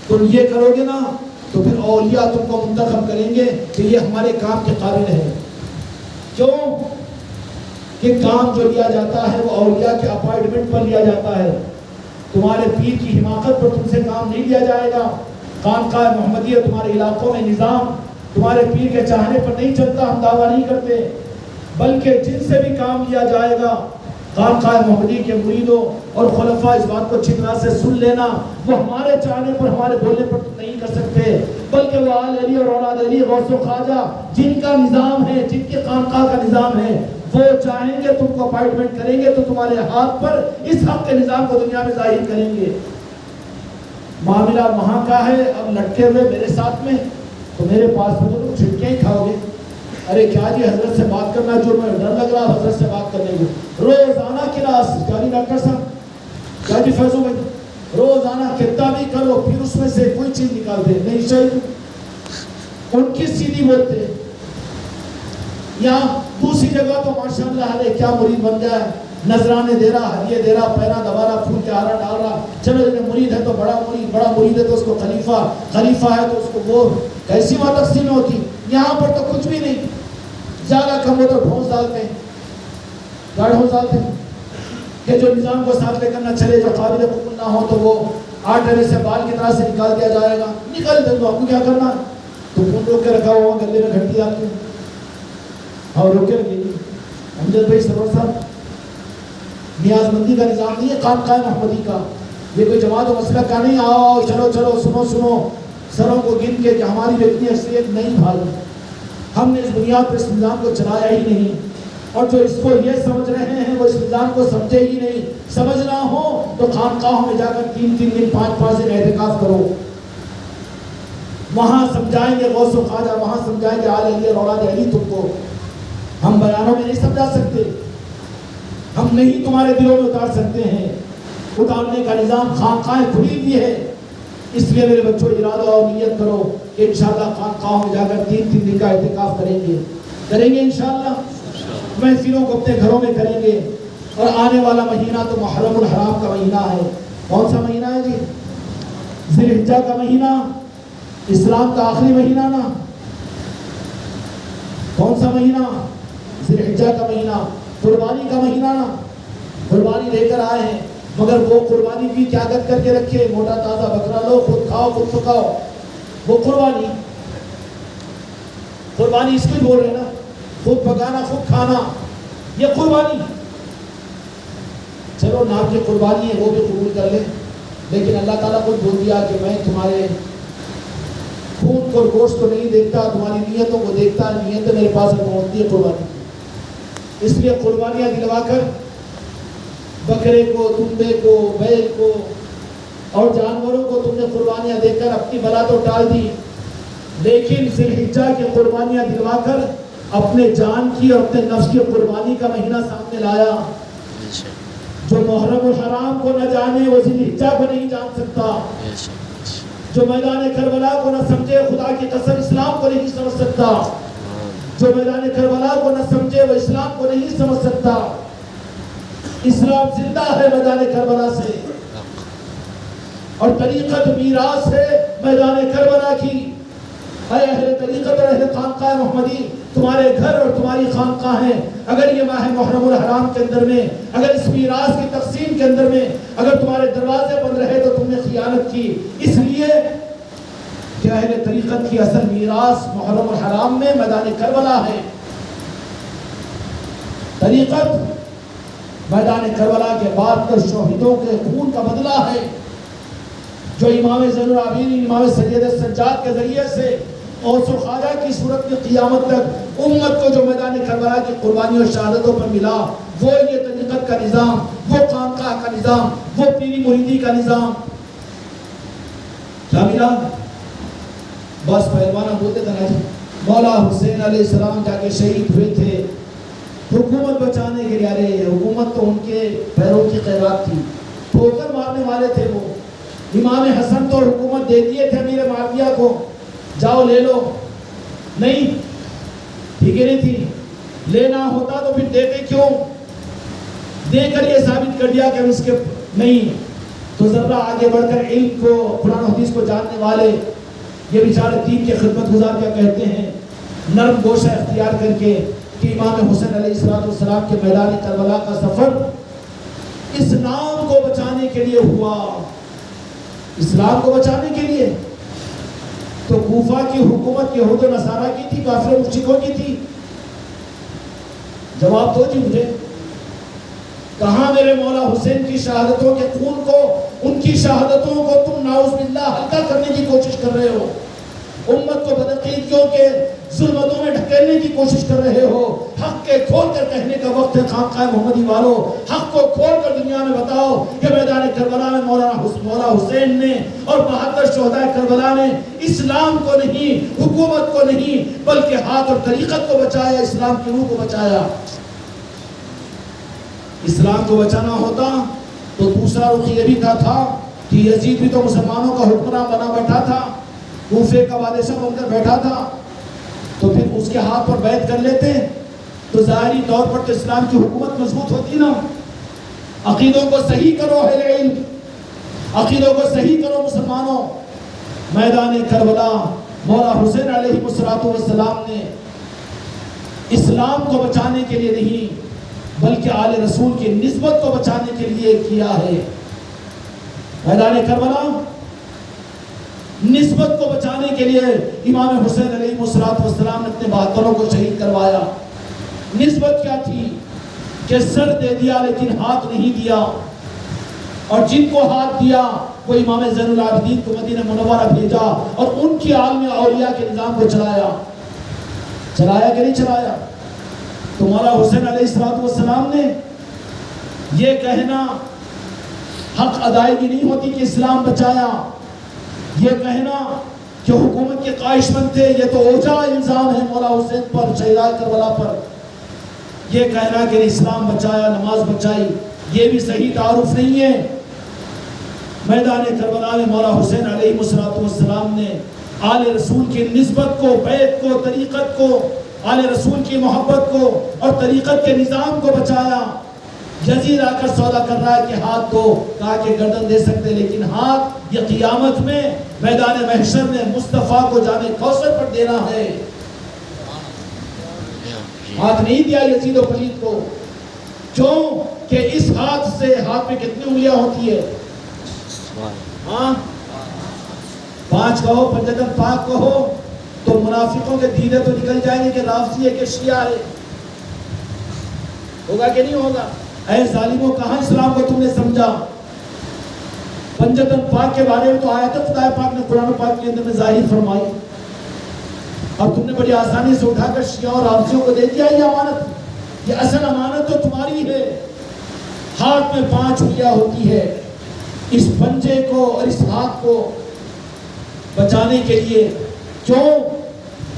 تم یہ کرو گے نا تو پھر اولیاء تم کو منتخب کریں گے کہ یہ ہمارے کام کے قابل ہے. کیوں کہ کام جو لیا جاتا ہے وہ اولیاء کے اپائنٹمنٹ پر لیا جاتا ہے. تمہارے پیر کی حماقت پر تم سے کام نہیں لیا جائے گا. خانقاہ محمدیہ تمہارے علاقوں میں نظام تمہارے پیر کے چاہنے پر نہیں چلتا. ہم دعویٰ نہیں کرتے، بلکہ جن سے بھی کام لیا جائے گا خانقاہ محمدی کے مریدوں اور خلفاء اس بات کو اچھی طرح سے سن لینا، وہ ہمارے چاہنے پر، ہمارے بولنے پر نہیں کر سکتے، بلکہ وہ آل علی اور اولاد علی، غوث و خواجہ جن کا نظام ہے، جن کے خانقاہ کا نظام ہے، وہ چاہیں گے تم کو اپائنٹمنٹ کریں گے تو تمہارے ہاتھ پر اس حق کے نظام کو دنیا میں ظاہر کریں گے. معاملہ وہاں کا ہے. اب لٹکے ہوئے میرے ساتھ میں تو میرے پاس میں تو تم چھٹکیاں ہی کھاؤ گے. ارے کیا جی حضرت سے بات کرنا جو میں ڈر لگ رہا حضرت سے بات کرنے کو. روزانہ کلاس کیا جی ڈاکٹر صاحب، کیا جی فیضو بھائی، روزانہ کتنا بھی کرو پھر اس میں سے کوئی چیز نکالتے نہیں چاہیے. ان کی سیدھی بولتے یا دوسری جگہ تو ماشاءاللہ علیہ کیا مرید بن گیا ہے، نذرانے دے رہا، ہدیے دے رہا، پیرا دبا رہا، پھول کے ہارا ڈال رہا. چلو یہ مرید ہے تو بڑا مرید ہے تو اس کو خلیفہ ہے تو اس کو وہ کیسی وہاں تقسیم ہوتی. یہاں پر تو کچھ بھی نہیں. زیادہ کم ہو تو ڈھونس ڈالتے ہیں، کیا ڈھونس ڈالتے ہیں کہ جو نظام کو ساتھ لے کر نہ چلے، جو قابل قبول نہ ہو تو وہ 8 آنے سے بال کی طرح سے نکال دیا جائے گا، نکال دیں تو آپ کو کیا کرنا ہے؟ تو خون روک کے رکھا ہوا گلے میں گھنٹی آپ نے اور روک کے رکھے گی۔ امجد بھائی سرور صاحب، نیاز مندی کا نظام نہیں ہے خانقاہ محمدی کا، یہ کوئی جماعت و مسلک کا نہیں آؤ چلو چلو سنو سنو سروں کو گن کے کہ ہماری بھی اتنی اکثریت نہیں بھائی، ہم نے اس بنیاد پر اس نظام کو چلایا ہی نہیں، اور جو اس کو یہ سمجھ رہے ہیں وہ اس نظام کو سمجھے ہی نہیں۔ سمجھنا ہو تو خانقاہوں میں جا کر 3 دن 5 دن اعتکاف کرو، وہاں سمجھائیں گے غوث و خواجہ، وہاں سمجھائیں گے آل علی اور اولاد علی تم کو، ہم بیانوں میں نہیں سمجھا سکتے، ہم نہیں تمہارے دلوں میں اتار سکتے ہیں، اتارنے کا نظام خانقاہیں کھلی ہوئی ہے۔ اس لیے میرے بچوں ارادہ اور نیت کرو کہ انشاءاللہ خانقاہوں میں جا کر 3 دن کا اعتکاف کریں گے انشاءاللہ، محفلوں کو اپنے گھروں میں کریں گے۔ اور آنے والا مہینہ تو محرم الحرام کا مہینہ ہے۔ کون سا مہینہ ہے جی؟ ذی الحجہ کا مہینہ، اسلام کا آخری مہینہ نا۔ کون سا مہینہ؟ ذی الحجہ کا مہینہ، قربانی کا مہینہ نا۔ قربانی لے کر آئے ہیں، مگر وہ قربانی بھی قیادت کر کے رکھے، موٹا تازہ بکرا لو، خود کھاؤ خود پکاؤ، وہ قربانی اس کو بول رہے نا، خود پکانا خود کھانا، یہ قربانی۔ چلو نام کی قربانی ہے وہ بھی قبول کر لیں، لیکن اللہ تعالیٰ کو بول دیا کہ میں تمہارے خون کو گوشت کو نہیں دیکھتا، تمہاری نیتوں کو دیکھتا ہے، نیتیں میرے پاس پہنچتی ہے قربانی کی۔ اس لیے قربانیاں دلوا کر بکرے کو، دمبے کو، بیل کو اور جانوروں کو تم نے قربانیاں دے کر اپنی بلا تو ٹال دی، لیکن ذی الحجہ کی قربانیاں دلوا کر اپنے جان کی اور اپنے نفس کی قربانی کا مہینہ سامنے لایا۔ جو محرم الحرام کو نہ جانے وہ ذی الحجہ کو نہیں جان سکتا، جو میدان کربلا کو نہ سمجھے خدا کی قسم اسلام کو نہیں سمجھ سکتا، جو میدان کربلا کو نہ سمجھے وہ اسلام کو نہیں سمجھ سکتا۔ اسلام زندہ ہے میدان کربلا سے، اور طریقت میراث ہے میدان کربلا کی۔ اے اہل طریقت اور اہل خانقاہ محمدی، تمہارے گھر اور تمہاری خانقاہیں اگر یہ ماہ محرم الحرام کے اندر میں، اگر اس میراث کی تقسیم کے اندر میں اگر تمہارے دروازے بند رہے تو تم نے خیانت کی، اس لیے کہ اہل طریقت کی اصل میراث محرم الحرام میں میدان کربلا ہے۔ طریقت میدان کربلا کے بعد کر شہیدوں کے خون کا بدلہ ہے، جو امام زین العابدین امام سید سجاد کے ذریعے سے غوث و خواجہ کی صورت میں قیامت تک امت کو جو میدان کربلا کی قربانی اور شہادتوں پر ملا، وہ یہ طریقت کا نظام، وہ خانقاہ کا نظام، وہ پیری مریدی کا نظام کیا ملا؟ بس پہلوانا بولتے تھے نا، مولا حسین علیہ السلام جا کے شہید ہوئے تھے حکومت بچانے کے لیے۔ ارے حکومت تو ان کے پیروں کی خیرات تھی، ٹھوکر مارنے والے تھے وہ۔ امام حسن تو حکومت دے دیے تھے امیر معاویہ کو، جاؤ لے لو، نہیں ٹھیک ہے نہیں تھی، لینا ہوتا تو پھر دیتے کیوں؟ دے کر یہ ثابت کر دیا کہ ہم اس کے نہیں، تو ذرا آگے بڑھ کر علم کو، قرآن و حدیث کو جاننے والے یہ بیچارے دین کے خدمت گزار کیا کہتے ہیں، نرم گوشہ اختیار کر کے کہ امام حسین علیہ السلام کے میدان کربلا کا سفر اسلام کو بچانے کے لیے ہوا، اسلام کو بچانے کے لیے۔ تو کوفہ کی حکومت یہود و نصارہ کی تھی، کافر مشرکوں کی تھی؟ جواب دو جی مجھے، کہاں میرے مولا حسین کی شہادتوں کے خون کو، ان کی شہادتوں کو تم نعوذ باللہ ہلکا کرنے کی کوشش کر رہے ہو، امت کو بدعقیدیوں کے ظلمتوں میں ڈھکیلنے کی کوشش کر رہے ہو۔ حق کے کھول کر کہنے کا وقت ہے خانقاہ محمدی والو، حق کو کھول کر دنیا میں بتاؤ کہ میدان کربلا میں مولا حسین نے اور 72 شہداء کربلا نے اسلام کو نہیں، حکومت کو نہیں، بلکہ ہاتھ اور طریقت کو بچایا، اسلام کی روح کو بچایا۔ اسلام کو بچانا ہوتا تو دوسرا رخ یہ بھی تھا کہ یزید بھی تو مسلمانوں کا حکمران بنا بیٹھا تھا، کوفے کا بادشاہ بن کر بیٹھا تھا، تو پھر اس کے ہاتھ پر بیعت کر لیتے تو ظاہری طور پر تو اسلام کی حکومت مضبوط ہوتی نا۔ عقیدوں کو صحیح کرو اہل علم، عقیدوں کو صحیح کرو مسلمانوں۔ میدان کربلا مولا حسین علیہ السلام نے اسلام کو بچانے کے لیے نہیں بلکہ آل رسول کی نسبت کو بچانے کے لیے کیا ہے۔ میدان کربلا نسبت کو بچانے کے لیے امام حسین علیہ السلام نے اپنے بہادروں کو شہید کروایا۔ نسبت کیا تھی کہ سر دے دیا لیکن ہاتھ نہیں دیا، اور جن کو ہاتھ دیا وہ امام زین العابدین کو مدینہ منورہ بھیجا اور ان کی عالم اولیاء کے نظام کو چلایا کہ نہیں چلایا؟ تو مولا حسین علیہ السلام نے یہ کہنا حق ادائیگی نہیں ہوتی کہ اسلام بچایا، یہ کہنا کہ حکومت کے خواہش مند تھے، یہ تو اوجھا الزام ہے مولا حسین پر، شہدائے کربلا پر، یہ کہنا کہ اسلام بچایا، نماز بچائی، یہ بھی صحیح تعارف نہیں ہے۔ میدان کربلا میں مولا حسین علیہ السلام نے آل رسول کی نسبت کو، بیعت کو، طریقت کو، آل رسول کی محبت کو اور طریقت کے نظام کو بچایا۔ یزید آ کر سودا کر رہا ہے کہ ہاتھ دو، کہا کہ گردن دے سکتے، لیکن ہاتھ یہ قیامت میں میدان محشر میں مصطفیٰ کو جامع کوثر پر دینا ہے۔ ہاتھ نہیں دیا یزید و پلید کو، کیوں کہ اس ہاتھ سے، ہاتھ میں کتنی انگلیاں ہوتی ہے؟ ہاں 5 کہو، پنجتن پاک کہو تو منافقوں کے دیدے تو نکل جائیں گے کہ رافضی ہے کہ شیعہ ہے۔ ہوگا کہ نہیں ہوگا؟ اے ظالموں، کہاں اسلام کو تم نے سمجھا؟ پنجتن پاک کے بارے میں تو آیت خدا پاک نے قرآن پاک کے اندر میں ظاہر فرمائی، اب تم نے بڑی آسانی سے اٹھا کر شیعہ اور رافضیوں کو دے دیا یہ امانت۔ یہ اصل امانت تو تمہاری ہے۔ ہاتھ میں 5 انگلیاں ہوتی ہے، اس پنجے کو اور اس ہاتھ کو بچانے کے لیے، کیوں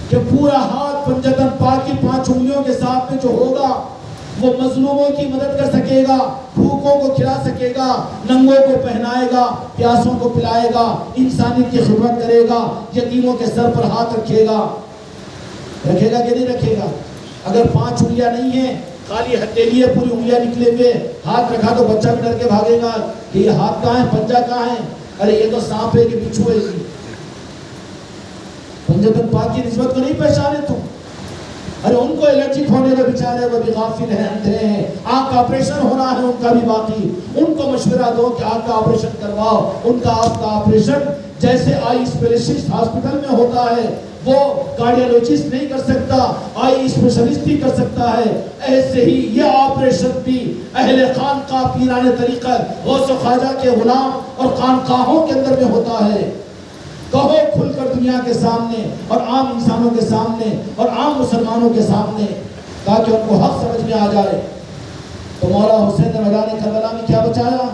کہ پورا ہاتھ پنجتن پاک کی 5 انگلیوں کے ساتھ میں جو ہوگا وہ مظلوموں کی مدد کر سکے گا، بھوکوں کو کھلا سکے گا، ننگوں کو پہنائے گا، پیاسوں کو پلائے گا، انسانیت کی خدمت کرے گا، یتیموں کے سر پر ہاتھ رکھے گا۔ رکھے گا کہ نہیں رکھے گا؟ اگر 5 انگلیاں نہیں ہیں، خالی ہتھیلی ہے، پوری انگلیاں نکلے ہوئے، ہاتھ رکھا تو بچہ بھی ڈر کے بھاگے گا کہ یہ ہاتھ کہاں ہے، پنجہ کہاں ہے، ارے یہ تو سانپ ہے کہ بچھو ہے۔ پنجتن پاک کی نسبت کو نہیں پہچانے تم؟ ارے ان کو الرجک ہونے کا بیچارے، وہ بھی غافل ہیں، اندھے ہیں، آنکھ کا آپریشن ہونا ہے ان کا بھی باقی، ان کو مشورہ دو کہ آنکھ کا آپریشن کرواؤ۔ ان کا آنکھ کا آپریشن جیسے آئی اسپیشلسٹ ہاسپٹل میں ہوتا ہے، وہ کارڈیالوجسٹ نہیں کر سکتا، آئی اسپیشلسٹ ہی کر سکتا ہے، ایسے ہی یہ آپریشن بھی اہل خانقاہ پیران طریقت غوث و خواجہ کے غلام اور خانقاہوں کے اندر میں ہوتا ہے۔ کہو کھل کر دنیا کے سامنے اور عام انسانوں کے سامنے اور عام مسلمانوں کے سامنے، تاکہ ان کو حق سمجھ میں آ جائے۔ تو مولا حسین نے میدان کربلا میں کیا بچایا؟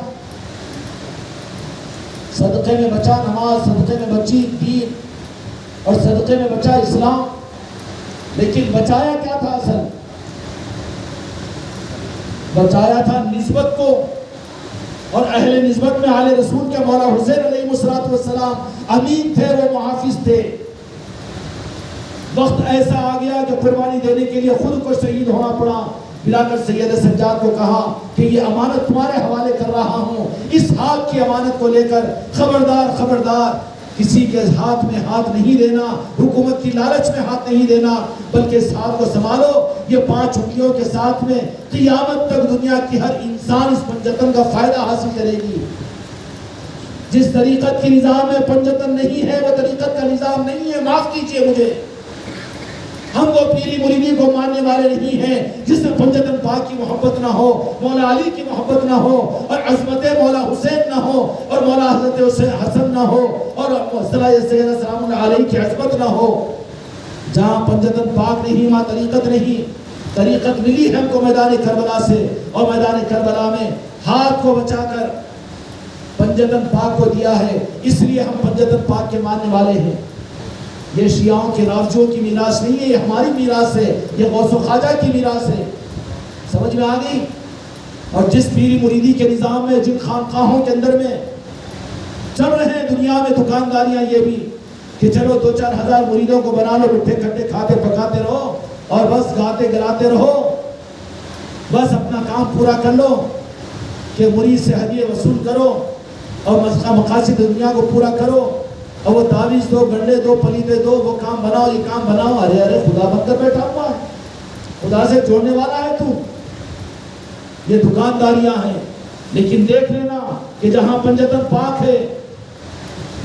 صدقے میں بچا نماز، صدقے میں بچی دین، اور صدقے میں بچا اسلام۔ لیکن بچایا کیا تھا؟ اصل بچایا تھا نسبت کو، اور اہل نسبت میں آل رسول کے مولا حسین علیہ السلام امین تھے، وہ محافظ تھے۔ وقت ایسا آ گیا کہ قربانی دینے کے لیے خود کو شہید ہونا پڑا۔ بلا کر سید سجاد کو کہا کہ یہ امانت تمہارے حوالے کر رہا ہوں، اس ہاتھ کی امانت کو لے کر خبردار خبردار کسی کے ہاتھ میں ہاتھ نہیں دینا، حکومت کی لالچ میں ہاتھ نہیں دینا، بلکہ اس ہاتھ کو سنبھالو۔ یہ 5 انگلیوں کے ساتھ میں قیامت تک دنیا کی ہر انسان اس پنجتن کا فائدہ حاصل کرے گی۔ جس طریقت کی نظام میں پنجتن نہیں ہے، وہ طریقت کا نظام نہیں ہے، معاف کیجئے مجھے۔ ہم وہ پیری مریدی کو ماننے والے نہیں ہیں جس میں پنجتن پاک کی محبت نہ ہو، مولا علی کی محبت نہ ہو، اور عظمت مولا حسین نہ ہو، اور مولا حضرت حسن نہ ہو، اور سیدنا سلام اللہ علیہ کی عظمت نہ ہو۔ جہاں پنجتن پاک نہیں، وہاں طریقت نہیں۔ طریقت ملی ہے ہم کو میدان کربلا سے، اور میدان کربلا میں ہاتھ کو بچا کر پنجتن پاک کو دیا ہے، اس لیے ہم پنجتن پاک کے ماننے والے ہیں۔ یہ شیعوں کے رافضیوں کی میراث نہیں ہے، یہ ہماری میراث ہے، یہ غوث و خواجہ کی میراث ہے۔ سمجھ میں آ گئی؟ اور جس پیری مریدی کے نظام میں، جن خانقاہوں کے اندر میں چل رہے ہیں دنیا میں دکانداریاں یہ بھی کہ چلو 2-4 ہزار مریدوں کو بنا لو، مٹھے کھٹے کھاتے پکاتے رہو اور بس گاتے گلاتے رہو، بس اپنا کام پورا کر لو کہ مرید سے ہدیے وصول کرو اور مقاصد دنیا کو پورا کرو، اور وہ تعویذ دو، گنڈے دو، پلیتے دو، وہ کام بناؤ، یہ کام بناؤ۔ ارے ارے خدا بن کر بیٹھا ہوا ہے، خدا سے جوڑنے والا ہے تو۔ یہ دکانداریاں ہیں، لیکن دیکھ لینا کہ جہاں پنجتن پاک ہے،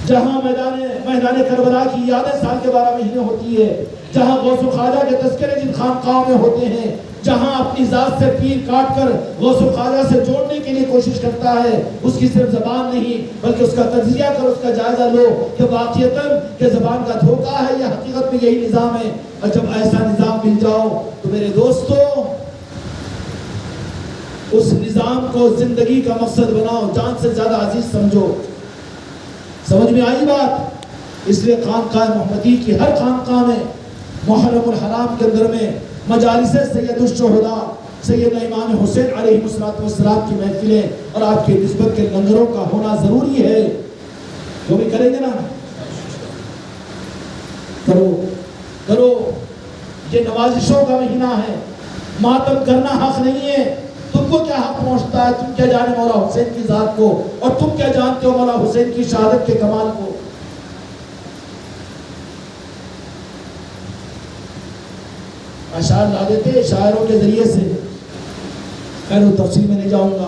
جہاں میدان کربلا کی یادیں سال کے 12 مہینے ہوتی ہے، جہاں غوث و خواجہ کے تذکرے جن خانقاہوں میں ہوتے ہیں، جہاں اپنی ذات سے پیر کاٹ کر غوث و خواجہ سے جوڑنے کے لیے کوشش کرتا ہے، اس کی صرف زبان نہیں بلکہ اس کا تجزیہ کر اس کا جائزہ لو کہ واقعتاً کہ زبان کا دھوکہ ہے یا حقیقت میں یہی نظام ہے۔ اور جب ایسا نظام مل جاؤ تو میرے دوستو اس نظام کو زندگی کا مقصد بناؤ، جان سے زیادہ عزیز سمجھو۔ سمجھ میں آئی بات؟ اس لیے خانقاہ محمدی کی ہر خانقاہ میں محرم الحرام کے اندر میں مجالس سید الشہداء سیدنا امام حسین علیہ السلام کی محفلیں اور آپ کی نسبت کے لنگروں کا ہونا ضروری ہے۔ جو بھی کریں گے نا کرو، یہ نوازشوں کا مہینہ ہے، ماتم کرنا حق نہیں ہے۔ تم کو کیا حق پہنچتا ہے؟ تم کیا جانے مولا حسین کی ذات کو، اور تم کیا جانتے ہو مولا حسین کی شہادت کے کمال کو؟ اشعار لا دیتے شاعروں کے ذریعے سے، خیر وہ تفصیل میں نہیں جاؤں گا۔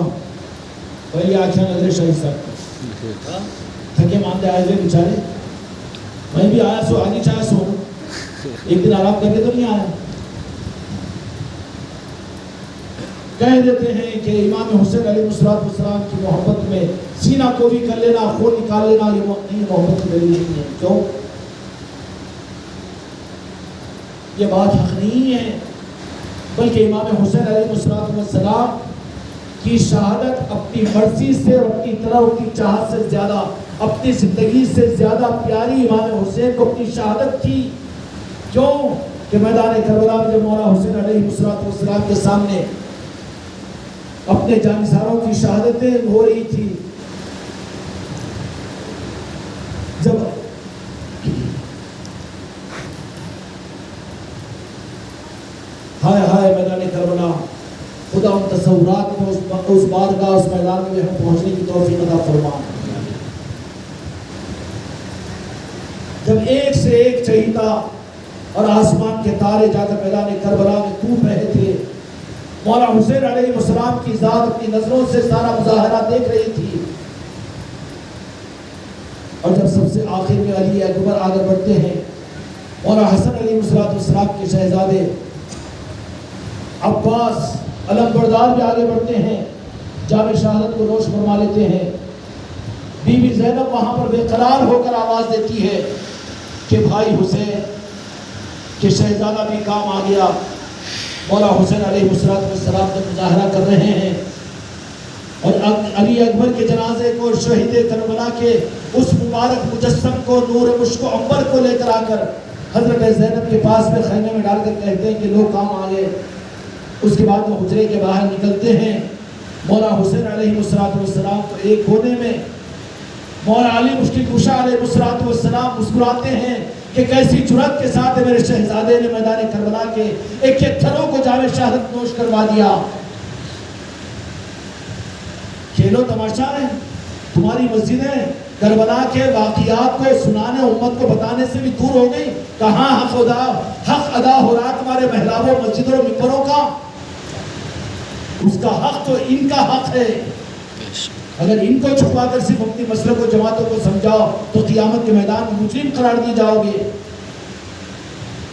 وہی آنکھیں نظر شہید صاحب تھکے ماندے آئے ہوئے بیچارے، میں بھی آیا سو آگے چاہے سو ایک دن آرام کر کے تو نہیں آیا۔ کہہ دیتے ہیں کہ امام حسین علیہ السلام کی محبت میں سینہ کو بھی کر لینا، خون نکال لینا، یہ نہیں محبت کی دلیل نہیں ہے۔ کیوں؟ یہ بات حق نہیں ہے، بلکہ امام حسین علیہ السلام کی شہادت اپنی مرضی سے اور اپنی طرح کی چاہت سے زیادہ، اپنی زندگی سے زیادہ پیاری امام حسین کو اپنی شہادت تھی۔ کیوں کہ میدان کربلا میں جب مولا حسین علیہ السلام کے سامنے اپنے جانثاروں کی شہادتیں ہو رہی تھی، جب ہائے میدان کربلا، خدا ان تصورات میں اس بارگاہ اس میدان میں ہم پہنچنے کی توفیق عطا فرما۔ جب ایک سے ایک چہیتا اور آسمان کے تارے جا کر میدان کربلا میں ٹوٹ رہے تھے، مولا حسین علیہ السلام کی ذات اپنی نظروں سے سارا مظاہرہ دیکھ رہی تھی، اور جب سب سے آخر میں علی اکبر آگے بڑھتے ہیں، مولا حسن علیہ السلام کے شہزادے عباس علم بردار بھی آگے بڑھتے ہیں، جام شہادت کو نوش فرما لیتے ہیں۔ بی بی زینب وہاں پر بے قرار ہو کر آواز دیتی ہے کہ بھائی حسین کہ شہزادہ بھی کام آ گیا۔ مولا حسین علیہ السلام جب مظاہرہ کر رہے ہیں اور علی اکبر کے جنازے کو، شہید کربلا کے اس مبارک مجسم کو، نور مشک و عنبر کو لے کر آ کر حضرت زینب کے پاس میں خیمے میں ڈال کر کہتے ہیں کہ لوگ کام آ گئے۔ اس کے بعد وہ حجرے کے باہر نکلتے ہیں، مولا حسین علیہ السلام تو ایک کونے میں، مولا علی مشکل کشا علیہ السلام مسکراتے ہیں کہ کیسی جرأت کے ساتھ میرے شہزادے نے میدان کربلا کے ایک ایک تھروں کو جام شہادت نوش کروا دیا۔ کھیلو تماشا ہے، تمہاری مسجدیں کربلا کے واقعات کو سنانے، امت کو بتانے سے بھی دور ہو گئی۔ کہاں حق ادا ہو رہا تمہارے محرابوں، مسجدوں اور ممبروں کا؟ اس کا حق تو ان کا حق ہے۔ اگر ان کو چھپا کر صرف اپنی مسلک و جماعتوں کو سمجھاؤ تو قیامت کے میدان میں مجرم قرار دی جاؤ گے۔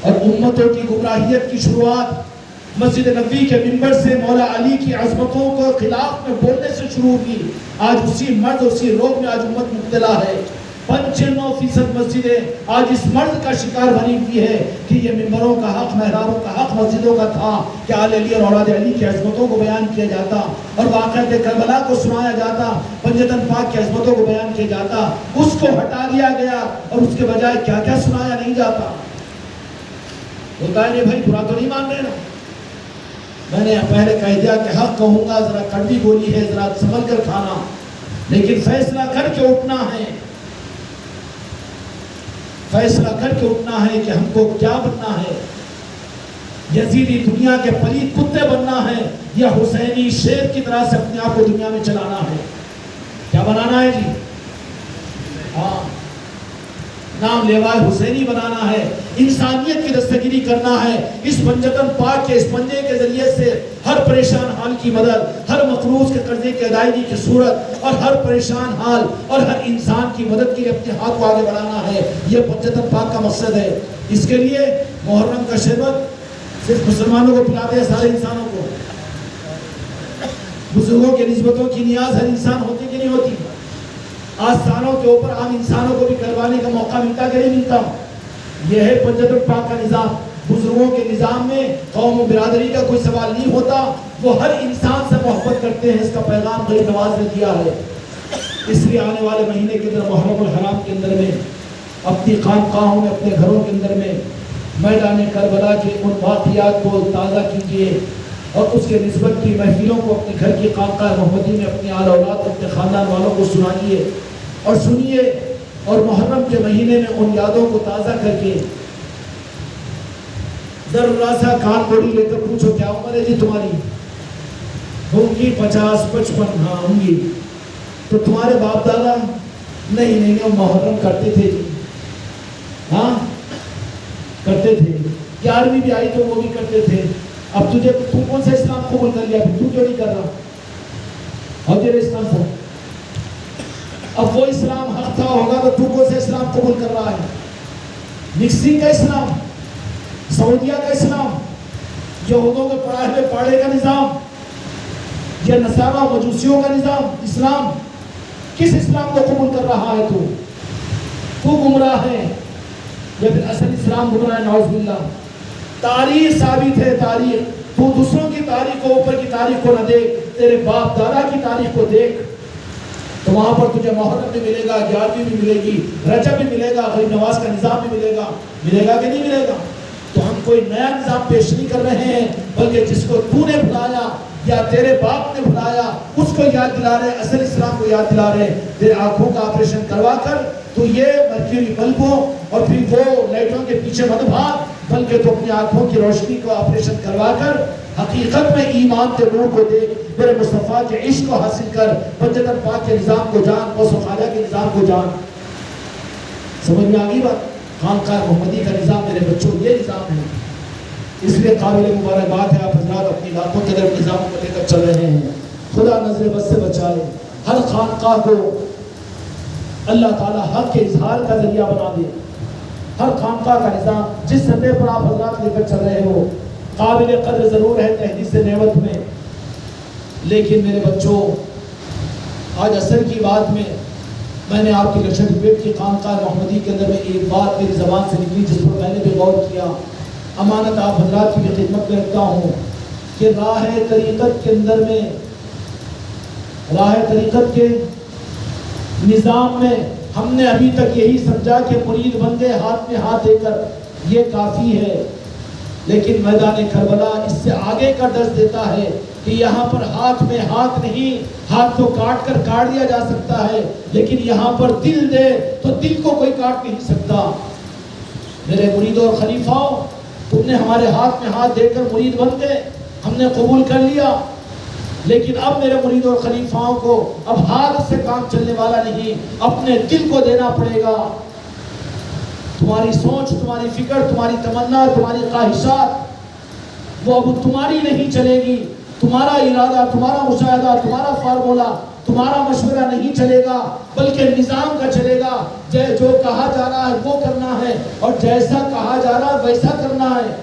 اور امتوں کی گمراہیت کی شروعات مسجد نبوی کے منبر سے مولا علی کی عظمتوں کو خلاف میں بولنے سے شروع ہوئی۔ آج اسی مرض، اسی روگ میں آج امت مبتلا ہے۔ 95% مسجدیں آج اس مرض کا شکار بنی ہوئی ہے کہ یہ منبروں کا حق، محرابوں کا حق مسجدوں کا تھا کہ آل علی اور اولاد علی کی عظمتوں کو بیان کیا جاتا اور واقعات کربلا کو سنایا جاتا، پنجتن پاک کی عظمتوں کو بیان کیا جاتا۔ اس کو ہٹا دیا گیا اور اس کے بجائے کیا کیا سنایا نہیں جاتا۔ ہوتا ہے نہیں بھائی، برا تو نہیں مان رہے نا؟ میں نے پہلے کہہ دیا کہ حق کہوں گا، ذرا کڑوی گولی ہے، ذرا سنبھل کر کھانا، لیکن فیصلہ کر کے اٹھنا ہے، فیصلہ کر کے اٹھنا ہے کہ ہم کو کیا بننا ہے۔ یزیدی دنیا کے پلید کتے بننا ہے یا حسینی شیر کی طرح سے اپنے آپ کو دنیا میں چلانا ہے؟ کیا بنانا ہے جی؟ ہاں، نام لیوائے حسینی بنانا ہے، انسانیت کی دستگیری کرنا ہے۔ اس پنجتن پاک کے اس پنجے کے ذریعے سے ہر پریشان حال کی مدد، ہر مقروض کے قرضے کی ادائیگی کی صورت اور ہر پریشان حال اور ہر انسان کی مدد کے لیے اپنے ہاتھ کو آگے بڑھانا ہے۔ یہ پنجتن پاک کا مقصد ہے۔ اس کے لیے محرم کا شربت صرف مسلمانوں کو پلاتے ہیں، سارے انسانوں کو؟ بزرگوں کے نسبتوں کی نیاز ہر انسان ہوتی کہ نہیں ہوتی؟ آستانوں کے اوپر عام انسانوں کو بھی کروانے کا موقع ملتا کہ نہیں ملتا؟ یہ ہے پنجتن پاک کا نظام۔ بزرگوں کے نظام میں قوم و برادری کا کوئی سوال نہیں ہوتا، وہ ہر انسان سے محبت کرتے ہیں۔ اس کا پیغام غریب نواز نے دیا ہے۔ اس لیے آنے والے مہینے کے اندر محرم الحرام کے اندر میں اپنی خانقاہوں میں، اپنے گھروں کے اندر میں میدان کربلا کے ان واقعات کو تازہ کیجیے اور اس کے نسبت کی محفلوں کو اپنے گھر کی خانقاہ محمدی میں اپنی آل اولاد، اپنے خاندان والوں کو سنائیے اور سنیے، اور محرم کے مہینے میں ان یادوں کو تازہ کر کے ذرا سا کان گوڑی لے کر پوچھو کیا عمر ہے جی تمہاری؟ ہوں گی 50 55۔ ہاں ہوں گی۔ تو تمہارے باپ دادا؟ نہیں وہ محرم کرتے تھے جی۔ ہاں کرتے تھے۔ 11ویں بھی آئی تو وہ بھی کرتے تھے۔ اب تو کون سا اسلام قبول کر لیا؟ تو کیوں نہیں کر رہا؟ اور تیرے اسلام سے اب وہ اسلام حق تھا ہوگا تو کون سا اسلام قبول کر رہا ہے؟ مکسنگ کا اسلام، سعودیہ کا اسلام، یہودوں کے پڑھائے ہوئے پاڑے کا نظام، یا نصارہ مجوسیوں کا نظام، اسلام؟ کس اسلام کو قبول کر رہا ہے تو گمراہ ہے یا پھر اصل اسلام گمراہ ہے؟ نعوذ باللہ۔ تاریخ ثابت ہے، تاریخ۔ تو دوسروں کی تاریخ کو، اوپر کی تاریخ کو نہ دیکھ، تیرے باپ دادا کی تاریخ کو دیکھ، تو وہاں پر تجھے محرم بھی ملے گا، 11ویں بھی ملے گی، رجب بھی ملے گا، غریب نواز کا نظام بھی ملے گا کہ نہیں ملے گا؟ تو ہم کوئی نیا نظام پیش نہیں کر رہے ہیں، بلکہ جس کو تو نے بھلایا یا تیرے باپ نے بھلایا اس کو یاد دلا رہے، اصل اسلام کو یاد دلا رہے۔ تیرے آنکھوں کا آپریشن کروا کر تو یہ مرکیوری بلبوں اور پھر وہ لائٹوں کے پیچھے مت بھاگ، بلکہ تو اپنی آنکھوں کی روشنی کو آپریشن کروا کر حقیقت میں ایمان کے نور کو دیکھ، میرے مصطفیٰ کے عشق کو حاصل کر، پنجتن پاک کے نظام کو جان، غوث و خواجہ کے نظام کو جان۔ سمجھ میں آگئی بات؟ خانقاہ محمدی کا نظام میرے بچوں یہ نظام ہے۔ اس لیے قابل مبارکباد ہے آپ حضرات اپنی علاقوں کے اندر نظام کو لے کر چل رہے ہیں۔ خدا نظر بد سے بچائے، ہر خانقاہ کو اللہ تعالیٰ حق کے اظہار کا ذریعہ بنا دے۔ ہر خانقاہ کا نظام جس سطح پر آپ حضرات لے کر چل رہے ہو قابل قدر ضرور ہے تحدیث نعمت میں، لیکن میرے بچوں آج عصر کی بات میں نے آپ کی لکشدیپ کی خانقاہ محمدی کے اندر میں ایک بات میری زبان سے نکلی جس پر میں نے بھی غور کیا، امانت آپ حضرات کی بھی خدمت میں رکھتا ہوں کہ راہ طریقت کے اندر میں، راہ طریقت کے نظام میں ہم نے ابھی تک یہی سمجھا کہ مرید بندے ہاتھ میں ہاتھ دے کر یہ کافی ہے، لیکن میدان کربلا اس سے آگے کا درس دیتا ہے کہ یہاں پر ہاتھ میں ہاتھ نہیں، ہاتھ تو کاٹ کر کاٹ دیا جا سکتا ہے، لیکن یہاں پر دل دے تو دل کو کوئی کاٹ نہیں سکتا۔ میرے مریدوں اور خلیفاؤں، تم نے ہمارے ہاتھ میں ہاتھ دے کر مرید بن گئے، ہم نے قبول کر لیا، لیکن اب میرے مریدوں اور خلیفاؤں کو اب ہاتھ سے کام چلنے والا نہیں، اپنے دل کو دینا پڑے گا۔ تمہاری سوچ، تمہاری فکر، تمہاری تمنا، تمہاری خواہشات وہ اب تمہاری نہیں چلے گی، تمہارا ارادہ، تمہارا مشاہدہ، تمہارا فارمولہ، تمہارا مشورہ نہیں چلے گا، بلکہ نظام کا چلے گا۔ جو کہا جا رہا ہے وہ کرنا ہے، اور جیسا کہا جا رہا ہے ویسا کرنا ہے۔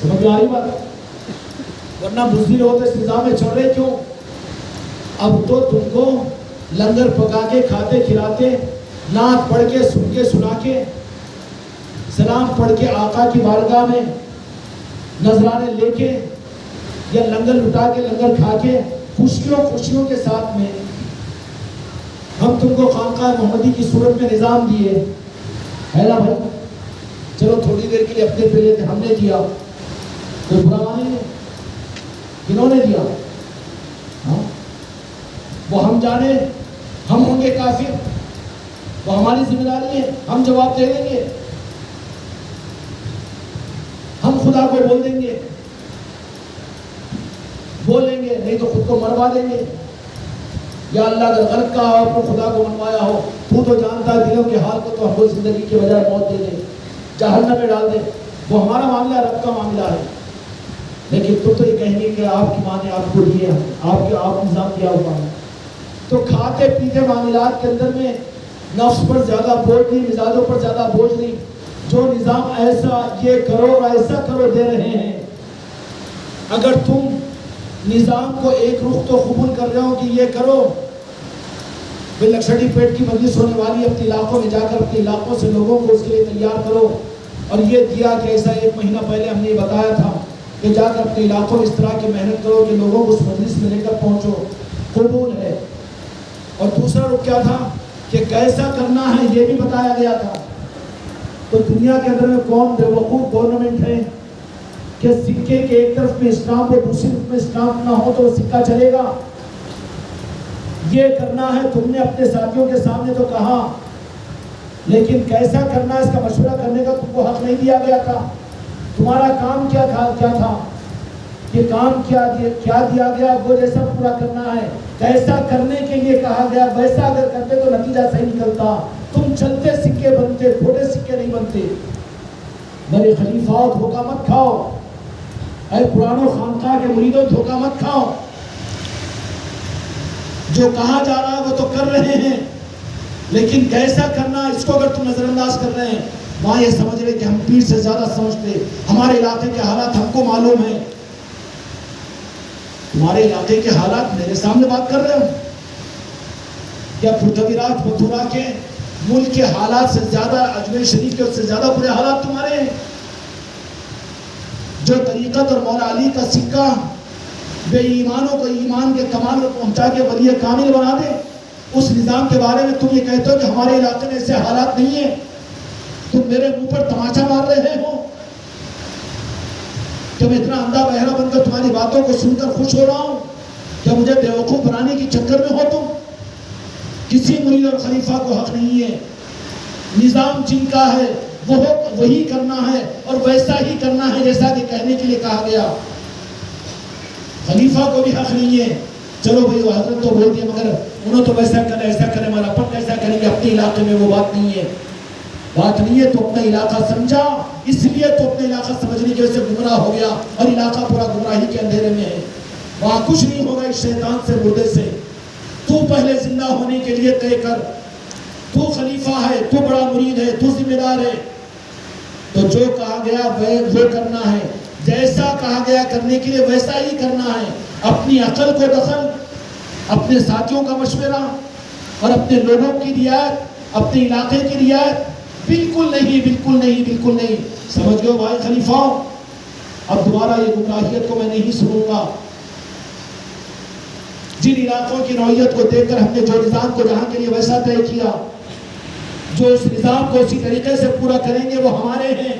سمجھ میں آئی بات؟ ورنہ بزدل ہوتے اس نظام میں چل رہے کیوں؟ اب تو تم کو لنگر پکا کے کھاتے کھلاتے، نعت پڑھ کے سن کے سنا کے، سلام پڑھ کے آقا کی بارگاہ میں نذرانے لے کے یا لنگر لٹا کے لنگر کھا کے خوشیوں کے ساتھ میں ہم تم کو خانقاہ محمدی کی صورت میں نظام دیے ہے نا بھائی؟ چلو تھوڑی دیر کے لیے اپنے پہ لیتے، ہم نے دیا، کوئی برا مانی ہے؟ کنہوں نے دیا؟ ہاں وہ ہم جانے، ہم ہوں گے کافر، وہ ہماری ذمہ داری ہے، ہم جواب دے دیں گے، ہم خدا کو بول دیں گے، بولیں گے نہیں تو خود کو مروا دیں گے۔ یا اللہ اگر غلط کہا ہو، اپنے خدا کو منوایا ہو تو جانتا ہے دلوں کے حال کو، تو ہم کو زندگی کے بجائے موت دے دے، جہنم میں ڈال دے، وہ ہمارا معاملہ ہے، رب کا معاملہ ہے۔ لیکن تم تو یہ کہیں گے کہ آپ کی ماں نے آپ کو دیے ہیں، آپ نظام دیا ہوا ہے۔ تو کھاتے پیتے معاملات کے اندر میں نفس پر زیادہ بوجھ نہیں، مزاجوں پر زیادہ بوجھ نہیں۔ جو نظام ایسا یہ کرو ایسا کرو دے رہے ہیں، اگر تم نظام کو ایک رخ تو قبول کر رہے ہو کہ یہ کرو، لکشٹی پیٹ کی مجلس ہونے والی، اپنے علاقوں میں جا کر اپنے علاقوں سے لوگوں کو اس کے لیے تیار کرو، اور یہ دیا کہ ایسا 1 مہینہ پہلے ہم نے یہ بتایا تھا کہ جا کر اپنے علاقوں میں اس طرح کی محنت کرو کہ لوگوں کو اس مجلس میں لے کر پہنچو، قبول ہے۔ اور دوسرا رخ کیا تھا کہ کیسا کرنا ہے یہ بھی بتایا گیا تھا۔ تو دنیا کے اندر میں کون بے وقوف گورنمنٹ ہے کہ سکے کے ایک طرف میں اسٹامپ اور دوسری طرف میں اسٹامپ نہ ہو تو وہ سکہ چلے گا؟ یہ کرنا ہے، تم نے اپنے ساتھیوں کے سامنے تو کہا، لیکن کیسا کرنا ہے اس کا مشورہ کرنے کا تم کو حق نہیں دیا گیا تھا۔ تمہارا کام کیا تھا؟ یہ کام کیا دیا گیا وہ جیسا پورا کرنا ہے، کیسا کرنے کے لیے کہا گیا ویسا اگر کرتے تو نتیجہ صحیح نکلتا۔ تم چلتے سکے بنتے، تھوڑے سکے نہیں بنتے۔ میرے خلیفاؤ دھوکہ مت کھاؤ، اے قرآن و خانقاہ کے مریدوں دھوکہ مت کھاؤ۔ جو کہا جا رہا ہے وہ تو کر رہے ہیں، لیکن کیسا کرنا اس کو اگر تم نظر انداز کر رہے ہیں، وہاں یہ سمجھ رہے کہ ہم پیر سے زیادہ سمجھتے، ہمارے علاقے کے حالات ہم کو معلوم ہیں۔ تمہارے علاقے کے حالات میرے سامنے بات کر رہے ہو یا پرتھوی راج متھرا کے ملک کے حالات سے زیادہ، اجمیر شریف کے اس سے زیادہ برے حالات تمہارے ہیں؟ جو طریقت اور مولا علی کا سکہ بے ایمانوں کو ایمان کے کمال پر پہنچا کے ولی کامل بنا دے، اس نظام کے بارے میں تم یہ کہتے ہو کہ ہمارے علاقے میں ایسے حالات نہیں ہیں؟ تم میرے منہ پر تماچا مار رہے ہو کہ میں اتنا اندھا بہرا بن کر تمہاری باتوں کو سن کر خوش ہو رہا ہوں؟ کیا مجھے بیوقوف بنانے کی چکر میں ہو تم؟ کسی مرید اور خلیفہ کو حق نہیں ہے، نظام جن کا ہے وہ وہی کرنا ہے اور ویسا ہی کرنا ہے جیسا کہ کہنے کے لیے کہا گیا۔ خلیفہ کو بھی حق نہیں ہے، چلو بھئی وہ حضرت تو بولتی ہے مگر انہوں تو ویسا کرے ایسا کرے، ہمارا اپن کیسا کریں گے؟ اپنے علاقے میں وہ بات نہیں ہے، تو اپنا علاقہ سمجھا، اس لیے تو اپنے علاقہ سمجھنے کی وجہ سے گمراہ ہو گیا اور علاقہ پورا گمراہی کے اندھیرے میں ہے۔ وہاں کچھ نہیں ہوگا اس شیطان سے، مردے سے۔ تو پہلے زندہ ہونے کے لیے طے کر، تو خلیفہ ہے، تو بڑا مرید ہے، تو ذمہ دار ہے، تو جو کہا گیا وہ کرنا ہے، جیسا کہا گیا کرنے کے لیے ویسا ہی کرنا ہے۔ اپنی عقل کو دخل، اپنے ساتھیوں کا مشورہ اور اپنے لوگوں کی رعایت، اپنے علاقے کی رعایت بالکل نہیں، بالکل نہیں، بالکل نہیں۔ سمجھ گئے بھائی خلیفہ؟ اب دوبارہ یہ گمراہیت کو میں نہیں سنوں گا۔ جن علاقوں کی نوعیت کو دیکھ کر ہم نے جو نظام کو جہاں کے لیے ویسا طے کیا، جو اس نظام کو اسی طریقے سے پورا کریں گے وہ ہمارے ہیں۔